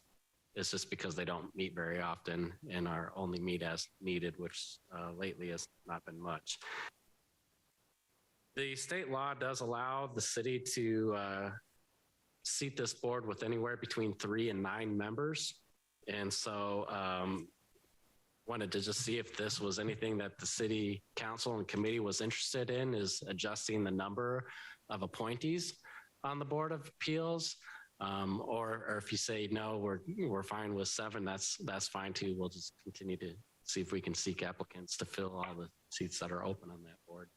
just because they don't meet very often and are only meet as needed, which lately has not been much. The state law does allow the city to seat this board with anywhere between 3 and 9 members. And so wanted to just see if this was anything that the city council and committee was interested in, is adjusting the number of appointees on the Board of Appeals. Or if you say, no, we're fine with 7, that's fine too. We'll just continue to see if we can seek applicants to fill all the seats that are open on that board.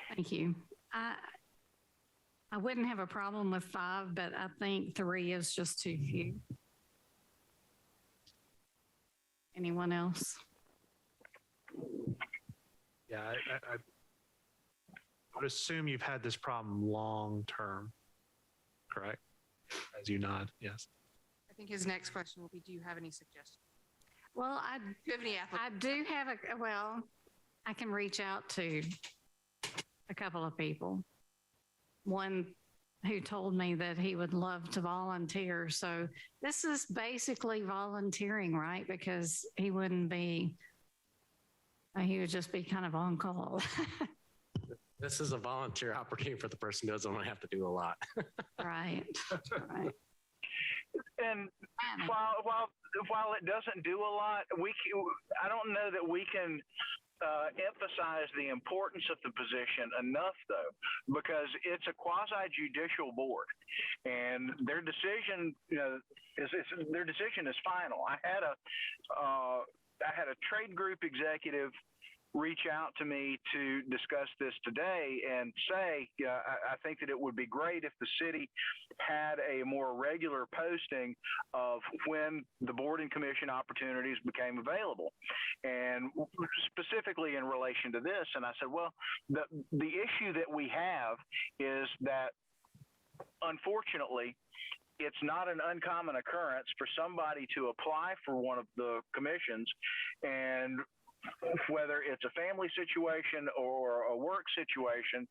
Thank you. I wouldn't have a problem with 5, but I think 3 is just too few. Anyone else? Yeah, I would assume you've had this problem long-term, correct? As you nod, yes. I think his next question will be, do you have any suggestions? Well, I Do you have any I do have I can reach out to a couple of people. One who told me that he would love to volunteer. So this is basically volunteering, right? Because he would just be kind of on call. This is a volunteer opportunity for the person who doesn't want to have to do a lot. Right. Right. And while it doesn't do a lot, I don't know that we can emphasize the importance of the position enough, though, because it's a quasi-judicial board, and their decision, their decision is final. I had a trade group executive reach out to me to discuss this today and say, I think that it would be great if the city had a more regular posting of when the board and commission opportunities became available, and specifically in relation to this. And I said, well, the issue that we have is that, unfortunately, it's not an uncommon occurrence for somebody to apply for one of the commissions, and whether it's a family situation or a work situation,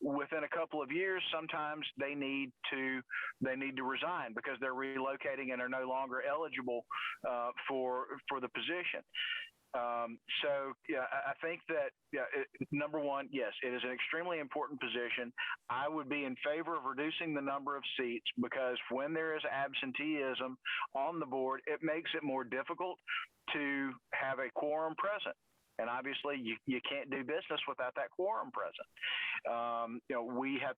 within a couple of years, sometimes they need to resign because they're relocating and are no longer eligible for the position. So yeah, I think that number one, yes, it is an extremely important position. I would be in favor of reducing the number of seats because when there is absenteeism on the board, it makes it more difficult to have a quorum present. And obviously, you can't do business without that quorum present. We have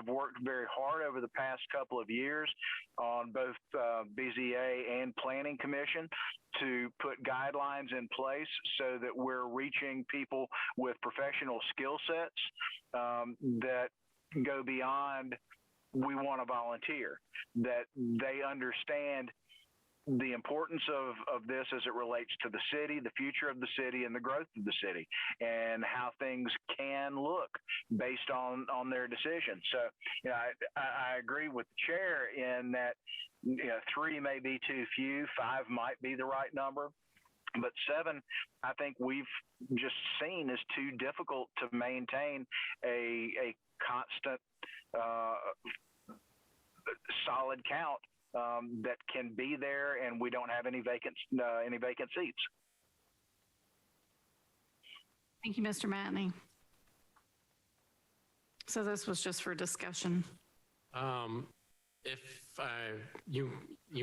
worked very hard over the past couple of years on both BZA and Planning Commission to put guidelines in place so that we're reaching people with professional skill sets that go beyond we want to volunteer, that they understand the importance of this as it relates to the city, the future of the city, and the growth of the city, and how things can look based on their decisions. So, I agree with the chair in that 3 may be too few, 5 might be the right number, but 7, I think we've just seen is too difficult to maintain a constant, solid count. That can be there, and we don't have any vacant seats. Thank you, Mr. Matney. So this was just for discussion. You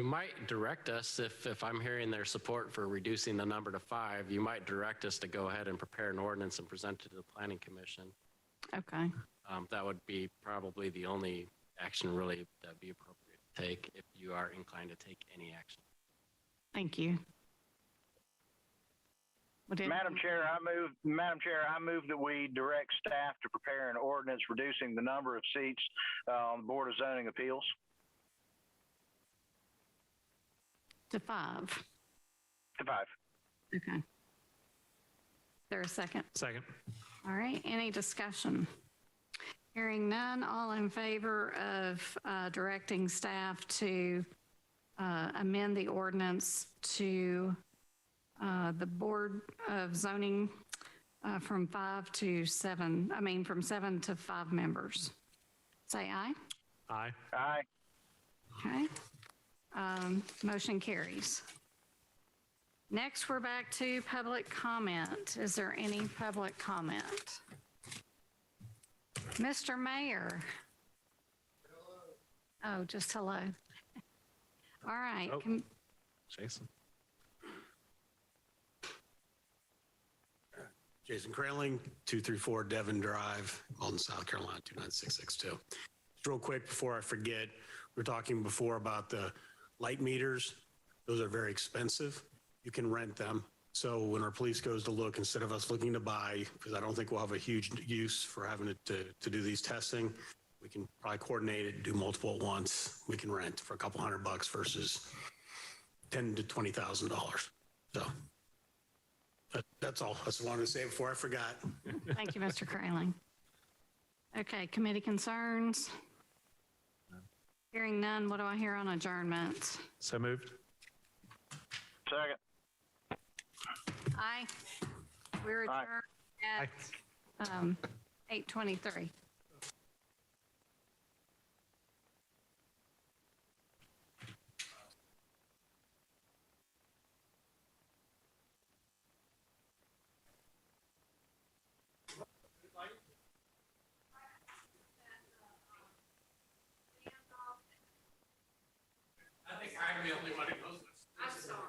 might direct us if I'm hearing their support for reducing the number to 5, you might direct us to go ahead and prepare an ordinance and present it to the Planning Commission. Okay. That would be probably the only action really that'd be appropriate to take if you are inclined to take any action. Thank you. Madam Chair, I move that we direct staff to prepare an ordinance reducing the number of seats on the Board of Zoning Appeals. To 5. To 5. Okay. Is there a second? Second. All right. Any discussion? Hearing none, all in favor of directing staff to amend the ordinance to the Board of Zoning from 7 to 5 members. Say aye. Aye. Aye. Okay. Motion carries. Next, we're back to public comment. Is there any public comment? Mr. Mayor. Oh, just hello. All right. Oh, Jason. Jason Kraling, 234 Devon Drive, Mauldin, South Carolina, 29662. Just real quick before I forget, we were talking before about the light meters. Those are very expensive. You can rent them. So when our police goes to look, instead of us looking to buy, because I don't think we'll have a huge use for having to do these testing, we can probably coordinate it, do multiple at once. We can rent for a couple $100 versus $10,000 to $20,000. So that's all. I just wanted to say it before I forgot. Thank you, Mr. Kraling. Okay, committee concerns. Hearing none, what do I hear on adjournment? So moved. Second. Aye. We're adjourned at 8:23. I think I'm the only one who knows this. I'm sorry.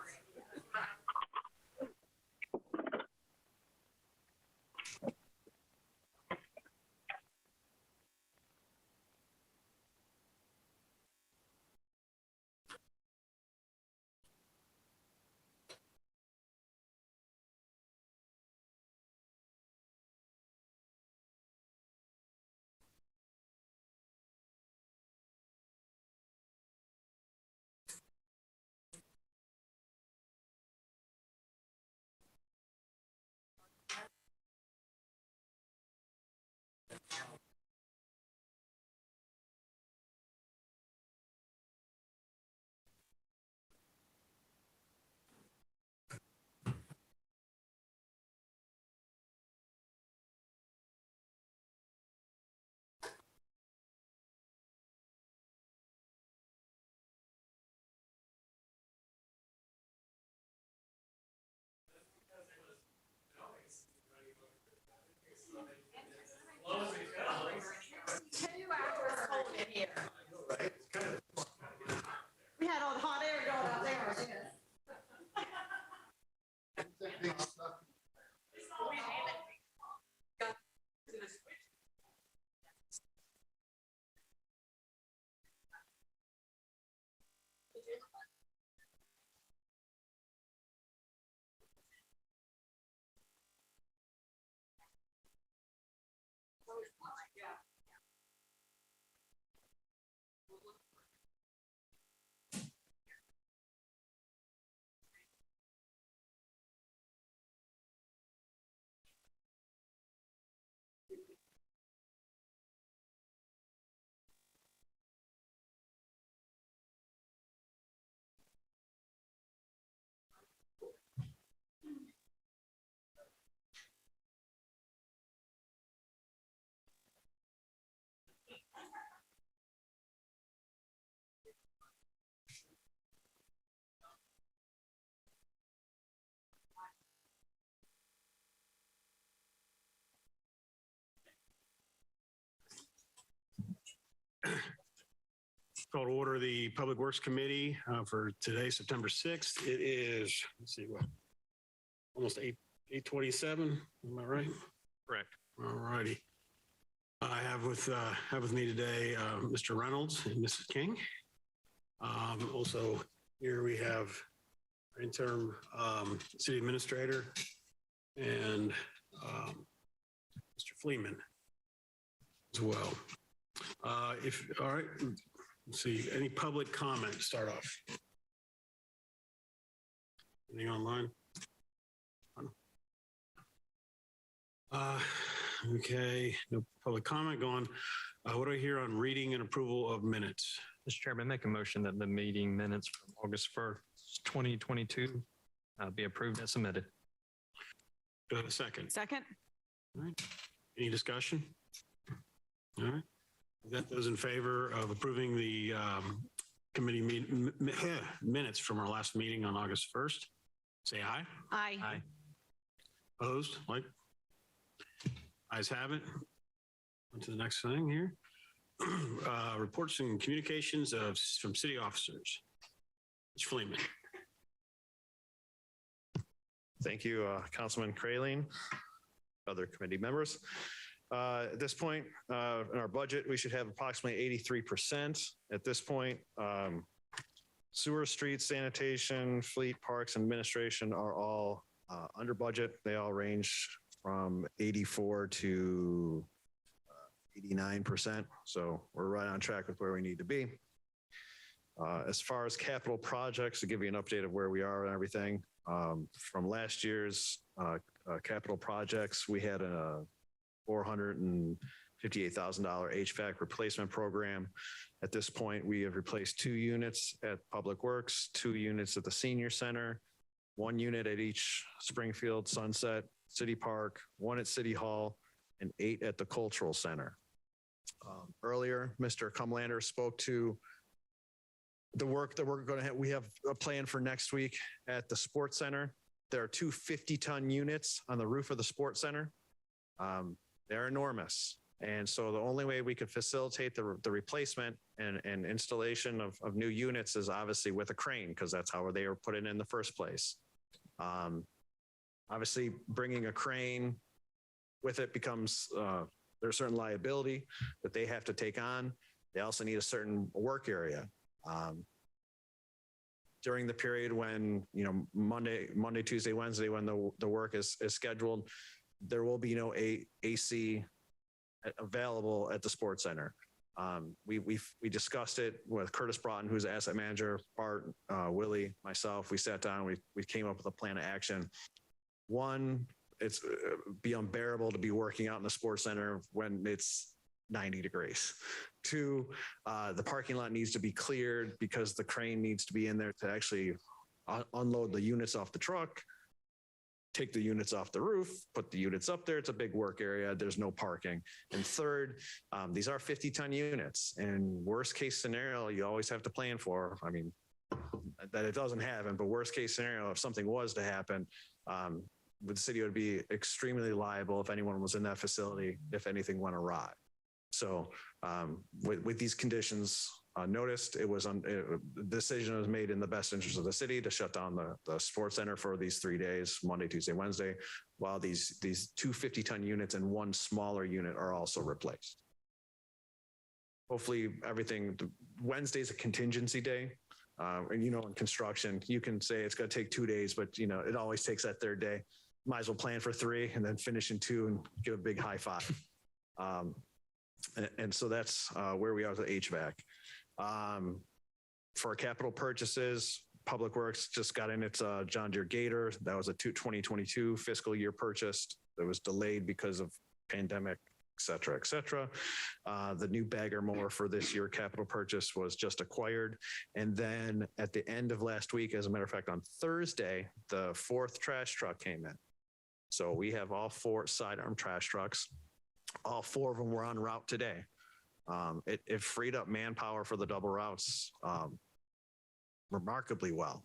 We had all the hot air going out there. Call to order the Public Works Committee for today, September 6th. It is, let's see, what, almost 8:27. Am I right? Correct. All righty. I have with me today Mr. Reynolds and Mrs. King. Also here we have our interim city administrator and Mr. Fleeman as well. All right. Let's see, any public comment to start off? Anything online? Okay, no public comment going. What do I hear on reading and approval of minutes? Mr. Chairman, make a motion that the meeting minutes from August 1st, 2022 be approved as submitted. Do I have a second? Second. All right. Any discussion? All right. Got those in favor of approving the committee minutes from our last meeting on August 1st? Say aye. Aye. Aye. Opposed? Like? Ayes have it. On to the next thing here. Reports and communications from city officers. Mr. Fleeman. Thank you, Councilman Kraling, other committee members. At this point in our budget, we should have approximately 83%. At this point, sewer, streets, sanitation, fleet, parks, and administration are all under budget. They all range from 84 to 89%. So we're right on track with where we need to be. As far as capital projects, to give you an update of where we are and everything, from last year's capital projects, we had a $458,000 HVAC replacement program. At this point, we have replaced 2 units at Public Works, 2 units at the Senior Center. one unit at each Springfield, Sunset, City Park, one at City Hall, and 8 at the Cultural Center. Earlier, Mr. Cumlander spoke to the work that we're going to have. We have a plan for next week at the Sports Center. There are 2 50-ton units on the roof of the Sports Center. They're enormous. And so the only way we could facilitate the replacement and installation of new units is obviously with a crane, because that's how they were put in the first place. Obviously, bringing a crane with it becomes, there's certain liability that they have to take on. They also need a certain work area. During the period when, Monday, Tuesday, Wednesday, when the work is scheduled, there will be no AC available at the Sports Center. We discussed it with Curtis Broughton, who's the asset manager, Bart, Willie, myself. We sat down, we came up with a plan of action. One, it's be unbearable to be working out in the Sports Center when it's 90 degrees. 2, the parking lot needs to be cleared because the crane needs to be in there to actually unload the units off the truck, take the units off the roof, put the units up there. It's a big work area. There's no parking. And 3rd, these are 50-ton units. And worst case scenario, you always have to plan for, that it doesn't happen, but worst case scenario, if something was to happen, the city would be extremely liable if anyone was in that facility, if anything went awry. So with these conditions noticed, the decision was made in the best interest of the city to shut down the Sports Center for these 3 days, Monday, Tuesday, Wednesday, while these 2 50-ton units and 1 smaller unit are also replaced. Hopefully Wednesday's a contingency day. And in construction, you can say it's going to take 2 days, but it always takes that 3rd day. Might as well plan for 3 and then finish in 2 and give a big high five. And so that's where we are with the HVAC. For capital purchases, Public Works just got in its John Deere Gator. That was a 2022 fiscal year purchased. That was delayed because of pandemic, et cetera, et cetera. The new bagger mower for this year capital purchase was just acquired. And then at the end of last week, as a matter of fact, on Thursday, the 4th trash truck came in. So we have all 4 sidearm trash trucks. All 4 of them were en route today. It freed up manpower for the double routes remarkably well.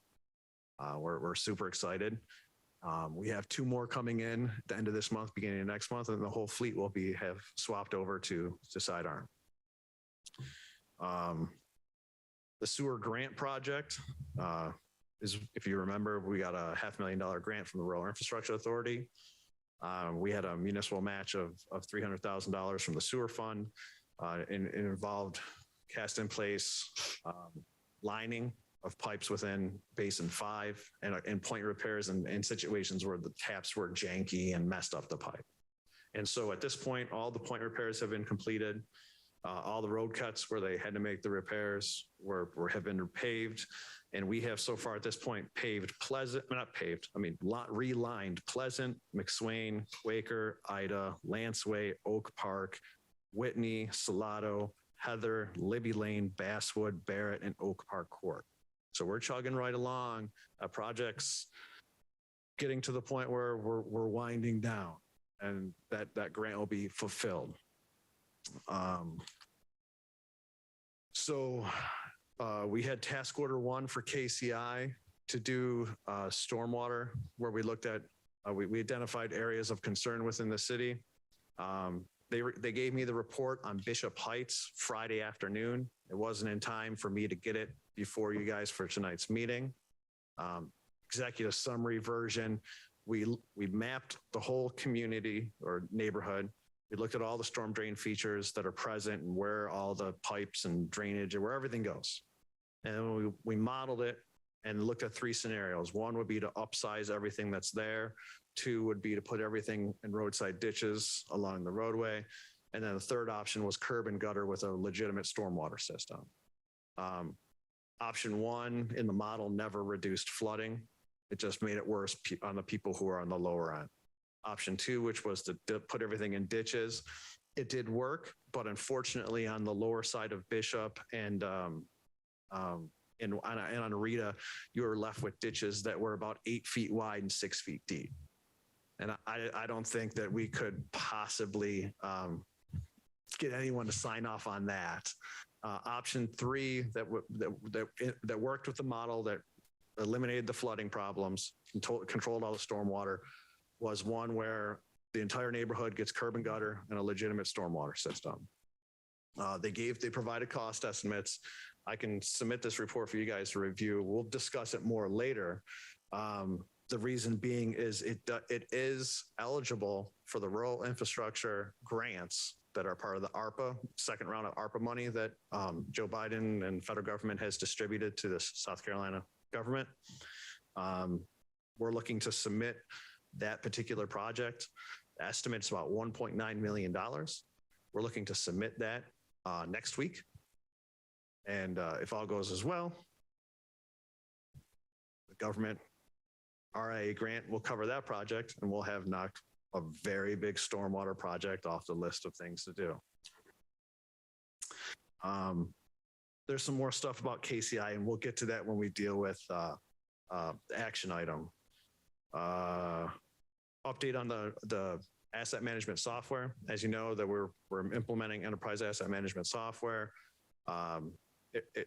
We're super excited. We have 2 more coming in at the end of this month, beginning of next month, and the whole fleet will have swapped over to sidearm. The sewer grant project is, if you remember, we got a $500,000 grant from the Rural Infrastructure Authority. We had a municipal match of $300,000 from the sewer fund. It involved cast in place lining of pipes within Basin 5 and point repairs in situations where the taps were janky and messed up the pipe. And so at this point, all the point repairs have been completed. All the road cuts where they had to make the repairs have been paved. And we have so far at this point relined Pleasant, McSwain, Quaker, Ida, Lanceway, Oak Park, Whitney, Salado, Heather, Libby Lane, Basswood, Barrett, and Oak Park Court. So we're chugging right along. Projects getting to the point where we're winding down, and that grant will be fulfilled. We had task order 1 for KCI to do stormwater, where we looked at, we identified areas of concern within the city. They gave me the report on Bishop Heights Friday afternoon. It wasn't in time for me to get it before you guys for tonight's meeting. Executive summary version. We mapped the whole community or neighborhood. We looked at all the storm drain features that are present and where all the pipes and drainage and where everything goes. And we modeled it and looked at 3 scenarios. 1 would be to upsize everything that's there. 2 would be to put everything in roadside ditches along the roadway. And then the 3rd option was curb and gutter with a legitimate stormwater system. Option 1 in the model never reduced flooding. It just made it worse on the people who are on the lower end. Option 2, which was to put everything in ditches, it did work, but unfortunately on the lower side of Bishop and and on Rita, you were left with ditches that were about 8 feet wide and 6 feet deep. And I don't think that we could possibly get anyone to sign off on that. Option 3 that worked with the model that eliminated the flooding problems, controlled all the stormwater, was one where the entire neighborhood gets curb and gutter and a legitimate stormwater system. They provided cost estimates. I can submit this report for you guys to review. We'll discuss it more later. The reason being is it is eligible for the rural infrastructure grants that are part of the ARPA, second round of ARPA money that Joe Biden and federal government has distributed to the South Carolina government. We're looking to submit that particular project. The estimate's about $1.9 million. We're looking to submit that next week. And if all goes as well, the government RIA grant will cover that project, and we'll have knocked a very big stormwater project off the list of things to do. There's some more stuff about KCI, and we'll get to that when we deal with the action item. Update on the asset management software. As you know, that we're implementing enterprise asset management software.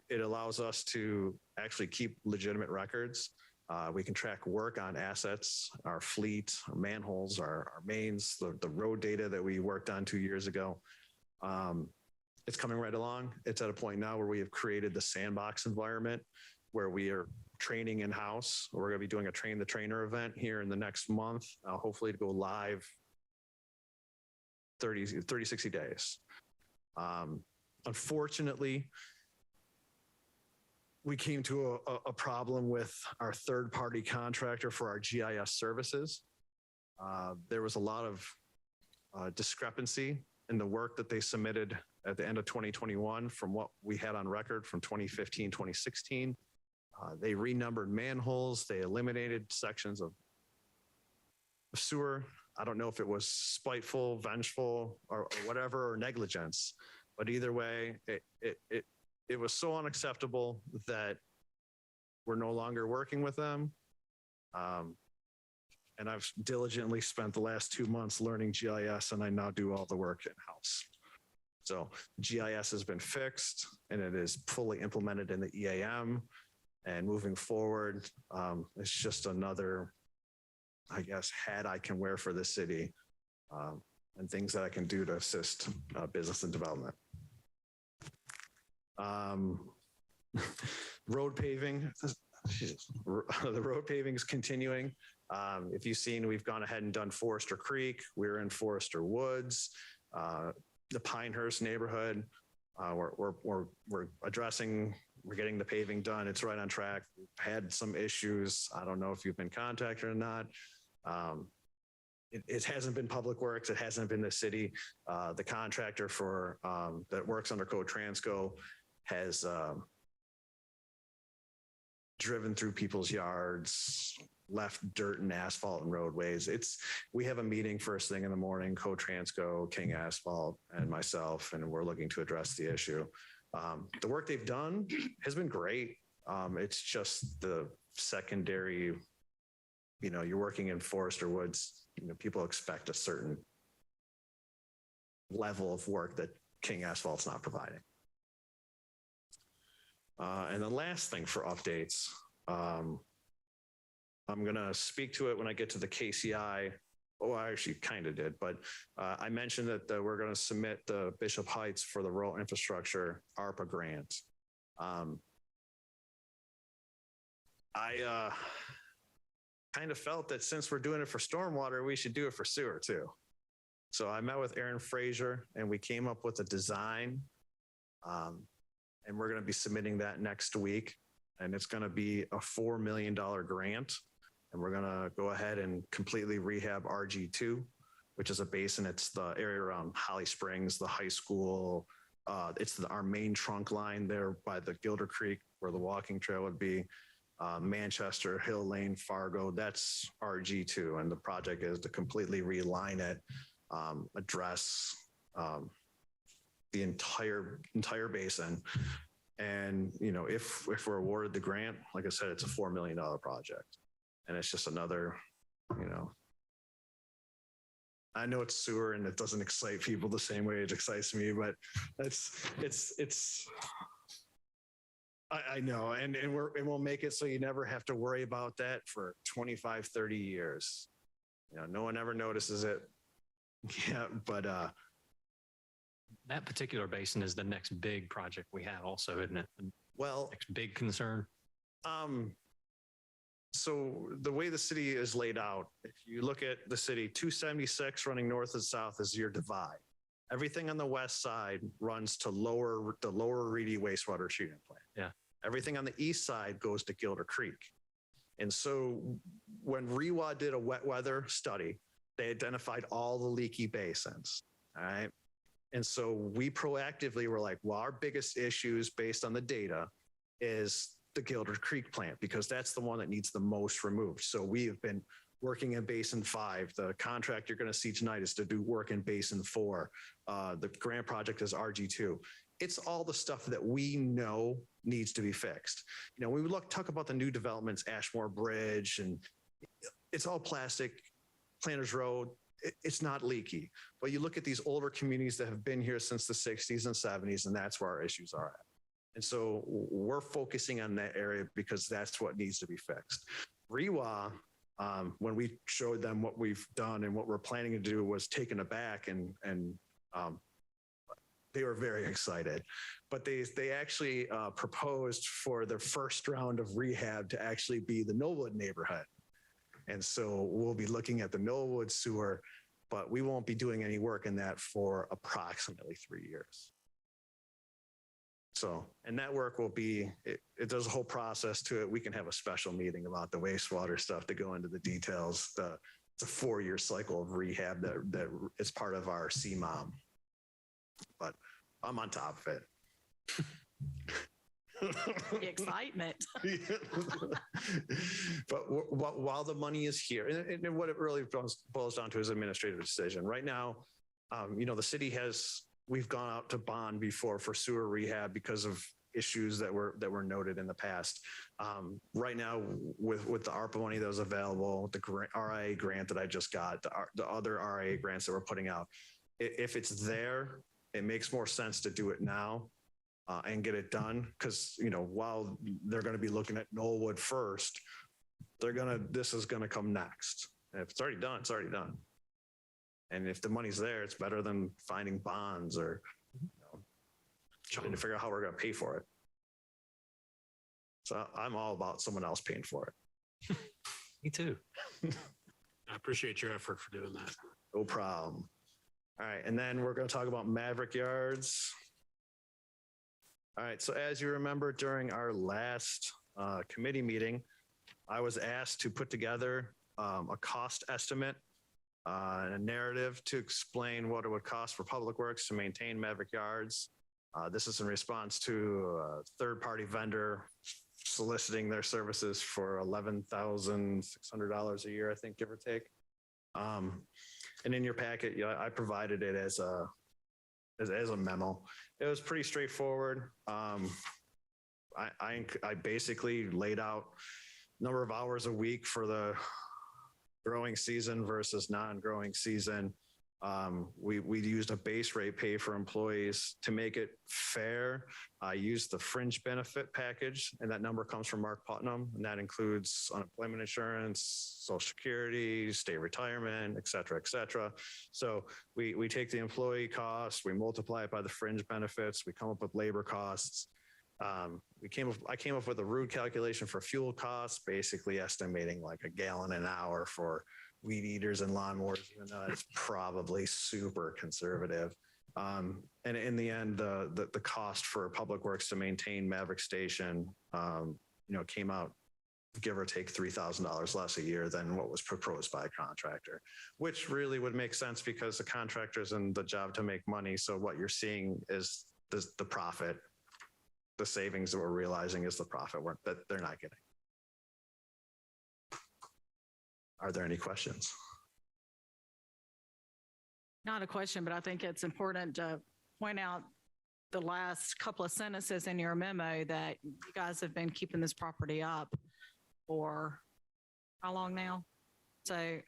It allows us to actually keep legitimate records. We can track work on assets, our fleet, our manholes, our mains, the road data that we worked on 2 years ago. It's coming right along. It's at a point now where we have created the sandbox environment where we are training in-house. We're going to be doing a train the trainer event here in the next month, hopefully to go live 30, 60 days. Unfortunately, we came to a problem with our third-party contractor for our GIS services. There was a lot of discrepancy in the work that they submitted at the end of 2021 from what we had on record from 2015, 2016. They renumbered manholes. They eliminated sections of sewer. I don't know if it was spiteful, vengeful, or whatever, or negligence. But either way, it was so unacceptable that we're no longer working with them. And I've diligently spent the last 2 months learning GIS, and I now do all the work in-house. So GIS has been fixed, and it is fully implemented in the EAM. And moving forward, it's just another, I guess, hat I can wear for the city, and things that I can do to assist business and development. Road paving, the road paving is continuing. If you've seen, we've gone ahead and done Forester Creek. We're in Forester Woods, the Pinehurst neighborhood. We're addressing. We're getting the paving done. It's right on track. We've had some issues. I don't know if you've been contacted or not. It hasn't been Public Works. It hasn't been the city. The contractor for that works under Code Transco has driven through people's yards, left dirt and asphalt and roadways. We have a meeting first thing in the morning, Code Transco, King Asphalt, and myself, and we're looking to address the issue. The work they've done has been great. It's just the secondary, you're working in Forester Woods, people expect a certain level of work that King Asphalt's not providing. And the last thing for updates, I'm going to speak to it when I get to the KCI. Oh, I actually kind of did, but I mentioned that we're going to submit the Bishop Heights for the rural infrastructure ARPA grant. I kind of felt that since we're doing it for stormwater, we should do it for sewer too. So I met with Aaron Frazier and we came up with a design, and we're going to be submitting that next week. And it's going to be a $4 million grant. And we're going to go ahead and completely rehab RG2, which is a basin. It's the area around Holly Springs, the high school. It's our main trunk line there by the Gilder Creek where the walking trail would be. Manchester, Hill Lane, Fargo, that's RG2. And the project is to completely realign it, address the entire basin. And, if we're awarded the grant, like I said, it's a $4 million project. And it's just another, I know it's sewer and it doesn't excite people the same way it excites me, but I know. And we'll make it so you never have to worry about that for 25, 30 years. No one ever notices it. Yeah. But, that particular basin is the next big project we have also, isn't it? Well, next big concern. So the way the city is laid out, if you look at the city, 276 running north and south is your divide. Everything on the west side runs to the lower Reedy wastewater treatment plant. Yeah. Everything on the east side goes to Gilder Creek. And so when REWA did a wet weather study, they identified all the leaky basins. All right. And so we proactively were like, well, our biggest issues based on the data is the Gilder Creek plant, because that's the one that needs the most removed. So we have been working in Basin 5. The contract you're going to see tonight is to do work in Basin 4. The grant project is RG2. It's all the stuff that we know needs to be fixed. When we talk about the new developments, Ashmore Bridge, and it's all plastic, Planters Road, it's not leaky. But you look at these older communities that have been here since the 60s and 70s, and that's where our issues are at. And so we're focusing on that area because that's what needs to be fixed. REWA, when we showed them what we've done and what we're planning to do, was taken aback, and they were very excited. But they actually proposed for the first round of rehab to actually be the Knollwood neighborhood. And so we'll be looking at the Knollwood sewer, but we won't be doing any work in that for approximately 3 years. So, and that work will be, it does a whole process to it. We can have a special meeting about the wastewater stuff to go into the details. It's a 4-year cycle of rehab that is part of our CMOM. But I'm on top of it. The excitement. But while the money is here, and what it really boils down to is administrative decision. Right now, the city we've gone out to bond before for sewer rehab because of issues that were noted in the past. Right now, with the ARPA money that was available, the RIA grant that I just got, the other RIA grants that we're putting out, if it's there, it makes more sense to do it now. And get it done, because while they're going to be looking at Knollwood first, this is going to come next. And if it's already done, it's already done. And if the money's there, it's better than finding bonds or trying to figure out how we're going to pay for it. So I'm all about someone else paying for it. Me too. I appreciate your effort for doing that. No problem. All right, and then we're going to talk about Maverick Yards. All right, so as you remember, during our last committee meeting, I was asked to put together a cost estimate, a narrative to explain what it would cost for Public Works to maintain Maverick Yards. This is in response to a third-party vendor soliciting their services for $11,600 a year, I think, give or take. And in your packet, I provided it as a memo. It was pretty straightforward. I basically laid out number of hours a week for the growing season versus non-growing season. We used a base rate pay for employees to make it fair. I used the fringe benefit package, and that number comes from Mark Putnam, and that includes unemployment insurance, Social Security, state retirement, et cetera, et cetera. So we take the employee cost, we multiply it by the fringe benefits, we come up with labor costs. I came up with a rude calculation for fuel costs, basically estimating like a gallon an hour for weed eaters and lawnmowers, even though it's probably super conservative. And in the end, the cost for Public Works to maintain Maverick Station, came out, give or take $3,000 less a year than what was proposed by a contractor, which really would make sense because the contractor's in the job to make money. So what you're seeing is the profit. The savings that we're realizing is the profit that they're not getting. Are there any questions? Not a question, but I think it's important to point out the last couple of sentences in your memo that you guys have been keeping this property up for how long now? So,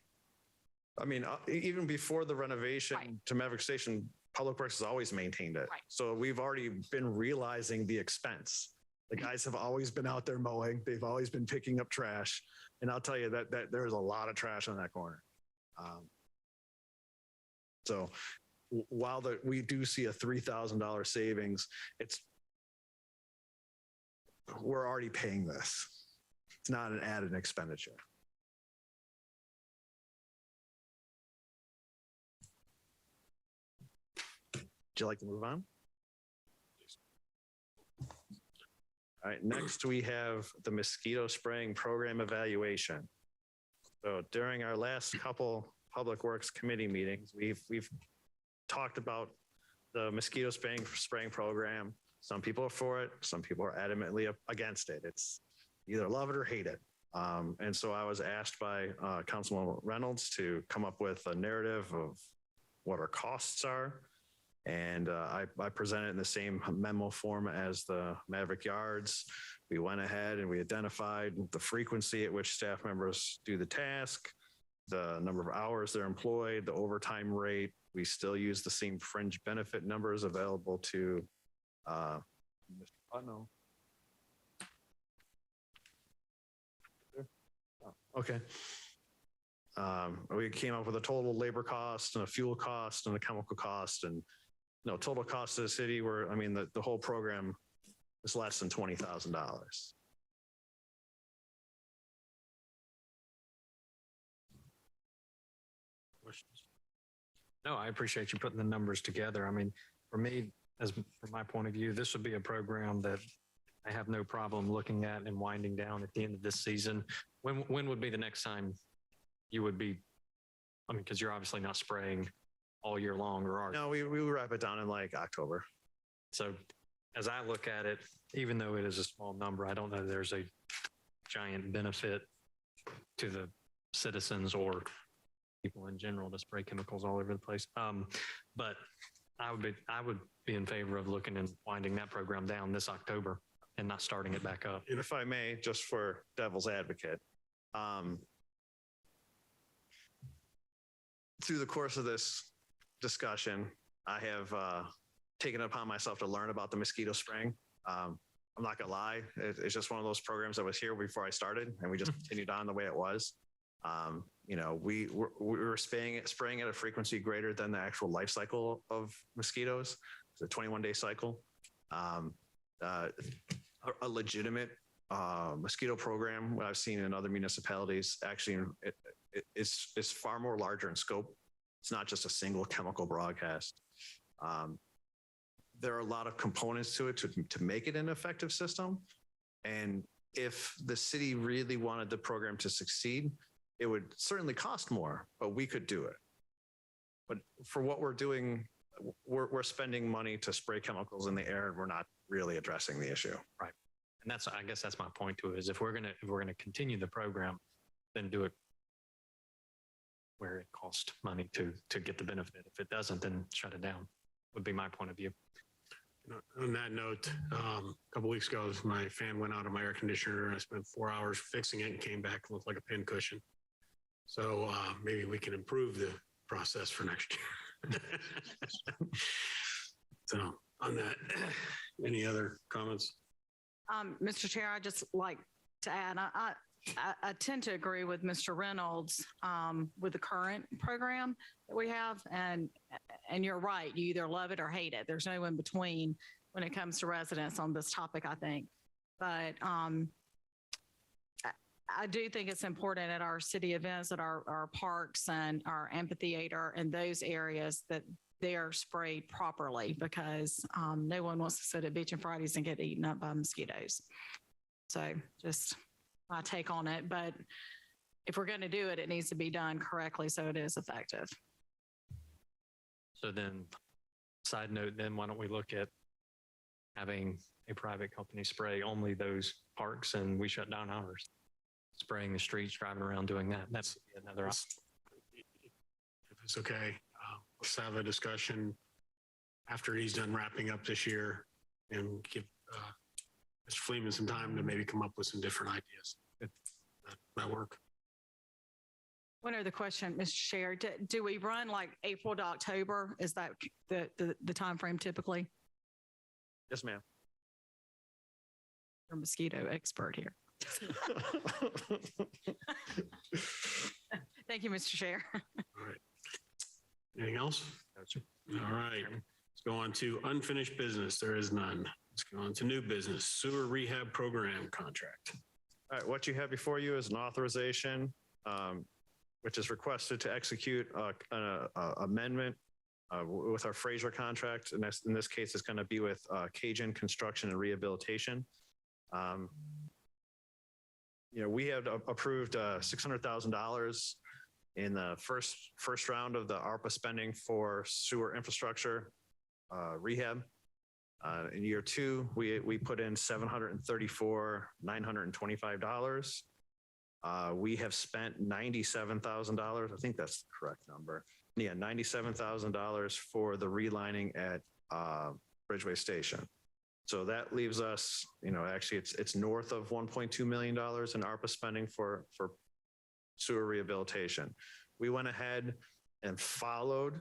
I mean, even before the renovation to Maverick Station, Public Works has always maintained it. Right. So we've already been realizing the expense. The guys have always been out there mowing. They've always been picking up trash. And I'll tell you that there's a lot of trash on that corner. So while we do see a $3,000 savings, we're already paying this. It's not an added expenditure. Would you like to move on? All right, next we have the mosquito spraying program evaluation. So during our last couple Public Works Committee meetings, we've talked about the mosquito spraying program. Some people are for it, some people are adamantly against it. It's either love it or hate it. And so I was asked by Councilman Reynolds to come up with a narrative of what our costs are. And I presented in the same memo form as the Maverick Yards. We went ahead and we identified the frequency at which staff members do the task, the number of hours they're employed, the overtime rate. We still use the same fringe benefit numbers available to Mr. Putnam. Okay. We came up with a total labor cost and a fuel cost and a chemical cost, and total cost to the city the whole program is less than $20,000. Questions? No, I appreciate you putting the numbers together. I mean, for me, from my point of view, this would be a program that I have no problem looking at and winding down at the end of this season. When would be the next time you would be, because you're obviously not spraying all year long, or are? No, we wrap it down in like October. So as I look at it, even though it is a small number, I don't know there's a giant benefit to the citizens or people in general to spray chemicals all over the place. But I would be in favor of looking and winding that program down this October and not starting it back up. And if I may, just for devil's advocate, through the course of this discussion, I have taken it upon myself to learn about the mosquito spraying. I'm not gonna lie, it's just one of those programs that was here before I started, and we just continued on the way it was. We were spraying at a frequency greater than the actual life cycle of mosquitoes. It's a 21-day cycle. A legitimate mosquito program, what I've seen in other municipalities, actually is far more larger in scope. It's not just a single chemical broadcast. There are a lot of components to it to make it an effective system. And if the city really wanted the program to succeed, it would certainly cost more, but we could do it. But for what we're doing, we're spending money to spray chemicals in the air, and we're not really addressing the issue. Right. And I guess that's my point too, is if we're gonna continue the program, then do it where it costs money to get the benefit. If it doesn't, then shut it down, would be my point of view. On that note, a couple weeks ago, my fan went out of my air conditioner and I spent 4 hours fixing it and came back, looked like a pin cushion. So maybe we can improve the process for next year. So on that, any other comments? Mr. Chair, I just like to add, I tend to agree with Mr. Reynolds with the current program that we have. And you're right, you either love it or hate it. There's no in between when it comes to residents on this topic, I think. But I do think it's important at our city events, at our parks and our amphitheater and those areas that they are sprayed properly, because no one wants to sit at Beach and Fridays and get eaten up by mosquitoes. So just my take on it. But if we're going to do it, it needs to be done correctly so it is effective. So then, side note, then why don't we look at having a private company spray only those parks, and we shut down ours? Spraying the streets, driving around doing that. That's another option. If it's okay, let's have a discussion after he's done wrapping up this year and give Mr. Fleeman some time to maybe come up with some different ideas. That work? One other question, Mr. Chair. Do we run like April to October? Is that the time frame typically? Yes, ma'am. You're a mosquito expert here. Thank you, Mr. Chair. All right. Anything else? All right. Let's go on to unfinished business. There is none. Let's go on to new business, sewer rehab program contract. All right, what you have before you is an authorization, which is requested to execute an amendment with our Fraser contract. And in this case, it's going to be with Cajun Construction and Rehabilitation. We had approved $600,000 in the first round of the ARPA spending for sewer infrastructure rehab. In year two, we put in $734,925. We have spent $97,000. I think that's the correct number. Yeah, $97,000 for the relining at Bridgeway Station. So that leaves us, actually it's north of $1.2 million in ARPA spending for sewer rehabilitation. We went ahead and followed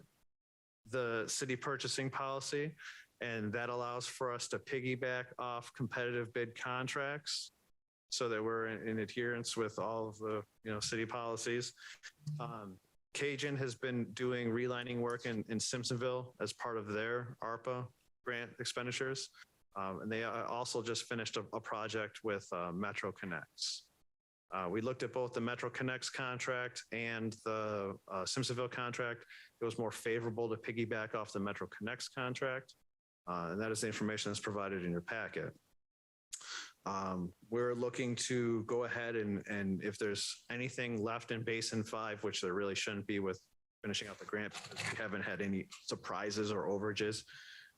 the city purchasing policy, and that allows for us to piggyback off competitive bid contracts so that we're in adherence with all of the city policies. Cajun has been doing relining work in Simpsonville as part of their ARPA grant expenditures. And they also just finished a project with Metro Connects. We looked at both the Metro Connects contract and the Simpsonville contract. It was more favorable to piggyback off the Metro Connects contract. And that is the information that's provided in your packet. We're looking to go ahead and if there's anything left in Basin 5, which there really shouldn't be with finishing out the grant, because we haven't had any surprises or overages.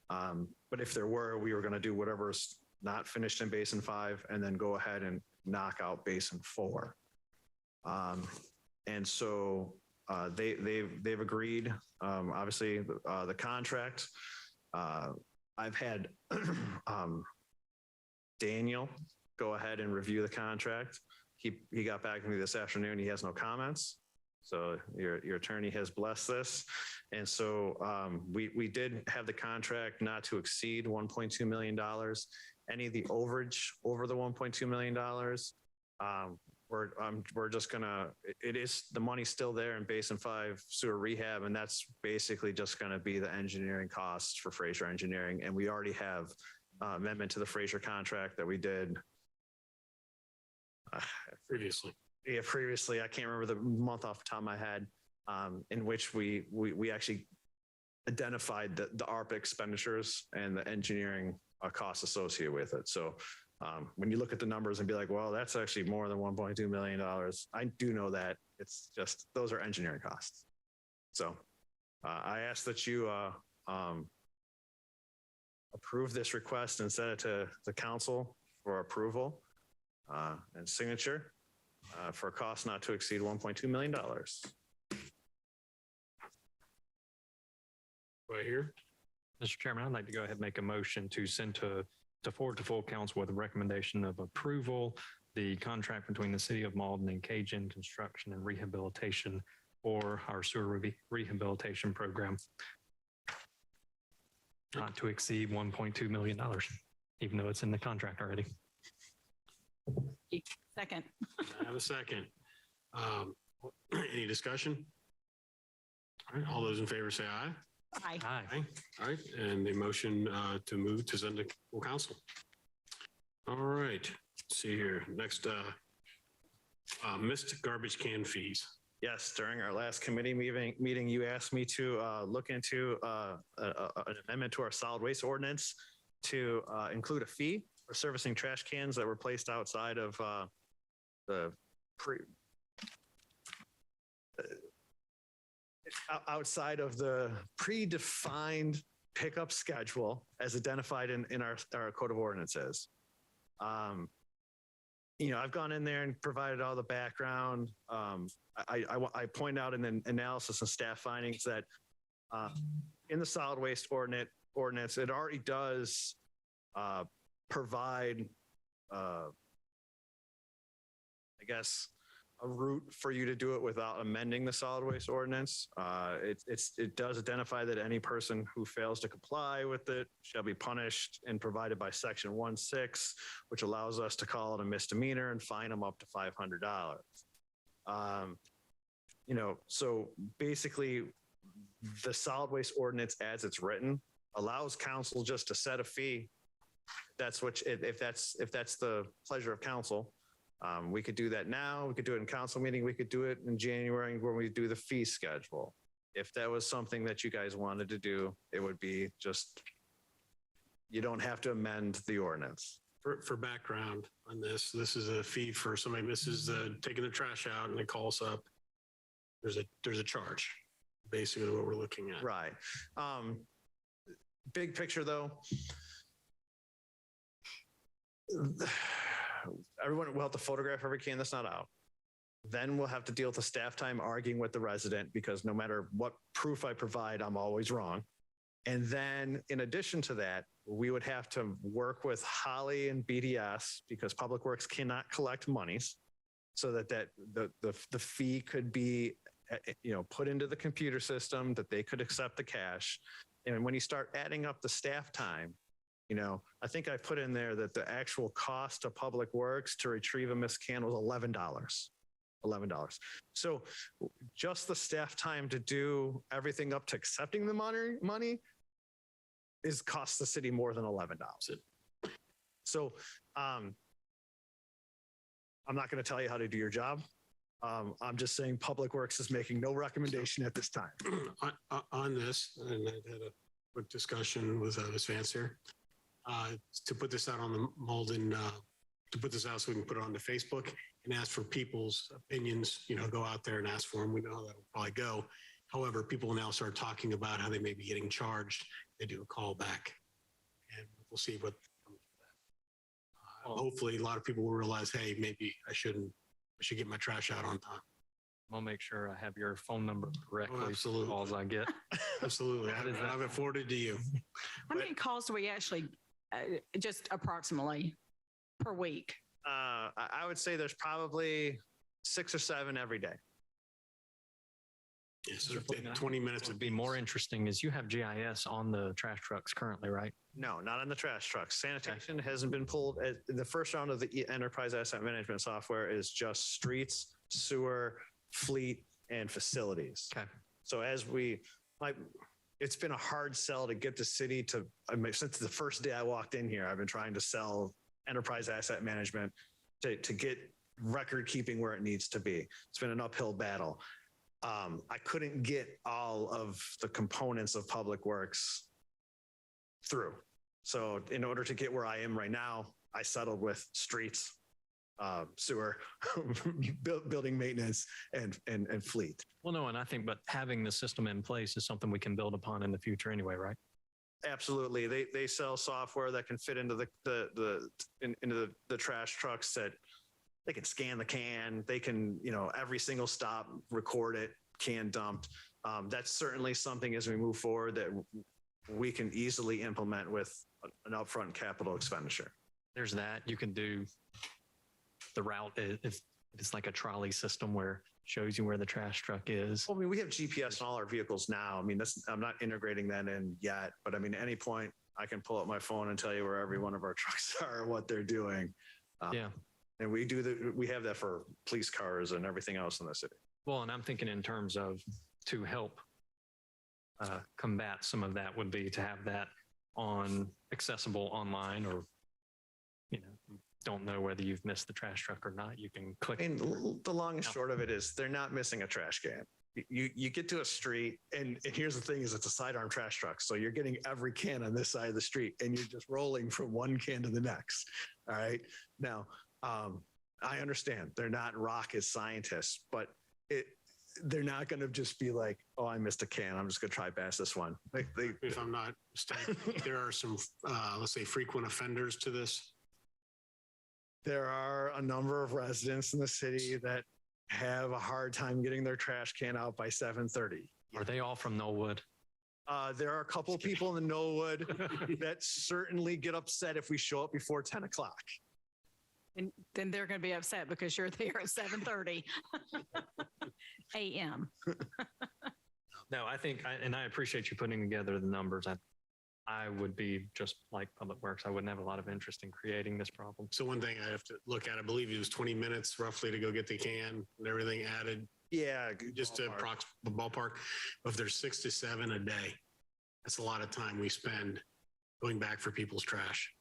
But if there were, we were going to do whatever's not finished in Basin 5 and then go ahead and knock out Basin 4. And so they've agreed. Obviously, the contract. I've had Daniel go ahead and review the contract. He got back to me this afternoon. He has no comments. So your attorney has blessed this. And so we did have the contract not to exceed $1.2 million. Any of the overage over the $1.2 million, we're just gonna, the money's still there in Basin 5 sewer rehab, and that's basically just gonna be the engineering costs for Fraser Engineering. And we already have amendment to the Fraser contract that we did previously. Yeah, previously, I can't remember the month off the top of my head, in which we actually identified the ARPA expenditures and the engineering costs associated with it. So when you look at the numbers and be like, well, that's actually more than $1.2 million, I do know that. It's just, those are engineering costs. So I ask that you approve this request and send it to the council for approval and signature. For a cost not to exceed $1.2 million. Right here. Mr. Chairman, I'd like to go ahead and make a motion to send to forward to full council with a recommendation of approval, the contract between the city of Mauldin and Cajun Construction and Rehabilitation for our sewer rehabilitation program. Not to exceed $1.2 million, even though it's in the contract already. Second. I have a second. Any discussion? All right, all those in favor say aye. Aye. Aye. All right, and the motion to move to send to full council. All right, let's see here. Next, missed garbage can fees. Yes, during our last committee meeting, you asked me to look into an amendment to our solid waste ordinance to include a fee for servicing trash cans that were placed outside of outside of the predefined pickup schedule as identified in our code of ordinances. I've gone in there and provided all the background. I point out in the analysis and staff findings that in the solid waste ordinance, ordinance, it already does provide, I guess, a route for you to do it without amending the solid waste ordinance. It does identify that any person who fails to comply with it shall be punished and provided by section 1.6, which allows us to call it a misdemeanor and fine them up to $500. So basically the solid waste ordinance as it's written allows council just to set a fee. That's what, if that's the pleasure of council. We could do that now. We could do it in council meeting. We could do it in January when we do the fee schedule. If that was something that you guys wanted to do, it would be just, you don't have to amend the ordinance. For background on this is a fee for somebody misses taking the trash out and they call us up. There's a charge, basically what we're looking at. Right. Big picture though, everyone will have to photograph every can that's not out. Then we'll have to deal with the staff time arguing with the resident because no matter what proof I provide, I'm always wrong. And then in addition to that, we would have to work with Holly and BDS because Public Works cannot collect monies so that the fee could be, put into the computer system, that they could accept the cash. And when you start adding up the staff time, I think I put in there that the actual cost of Public Works to retrieve a missed can was $11. So just the staff time to do everything up to accepting the money is costs the city more than $11. So I'm not going to tell you how to do your job. I'm just saying Public Works is making no recommendation at this time. On this, and I had a quick discussion with Ms. Vance here, to put this out on the Mauldin, to put this out so we can put it on the Facebook and ask for people's opinions, go out there and ask for them. We know that'll probably go. However, people will now start talking about how they may be getting charged. They do a call back and we'll see what comes of that. Hopefully a lot of people will realize, hey, maybe I should get my trash out on time. I'll make sure I have your phone number correctly. Oh, absolutely. Calls I get. Absolutely. I have it forwarded to you. How many calls do we actually, just approximately per week? I would say there's probably 6 or 7 every day. Yeah, so 20 minutes would be more interesting is you have GIS on the trash trucks currently, right? No, not on the trash trucks. Sanitation hasn't been pulled. The first round of the enterprise asset management software is just streets, sewer, fleet, and facilities. Okay. So it's been a hard sell to get the city to, since the first day I walked in here, I've been trying to sell enterprise asset management to get record keeping where it needs to be. It's been an uphill battle. I couldn't get all of the components of Public Works through. So in order to get where I am right now, I settled with streets, sewer, building maintenance, and fleet. Well, no, and I think, but having the system in place is something we can build upon in the future anyway, right? Absolutely. They sell software that can fit into the trash trucks that they can scan the can. They can, every single stop, record it, can dumped. That's certainly something as we move forward that we can easily implement with an upfront capital expenditure. There's that. You can do the route. If it's like a trolley system where shows you where the trash truck is. Well, we have GPS in all our vehicles now. I'm not integrating that in yet, but at any point I can pull up my phone and tell you where every one of our trucks are, what they're doing. Yeah. And we have that for police cars and everything else in the city. Well, and I'm thinking in terms of to help combat some of that would be to have that accessible online, or, don't know whether you've missed the trash truck or not. You can click. And the long and short of it is they're not missing a trash can. You get to a street and here's the thing is it's a sidearm trash truck. So you're getting every can on this side of the street and you're just rolling from one can to the next. All right. Now, I understand they're not rocket scientists, but they're not going to just be like, oh, I missed a can. I'm just going to try pass this one. If I'm not mistaken, there are some, let's say, frequent offenders to this. There are a number of residents in the city that have a hard time getting their trash can out by 7:30. Are they all from Knollwood? There are a couple of people in the Knollwood that certainly get upset if we show up before 10 o'clock. And then they're going to be upset because you're there at 7:30 a.m. No, I think, and I appreciate you putting together the numbers. I would be just like Public Works. I wouldn't have a lot of interest in creating this problem. So one thing I have to look at, I believe it was 20 minutes roughly to go get the can and everything added. Yeah. Just to ballpark. If there's 6 to 7 a day, that's a lot of time we spend going back for people's trash.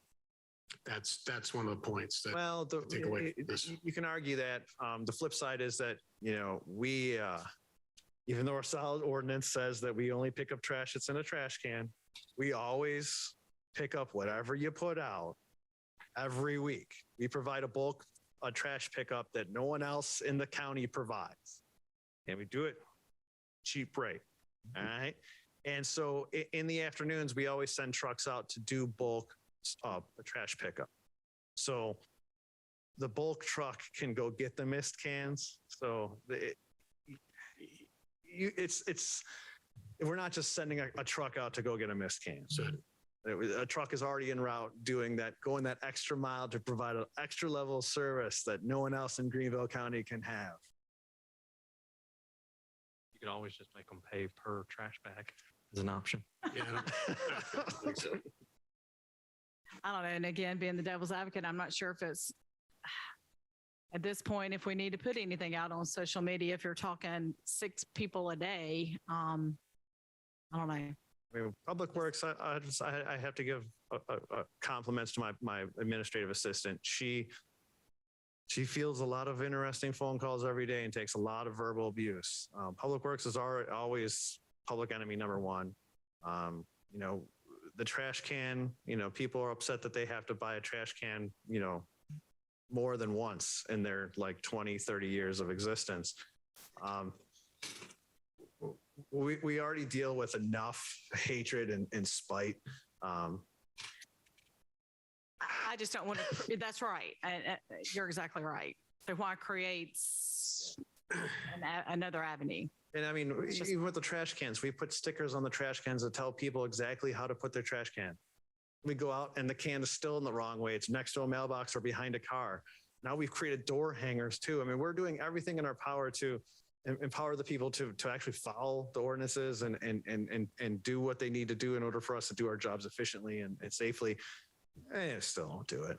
That's one of the points that Well, take away from this. you can argue that. The flip side is that, we, even though our solid ordinance says that we only pick up trash that's in a trash can, we always pick up whatever you put out every week. We provide a trash pickup that no one else in the county provides. And we do it cheap rate. All right. And so in the afternoons, we always send trucks out to do bulk trash pickup. So the bulk truck can go get the mist cans. So we're not just sending a truck out to go get a mist can. So a truck is already en route doing that, going that extra mile to provide an extra level of service that no one else in Greenville County can have. You could always just make them pay per trash bag as an option. Yeah, I don't think so. I don't know. And again, being the devil's advocate, I'm not sure if it's at this point, if we need to put anything out on social media, if you're talking 6 people a day, I don't know. I mean, Public Works, I have to give compliments to my administrative assistant. She fields a lot of interesting phone calls every day and takes a lot of verbal abuse. Public Works is always public enemy number one. The trash can, people are upset that they have to buy a trash can, more than once in their like 20, 30 years of existence. We already deal with enough hatred and spite. I just don't want to, that's right. You're exactly right. So why create another avenue? And I mean, even with the trash cans, we put stickers on the trash cans that tell people exactly how to put their trash can. We go out and the can is still in the wrong way. It's next to a mailbox or behind a car. Now we've created door hangers too. I mean, we're doing everything in our power to empower the people to actually follow the ordinances and do what they need to do in order for us to do our jobs efficiently and safely. And still don't do it.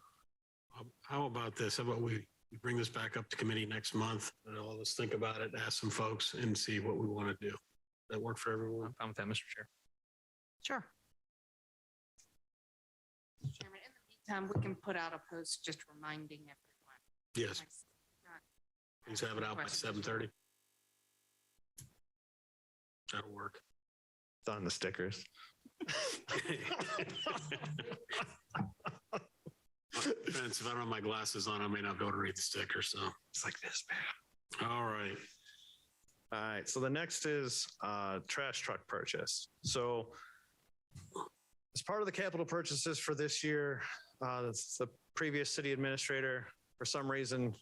How about this? How about we bring this back up to committee next month and all let's think about it, ask some folks and see what we want to do. That work for everyone? I'm with that, Mr. Chair. Sure. Chairman, in the meantime, we can put out a post just reminding everyone. Yes. Please have it out by 7:30. That'll work. It's on the stickers. If I don't have my glasses on, I may not be able to read the sticker. So it's like this, man. All right. All right. So the next is trash truck purchase. So as part of the capital purchases for this year, the previous city administrator, for some reason,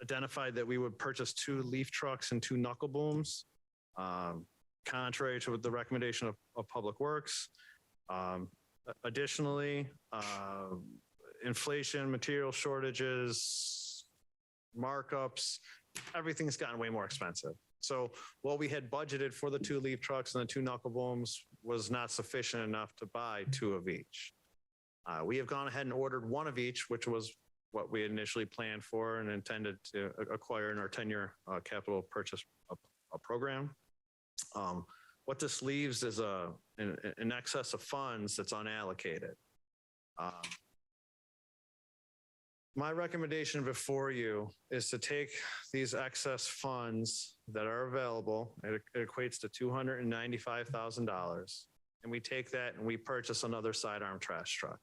identified that we would purchase 2 leaf trucks and 2 knuckle booms, contrary to the recommendation of Public Works. Additionally, inflation, material shortages, markups, everything's gotten way more expensive. So what we had budgeted for the 2 leaf trucks and the 2 knuckle booms was not sufficient enough to buy 2 of each. We have gone ahead and ordered 1 of each, which was what we initially planned for and intended to acquire in our 10-year capital purchase program. What this leaves is an excess of funds that's unallocated. My recommendation before you is to take these excess funds that are available, it equates to $295,000, and we take that and we purchase another sidearm trash truck.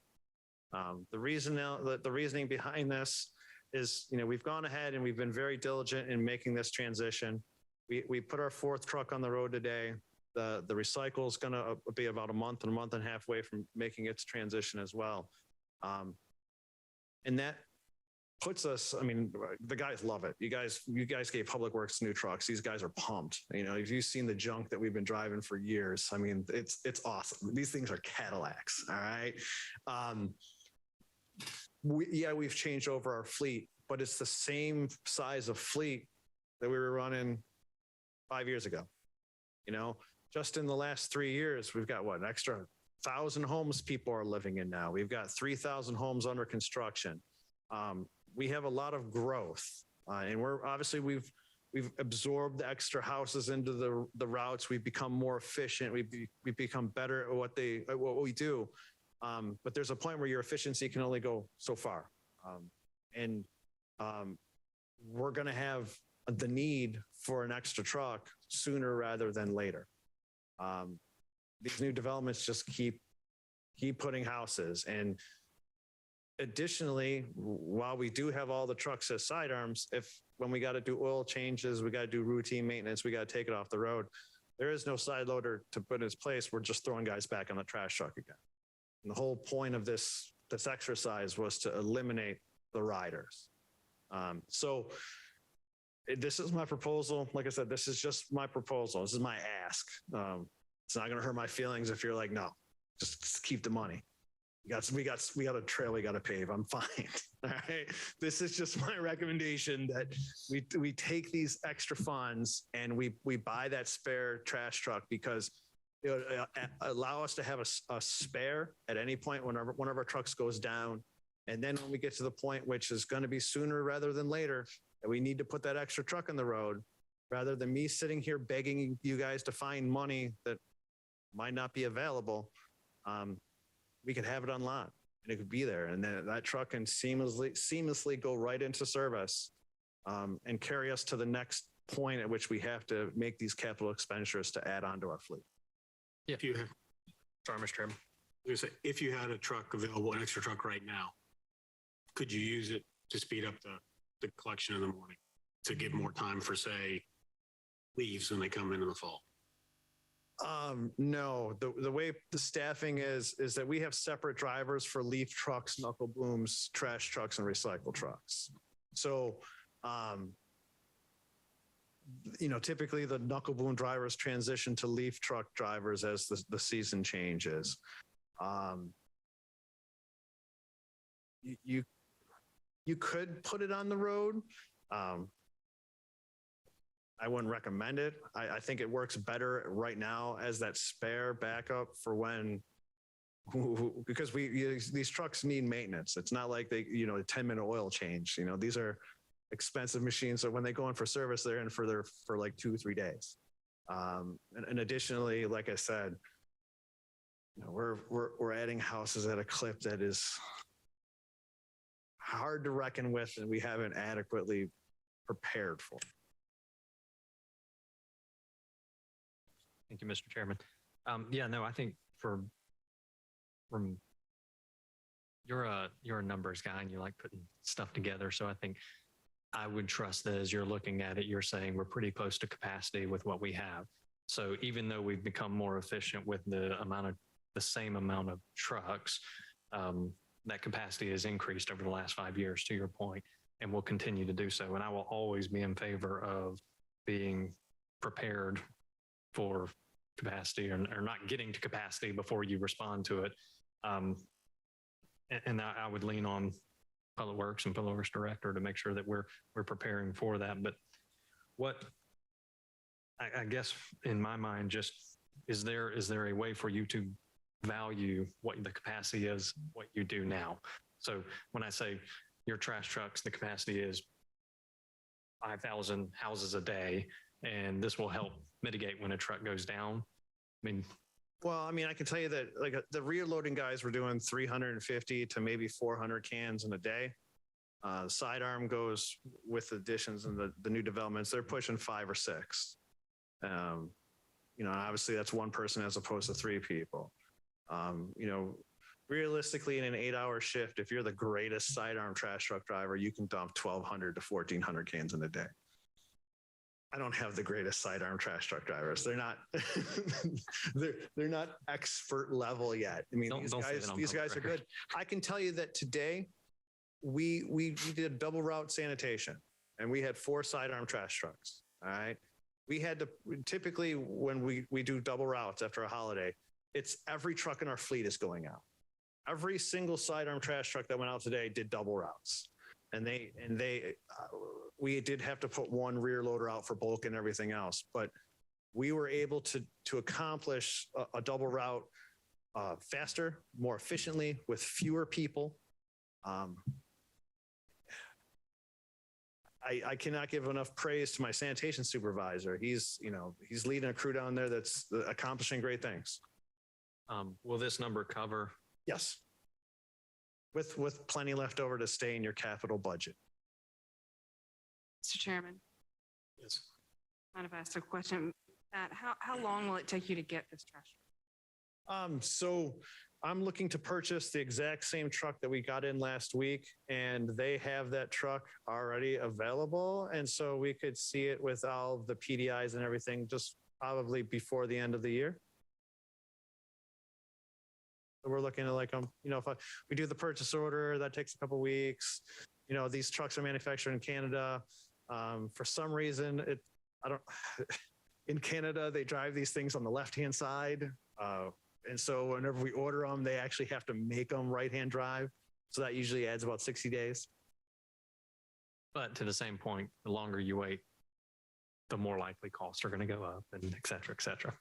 The reasoning behind this is, we've gone ahead and we've been very diligent in making this transition. We put our 4th truck on the road today. The recycle is going to be about a month and a half away from making its transition as well. And puts us, I mean, the guys love it. You guys gave Public Works new trucks. These guys are pumped. You know, if you've seen the junk that we've been driving for years, I mean, it's awesome. These things are Cadillacs. All right. We've changed over our fleet, but it's the same size of fleet that we were running 5 years ago. You know, just in the last 3 years, we've got what, an extra 1,000 homes people are living in now. We've got 3,000 homes under construction. We have a lot of growth, and we've absorbed the extra houses into the routes. We've become more efficient. We've become better at what we do. But there's a point where your efficiency can only go so far, and we're going to have the need for an extra truck sooner rather than later. These new developments just keep putting houses. And additionally, while we do have all the trucks as sidearms, when we got to do oil changes, we got to do routine maintenance, we got to take it off the road, there is no side loader to put in its place. We're just throwing guys back on the trash truck again. And the whole point of this exercise was to eliminate the riders. So this is my proposal. Like I said, this is just my proposal. This is my ask. It's not going to hurt my feelings if you're like, no, just keep the money. We got a trail we got to pave. I'm fine. All right. This is just my recommendation that we take these extra funds and we buy that spare trash truck, because it will allow us to have a spare at any point whenever one of our trucks goes down. And then when we get to the point, which is going to be sooner rather than later, that we need to put that extra truck on the road, rather than me sitting here begging you guys to find money that might not be available, we could have it on lot and it could be there. And then that truck can seamlessly go right into service and carry us to the next point at which we have to make these capital expenditures to add on to our fleet. If you have, sorry, Mr. Chairman. If you had a truck available, an extra truck right now, could you use it to speed up the collection in the morning to give more time for, say, leaves when they come in the fall? No, the way the staffing is that we have separate drivers for leaf trucks, knuckle booms, trash trucks, and recycle trucks. So, typically the knuckle boom drivers transition to leaf truck drivers as the season changes. You could put it on the road. I wouldn't recommend it. I think it works better right now as that spare backup for because these trucks need maintenance. It's not like a 10-minute oil change. These are expensive machines. So when they go in for service, they're in for like 2-3 days. And additionally, like I said, we're adding houses at a clip that is hard to reckon with, and we haven't adequately prepared for. Thank you, Mr. Chairman. I think from you're a numbers guy and you like putting stuff together. So I think I would trust that as you're looking at it, you're saying we're pretty close to capacity with what we have. So even though we've become more efficient with the same amount of trucks, that capacity has increased over the last 5 years, to your point, and will continue to do so. And I will always be in favor of being prepared for capacity or not getting to capacity before you respond to it. And I would lean on Public Works and Public Works Director to make sure that we're preparing for that. But what I guess in my mind, just is there a way for you to value what the capacity is, what you do now? So when I say your trash trucks, the capacity is 5,000 houses a day, and this will help mitigate when a truck goes down. I can tell you that like the rear loading guys were doing 350 to maybe 400 cans in a day. Sidearm goes with additions and the new developments. They're pushing 5 or 6. Obviously that's one person as opposed to 3 people. Realistically in an 8-hour shift, if you're the greatest sidearm trash truck driver, you can dump 1,200 to 1,400 cans in a day. I don't have the greatest sidearm trash truck drivers. They're not, they're not expert level yet. These guys are good. I can tell you that today we did double route sanitation and we had 4 sidearm trash trucks. All right. We had to typically when we do double routes after a holiday, it's every truck in our fleet is going out. Every single sidearm trash truck that went out today did double routes. And we did have to put 1 rear loader out for bulk and everything else, but we were able to accomplish a double route faster, more efficiently with fewer people. I cannot give enough praise to my sanitation supervisor. He's leading a crew down there that's accomplishing great things. Will this number cover? Yes. With plenty left over to stay in your capital budget. Mr. Chairman, Yes. might have asked a question. Matt, how long will it take you to get this trash truck? So I'm looking to purchase the exact same truck that we got in last week, and they have that truck already available. And so we could see it with all the PDIs and everything just probably before the end of the year. So we're looking at like, if we do the purchase order, that takes a couple weeks. These trucks are manufactured in Canada. For some reason, in Canada, they drive these things on the left-hand side. And so whenever we order them, they actually have to make them right-hand drive. So that usually adds about 60 days. But to the same point, the longer you wait, the more likely costs are going to go up and et cetera, et cetera.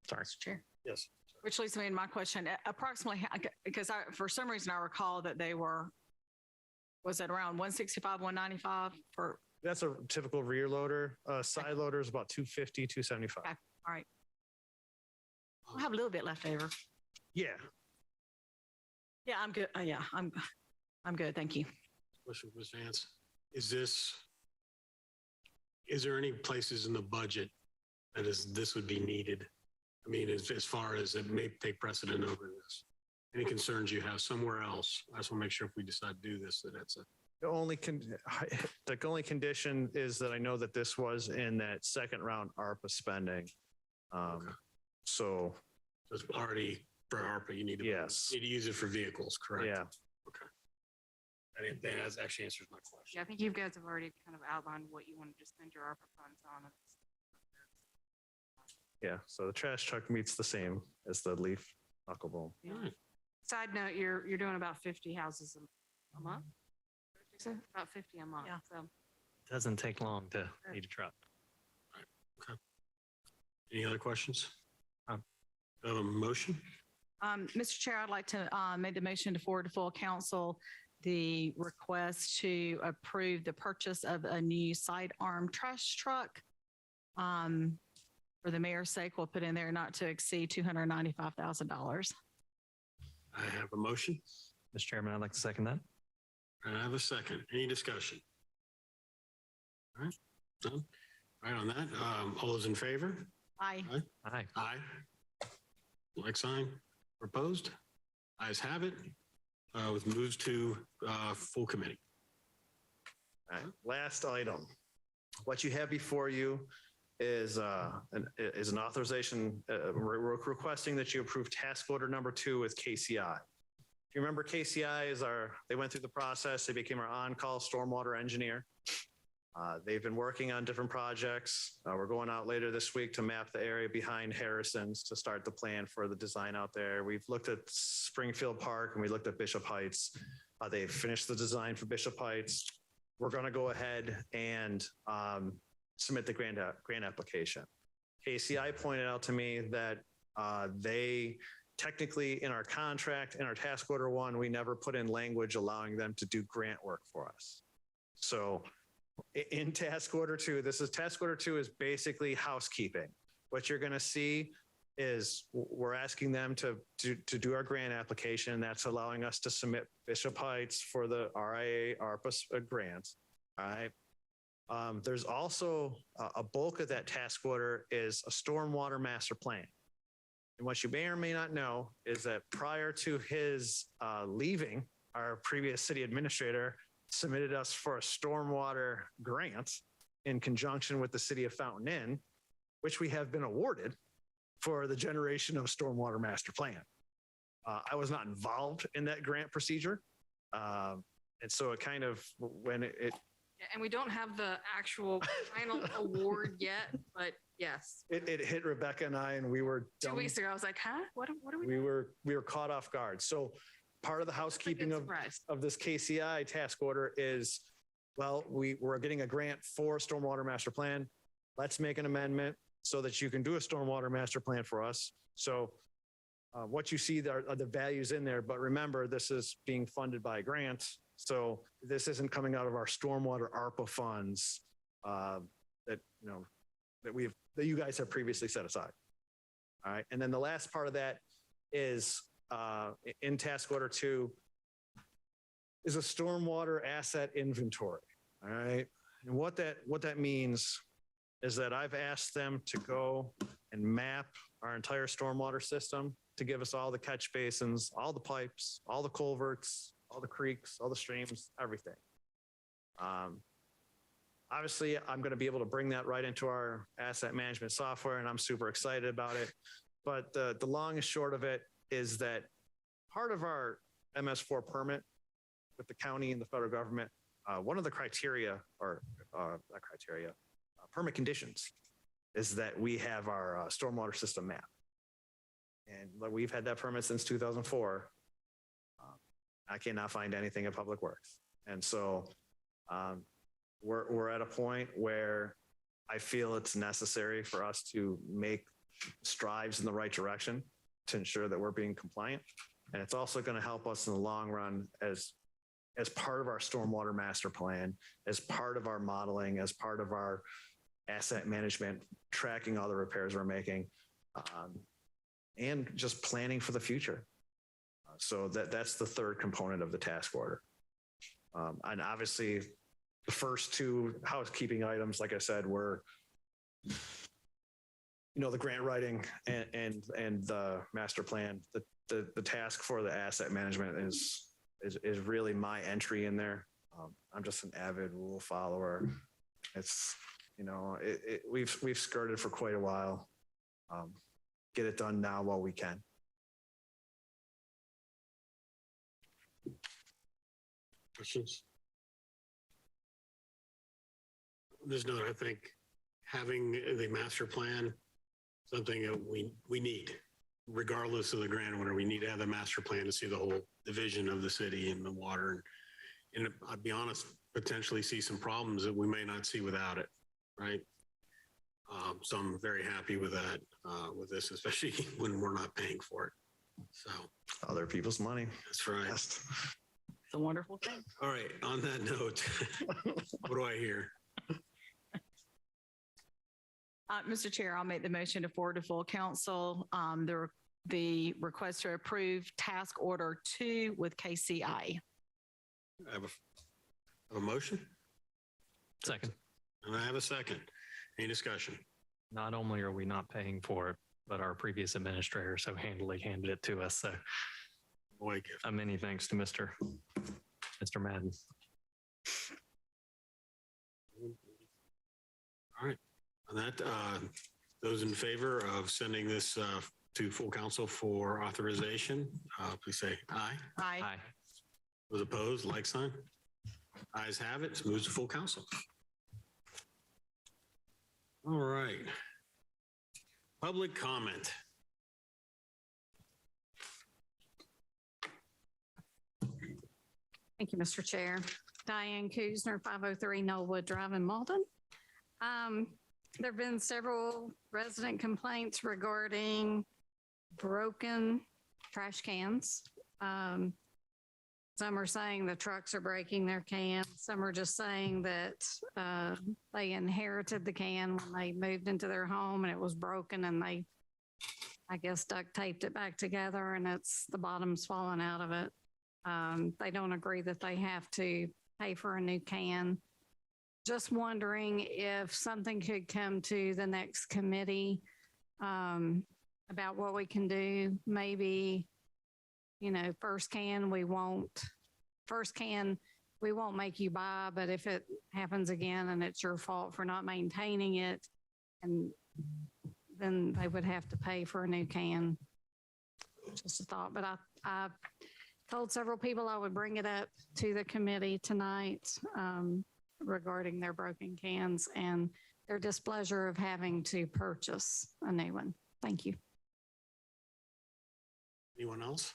Sorry. Mr. Chair. Yes. Which leads me to my question. Approximately, because for some reason I recall that they was it around 165, 195 for? That's a typical rear loader. Side loader is about 250, 275. Okay. All right. I'll have a little bit left over. Yeah. Yeah, I'm good. Yeah, I'm good. Thank you. Question, Ms. Vance. Is there any places in the budget that this would be needed? I mean, as far as it may take precedent over this, any concerns you have somewhere else? I just want to make sure if we decide to do this, that it's the only condition is that I know that this was in that second round ARPA spending. Okay. So it's already for ARPA. You need to use it for vehicles, correct? Yeah. Okay. That actually answers my question. Yeah, I think you guys have already kind of outlined what you wanted to spend your ARPA funds on. Yeah, so the trash truck meets the same as the leaf knuckleball. Yeah. Side note, you're doing about 50 houses a month? About 50 a month. Yeah. So Doesn't take long to need a truck. Okay. Any other questions? Motion? Mr. Chair, I'd like to make the motion to forward to full council the request to approve the purchase of a new sidearm trash truck. For the mayor's sake, we'll put in there not to exceed $295,000. I have a motion. Mr. Chairman, I'd like to second that. I have a second. Any discussion? All right. None? All right on that. All those in favor? Aye. Aye. Aye. Like sign. Proposed. Ayes have it. With moves to full committee. All right. Last item. What you have before you is an authorization. We're requesting that you approve task order number 2 with KCI. If you remember, KCI they went through the process. They became our on-call stormwater engineer. They've been working on different projects. We're going out later this week to map the area behind Harrison's to start the plan for the design out there. We've looked at Springfield Park and we looked at Bishop Heights. They've finished the design for Bishop Heights. We're going to go ahead and submit the grant application. KCI pointed out to me that they technically in our contract, in our task order 1, we never put in language allowing them to do grant work for us. So in task order 2, task order 2 is basically housekeeping. What you're going to see is we're asking them to do our grant application. That's allowing us to submit Bishop Heights for the RIA ARPA grant. All right. There's also a bulk of that task order is a stormwater master plan. And what you may or may not know is that prior to his leaving, our previous city administrator submitted us for a stormwater grant in conjunction with the city of Fountain Inn, which we have been awarded for the generation of stormwater master plan. I was not involved in that grant procedure. And so it kind of, when it Yeah, and we don't have the actual final award yet, but yes. it hit Rebecca and I, and we were 2 dumb. weeks ago, I was like, huh? What are we we doing? were caught off guard. So part of the housekeeping of this KCI task order is, well, we're getting a grant for stormwater master plan. Let's make an amendment so that you can do a stormwater master plan for us. So what you see there are the values in there, but remember, this is being funded by a grant. So this isn't coming out of our stormwater ARPA funds that you guys have previously set aside. All right. And then the last part of that is in task order 2 is a stormwater asset inventory. All right. And what that means is that I've asked them to go and map our entire stormwater system to give us all the catch basins, all the pipes, all the culverts, all the creeks, all the streams, everything. Obviously, I'm going to be able to bring that right into our asset management software, and I'm super excited about it. But the long and short of it is that part of our MS4 permit with the county and the federal government, one of the criteria, or not criteria, permit conditions, is that we have our stormwater system map. And we've had that permit since 2004. I cannot find anything in Public Works. And so we're at a point where I feel it's necessary for us to make strides in the right direction to ensure that we're being compliant. And it's also going to help us in the long run as part of our stormwater master plan, as part of our modeling, as part of our asset management, tracking all the repairs we're making, and just planning for the future. So that's the third component of the task order. And obviously the first 2 housekeeping items, like I said, were, the grant writing and the master plan. The task for the asset management is really my entry in there. I'm just an avid rule follower. It's, we've skirted for quite a while. Get it done now while we can. Questions? This note, I think having the master plan, something that we need, regardless of the grant owner, we need to have the master plan to see the whole division of the city and the water. And I'll be honest, potentially see some problems that we may not see without it, right? So I'm very happy with that, with this, especially when we're not paying for it. So other people's money. That's right. It's a wonderful thing. All right. On that note, what do I hear? Mr. Chair, I'll make the motion to forward to full council the request to approve task order 2 with KCI. I have a motion. Second. And I have a second. Any discussion? Not only are we not paying for it, but our previous administrator so handily handed it to us. So a many thanks to Mr. Madden. All right. On that, those in favor of sending this to full council for authorization, please say aye. Aye. Aye. Those opposed, like sign. Ayes have it. It moves to full council. All right. Public comment. Thank you, Mr. Chair. Diane Kuzner, 503 Knollwood Drive in Mauldin. There have been several resident complaints regarding broken trash cans. Some are saying the trucks are breaking their cans. Some are just saying that they inherited the can when they moved into their home and it was broken and they, I guess, duct taped it back together and the bottom's fallen out of it. They don't agree that they have to pay for a new can. Just wondering if something could come to the next committee about what we can do. Maybe, first can we won't make you buy, but if it happens again and it's your fault for not maintaining it, and then they would have to pay for a new can. just a thought, but I told several people I would bring it up to the committee tonight regarding their broken cans and their displeasure of having to purchase a new one. Thank you. Anyone else?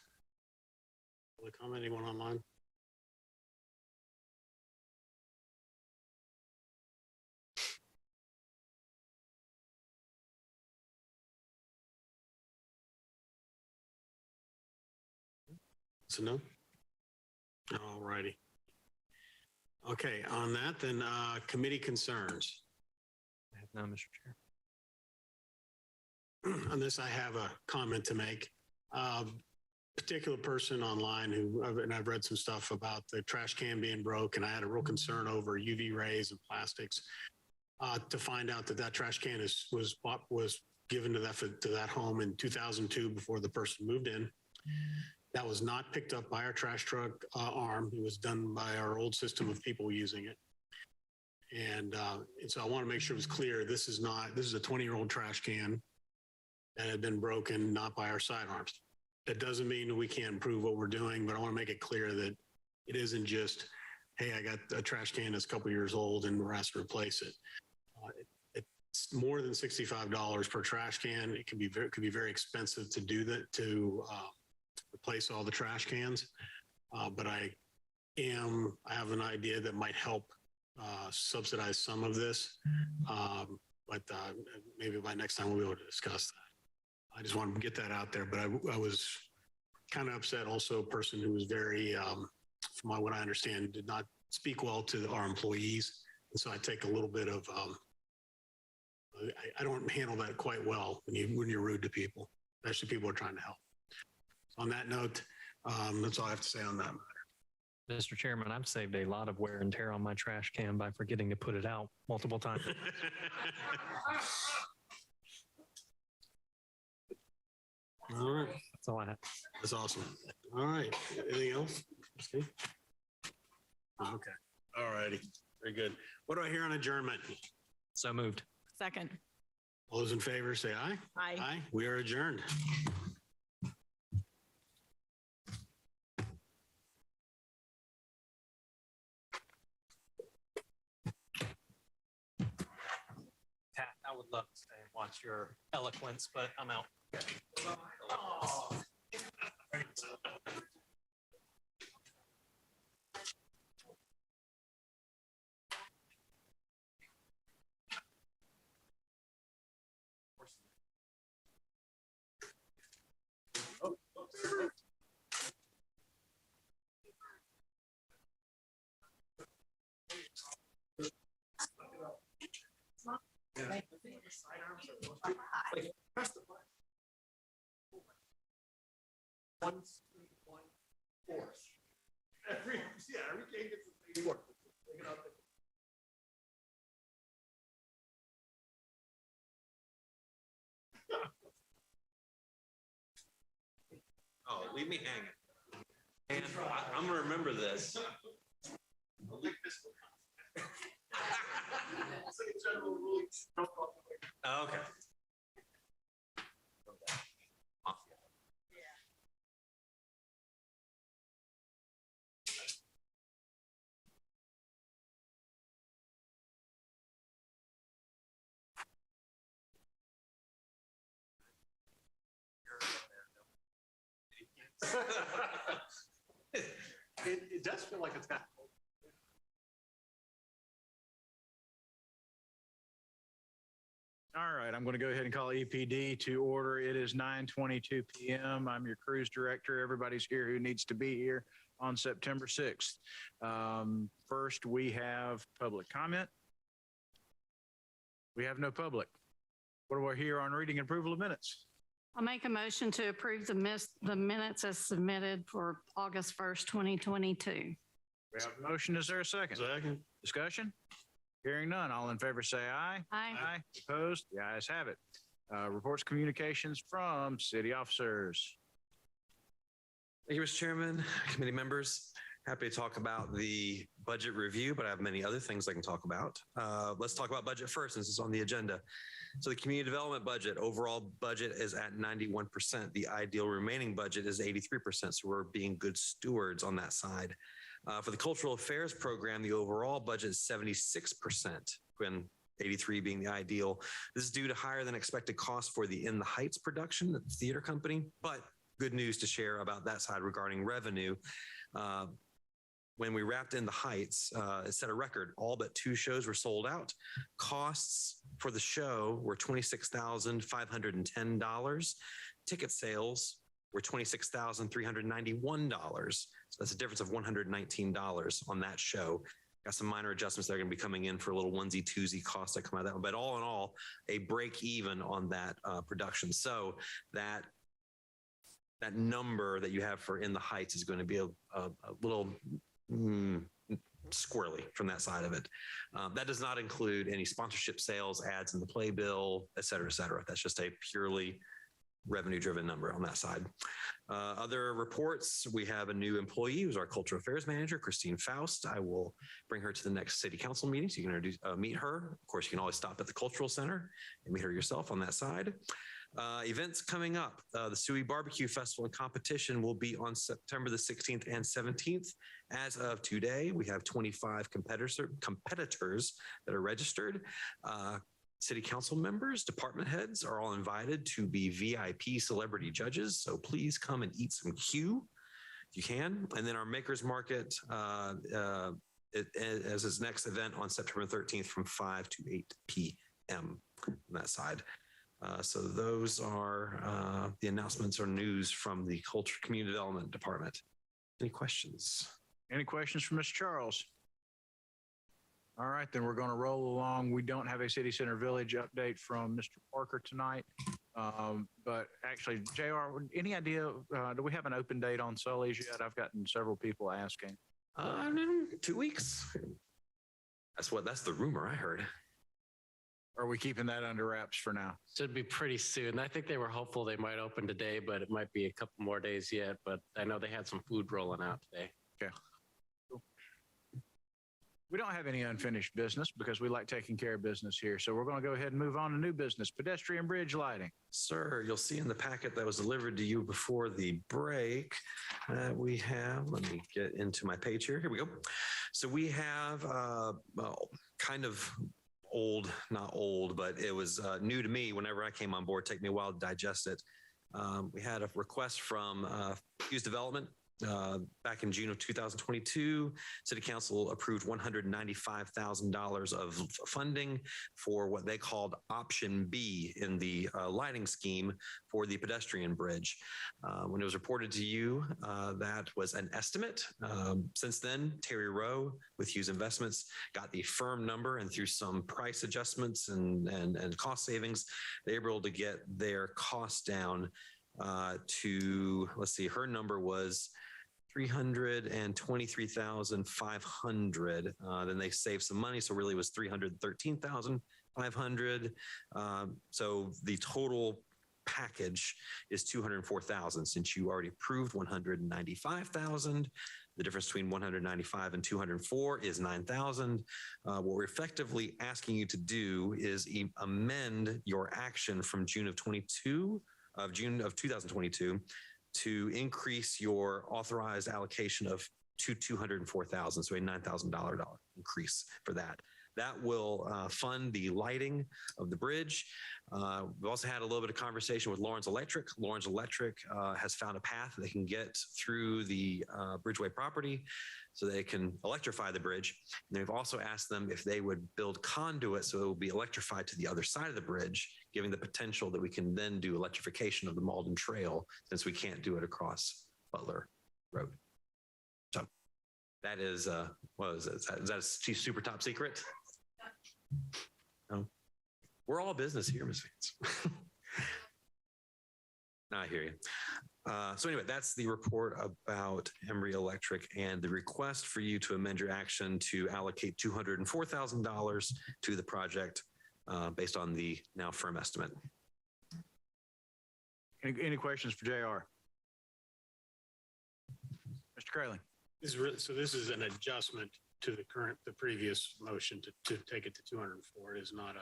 Want to comment? Anyone online? So no? All righty. Okay, on that, then committee concerns. I have none, Mr. Chair. On this, I have a comment to make. Particular person online and I've read some stuff about the trash can being broke, and I had a real concern over UV rays and plastics. To find out that trash can was given to that home in 2002 before the person moved in. That was not picked up by our trash truck arm. It was done by our old system of people using it. And so I want to make sure it was clear. This is a 20-year-old trash can that had been broken, not by our sidearms. That doesn't mean we can't improve what we're doing, but I want to make it clear that it isn't just, hey, I got a trash can that's a couple years old and we're asked to replace it. It's more than $65 per trash can. It can be very expensive to do that, to replace all the trash cans. But I have an idea that might help subsidize some of this. But maybe by next time we'll be able to discuss that. I just wanted to get that out there, but I was kind of upset. Also, a person who was very, from what I understand, did not speak well to our employees. And so I take a little bit of, I don't handle that quite well when you're rude to people, especially people who are trying to help. On that note, that's all I have to say on that matter. Mr. Chairman, I've saved a lot of wear and tear on my trash can by forgetting to put it out multiple times. All right. That's all I have. That's awesome. All right. Anything else? Okay. All righty. Very good. What do I hear on adjournment? So moved. Second. All those in favor say aye. Aye. Aye. We are adjourned. Pat, I would love to stay and watch your eloquence, but I'm out. Oh. Every game gets the same work. Oh, leave me hanging. And I'm gonna remember this. Okay. It does feel like it's got. All right, I'm going to go ahead and call EPD to order. It is 9:22 p.m. I'm your cruise director. Everybody's here who needs to be here on September 6th. First, we have public comment. We have no public. What do I hear on reading and approval of minutes? I'll make a motion to approve the minutes as submitted for August 1st, 2022. We have a motion. Is there a second? Second. Discussion? Hearing none. All in favor say aye. Aye. Aye. Opposed? The ayes have it. Reports, communications from city officers. Thank you, Mr. Chairman, committee members. Happy to talk about the budget review, but I have many other things I can talk about. Let's talk about budget first, since it's on the agenda. So the community development budget, overall budget is at 91%. The ideal remaining budget is 83%. So we're being good stewards on that side. For the cultural affairs program, the overall budget is 76%, when 83 being the ideal. This is due to higher than expected costs for the In the Heights production at the theater company, but good news to share about that side regarding revenue. When we wrapped In the Heights, it set a record. All but 2 shows were sold out. Costs for the show were $26,510. Ticket sales were $26,391. So that's a difference of $119 on that show. Got some minor adjustments that are going to be coming in for a little onesie twosie costs that come out of that one. But all in all, a break even on that production. So that number that you have for In the Heights is going to be a little squirrely from that side of it. That does not include any sponsorship sales, ads in the playbill, et cetera, et cetera. That's just a purely revenue-driven number on that side. Other reports, we have a new employee who's our cultural affairs manager, Christine Faust. I will bring her to the next city council meeting so you can meet her. Of course, you can always stop at the cultural center and meet her yourself on that side. Events coming up. The Suey Barbecue Festival and Competition will be on September the 16th and 17th. As of today, we have 25 competitors that are registered. City council members, department heads are all invited to be VIP celebrity judges. So please come and eat some Q if you can. And then our Makers Market as its next event on September 13th from 5 to 8 p.m. on that side. So those are the announcements or news from the Culture Community Development Department. Any questions? Any questions for Mr. Charles? All right, then we're going to roll along. We don't have a City Center Village update from Mr. Parker tonight. But actually, JR, any idea, do we have an open date on Sully's yet? I've gotten several people asking. 2 weeks. That's the rumor I heard. Are we keeping that under wraps for now? Should be pretty soon. I think they were hopeful they might open today, but it might be a couple more days yet. But I know they had some food rolling out today. Okay. Cool. We don't have any unfinished business because we like taking care of business here. So we're going to go ahead and move on to new business, pedestrian bridge lighting. Sir, you'll see in the packet that was delivered to you before the break, we have, let me get into my page here. Here we go. So we have kind of old, not old, but it was new to me whenever I came on board. Take me a while to digest it. We had a request from Hughes Development back in June of 2022. City Council approved $195,000 of funding for what they called Option B in the lighting scheme for the pedestrian bridge. When it was reported to you, that was an estimate. Since then, Terry Rowe with Hughes Investments got the firm number, and through some price adjustments and cost savings, they were able to get their costs down to, let's see, her number was $323,500. Then they saved some money, so really it was $313,500. So the total package is $204,000. Since you already approved $195,000, the difference between $195,000 and $204,000 is $9,000. What we're effectively asking you to do is amend your action from June of 2022 to increase your authorized allocation to $204,000, so a $9,000 increase for that. That will fund the lighting of the bridge. We've also had a little bit of conversation with Lawrence Electric. Lawrence Electric has found a path they can get through the Bridgeway property so they can electrify the bridge. And they've also asked them if they would build conduit so it will be electrified to the other side of the bridge, giving the potential that we can then do electrification of the Mauldin Trail, since we can't do it across Butler Road. So that is, what is it? Is that a super top secret? No. We're all business here, Ms. Vance. I hear you. So anyway, that's the report about Emory Electric and the request for you to amend your action to allocate $204,000 to the project based on the now firm estimate. Any questions for JR? Mr. Crayling. So this is an adjustment to the previous motion to take it to 204. It is not a.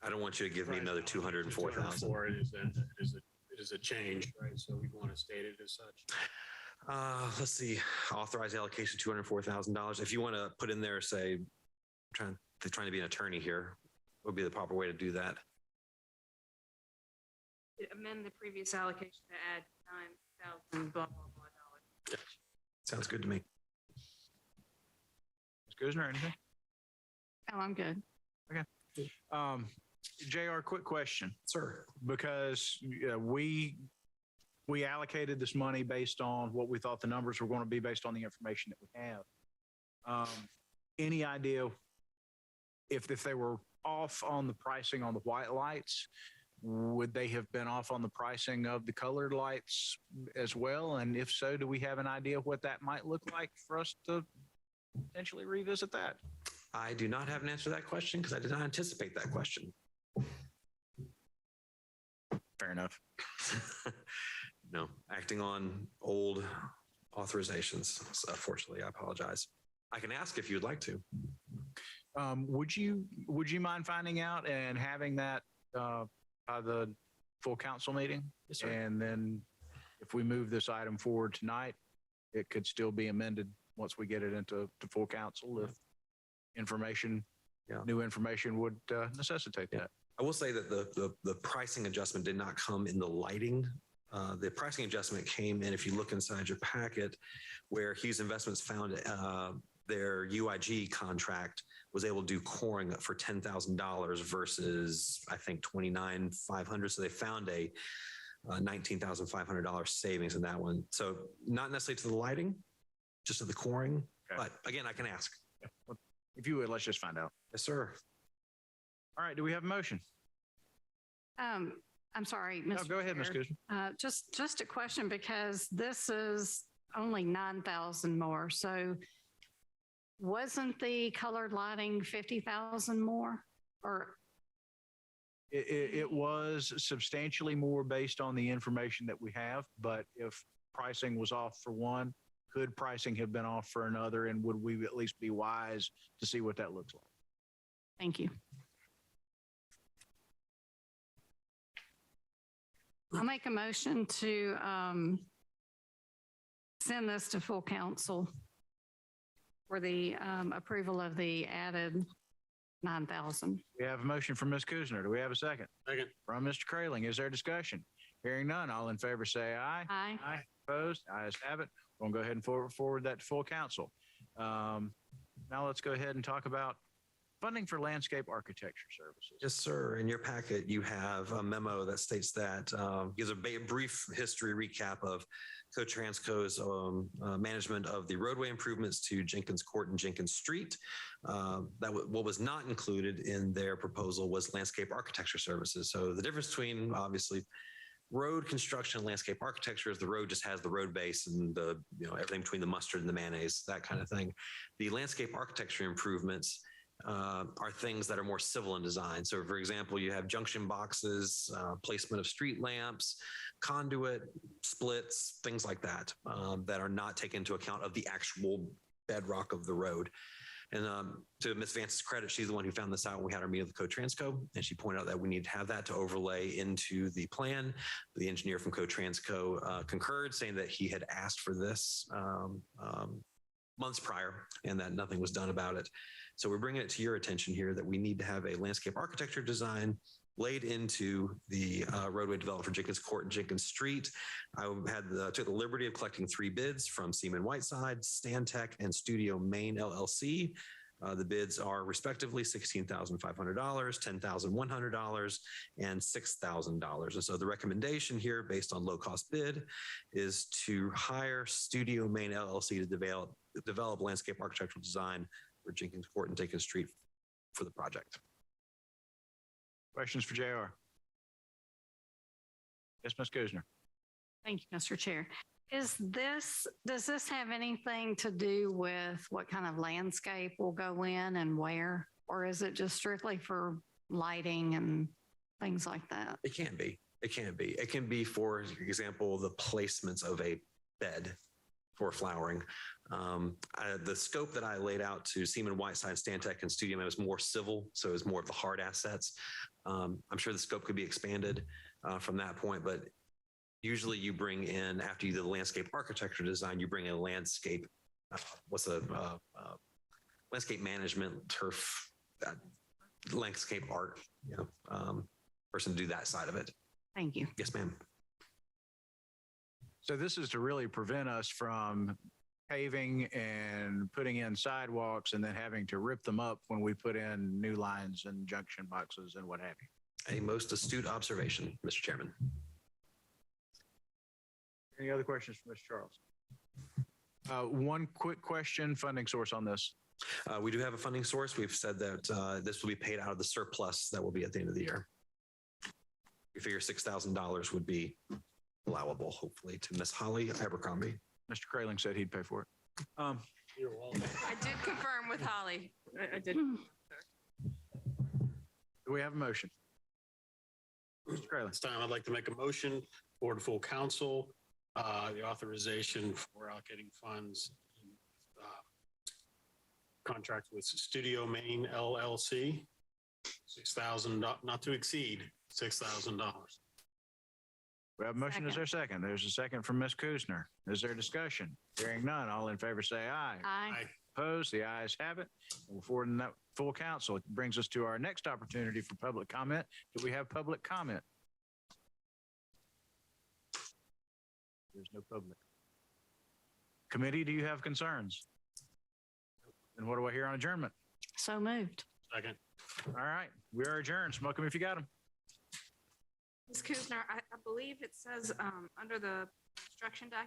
I don't want you to give me another 204,000. It is a change, right? So we want to state it as such. Let's see, authorize allocation $204,000. If you want to put in there, say, trying to be an attorney here, what would be the proper way to do that? Amend the previous allocation to add 9,000 blah, blah, blah dollars. Sounds good to me. Ms. Kuzner, anything? Oh, I'm good. JR, quick question. Sir. Because we allocated this money based on what we thought the numbers were going to be based on the information that we have. Any idea if they were off on the pricing on the white lights, would they have been off on the pricing of the colored lights as well? And if so, do we have an idea what that might look like for us to potentially revisit that? I do not have an answer to that question because I did not anticipate that question. Fair enough. No, acting on old authorizations. So unfortunately, I apologize. I can ask if you'd like to. Would you mind finding out and having that by the full council meeting? Yes, sir. And then if we move this item forward tonight, it could still be amended once we get it into full council if new information would necessitate that. I will say that the pricing adjustment did not come in the lighting. The pricing adjustment came in, if you look inside your packet, where Hughes Investments found their UIG contract was able to do coring for $10,000 versus, I think, $29,500. So they found a $19,500 savings in that one. So not necessarily to the lighting, just to the coring. Okay. But again, I can ask. Yeah. Well, if you would, let's just find out. Yes, sir. All right. Do we have a motion? I'm sorry, Mr. No, go ahead, Ms. Chair. Just a question, because this is only 9,000 more. So wasn't the colored lighting 50,000 more? Or it was substantially more based on the information that we have, but if pricing was off for one, could pricing have been off for another, and would we at least be wise to see what that looks like? Thank you. I'll make a motion to send this to full council for the approval of the added 9,000. We have a motion from Ms. Kuzner. Do we have a second? Second. From Mr. Kraling. Is there discussion? Hearing none, all in favor say aye. Aye. Aye. Opposed? Ayes have it. We'll go ahead and forward that to full council. Now let's go ahead and talk about funding for landscape architecture services. Yes, sir. In your packet, you have a memo that states that gives a brief history recap of Co-Transco's management of the roadway improvements to Jenkins Court and Jenkins Street. What was not included in their proposal was landscape architecture services. So the difference between obviously road construction and landscape architecture is the road just has the road base and the everything between the mustard and the mayonnaise, that kind of thing. The landscape architecture improvements are things that are more civil in design. So for example, you have junction boxes, placement of street lamps, conduit, splits, things like that, that are not taken into account of the actual bedrock of the road. And to Ms. Vance's credit, she's the one who found this out when we had our meeting with Co-Transco, and she pointed out that we need to have that to overlay into the plan. The engineer from Co-Transco concurred, saying that he had asked for this months prior and that nothing was done about it. So we're bringing it to your attention here that we need to have a landscape architecture design laid into the roadway development for Jenkins Court and Jenkins Street. I took the liberty of collecting 3 bids from Seaman Whiteside, Stantec, and Studio Maine LLC. The bids are respectively $16,500, $10,100, and $6,000. And so the recommendation here, based on low-cost bid, is to hire Studio Maine LLC to develop landscape architectural design for Jenkins Court and Jenkins Street for the project. Questions for JR? Yes, Ms. Kuzner. Thank you, Mr. Chair. Does this have anything to do with what kind of landscape will go in and where? Or is it just strictly for lighting and things like that? It can be. It can be. It can be, for example, the placements of a bed for flowering. The scope that I laid out to Seaman Whiteside, Stantec, and Studio Man was more civil, so it was more of the hard assets. I'm sure the scope could be expanded from that point, but usually you bring in, after you do the landscape architecture design, you bring in a landscape, landscape management, turf, landscape art, person to do that side of it. Thank you. Yes, ma'am. So this is to really prevent us from paving and putting in sidewalks and then having to rip them up when we put in new lines and junction boxes and what have you. A most astute observation, Mr. Chairman. Any other questions for Mr. Charles? One quick question, funding source on this. We do have a funding source. We've said that this will be paid out of the surplus that will be at the end of the year. We figure $6,000 would be allowable, hopefully, to Miss Holly Abercrombie. Mr. Kraling said he'd pay for it. I did confirm with Holly. I did. Do we have a motion? Mr. Kraling. This time I'd like to make a motion for the full council, the authorization for allocating funds, contract with Studio Maine LLC, $6,000, not to exceed $6,000. We have a motion. Is there a second? There's a second from Ms. Kuzner. Is there discussion? Hearing none. All in favor say aye. Aye. Opposed? The ayes have it. We'll forward that full council. It brings us to our next opportunity for public comment. Do we have public comment? There's no public. Committee, do you have concerns? And what do I hear on adjournment? So moved. Second. All right, we are adjourned. Smoke them if you got them. Ms. Kuzner, I believe it says under the construction document,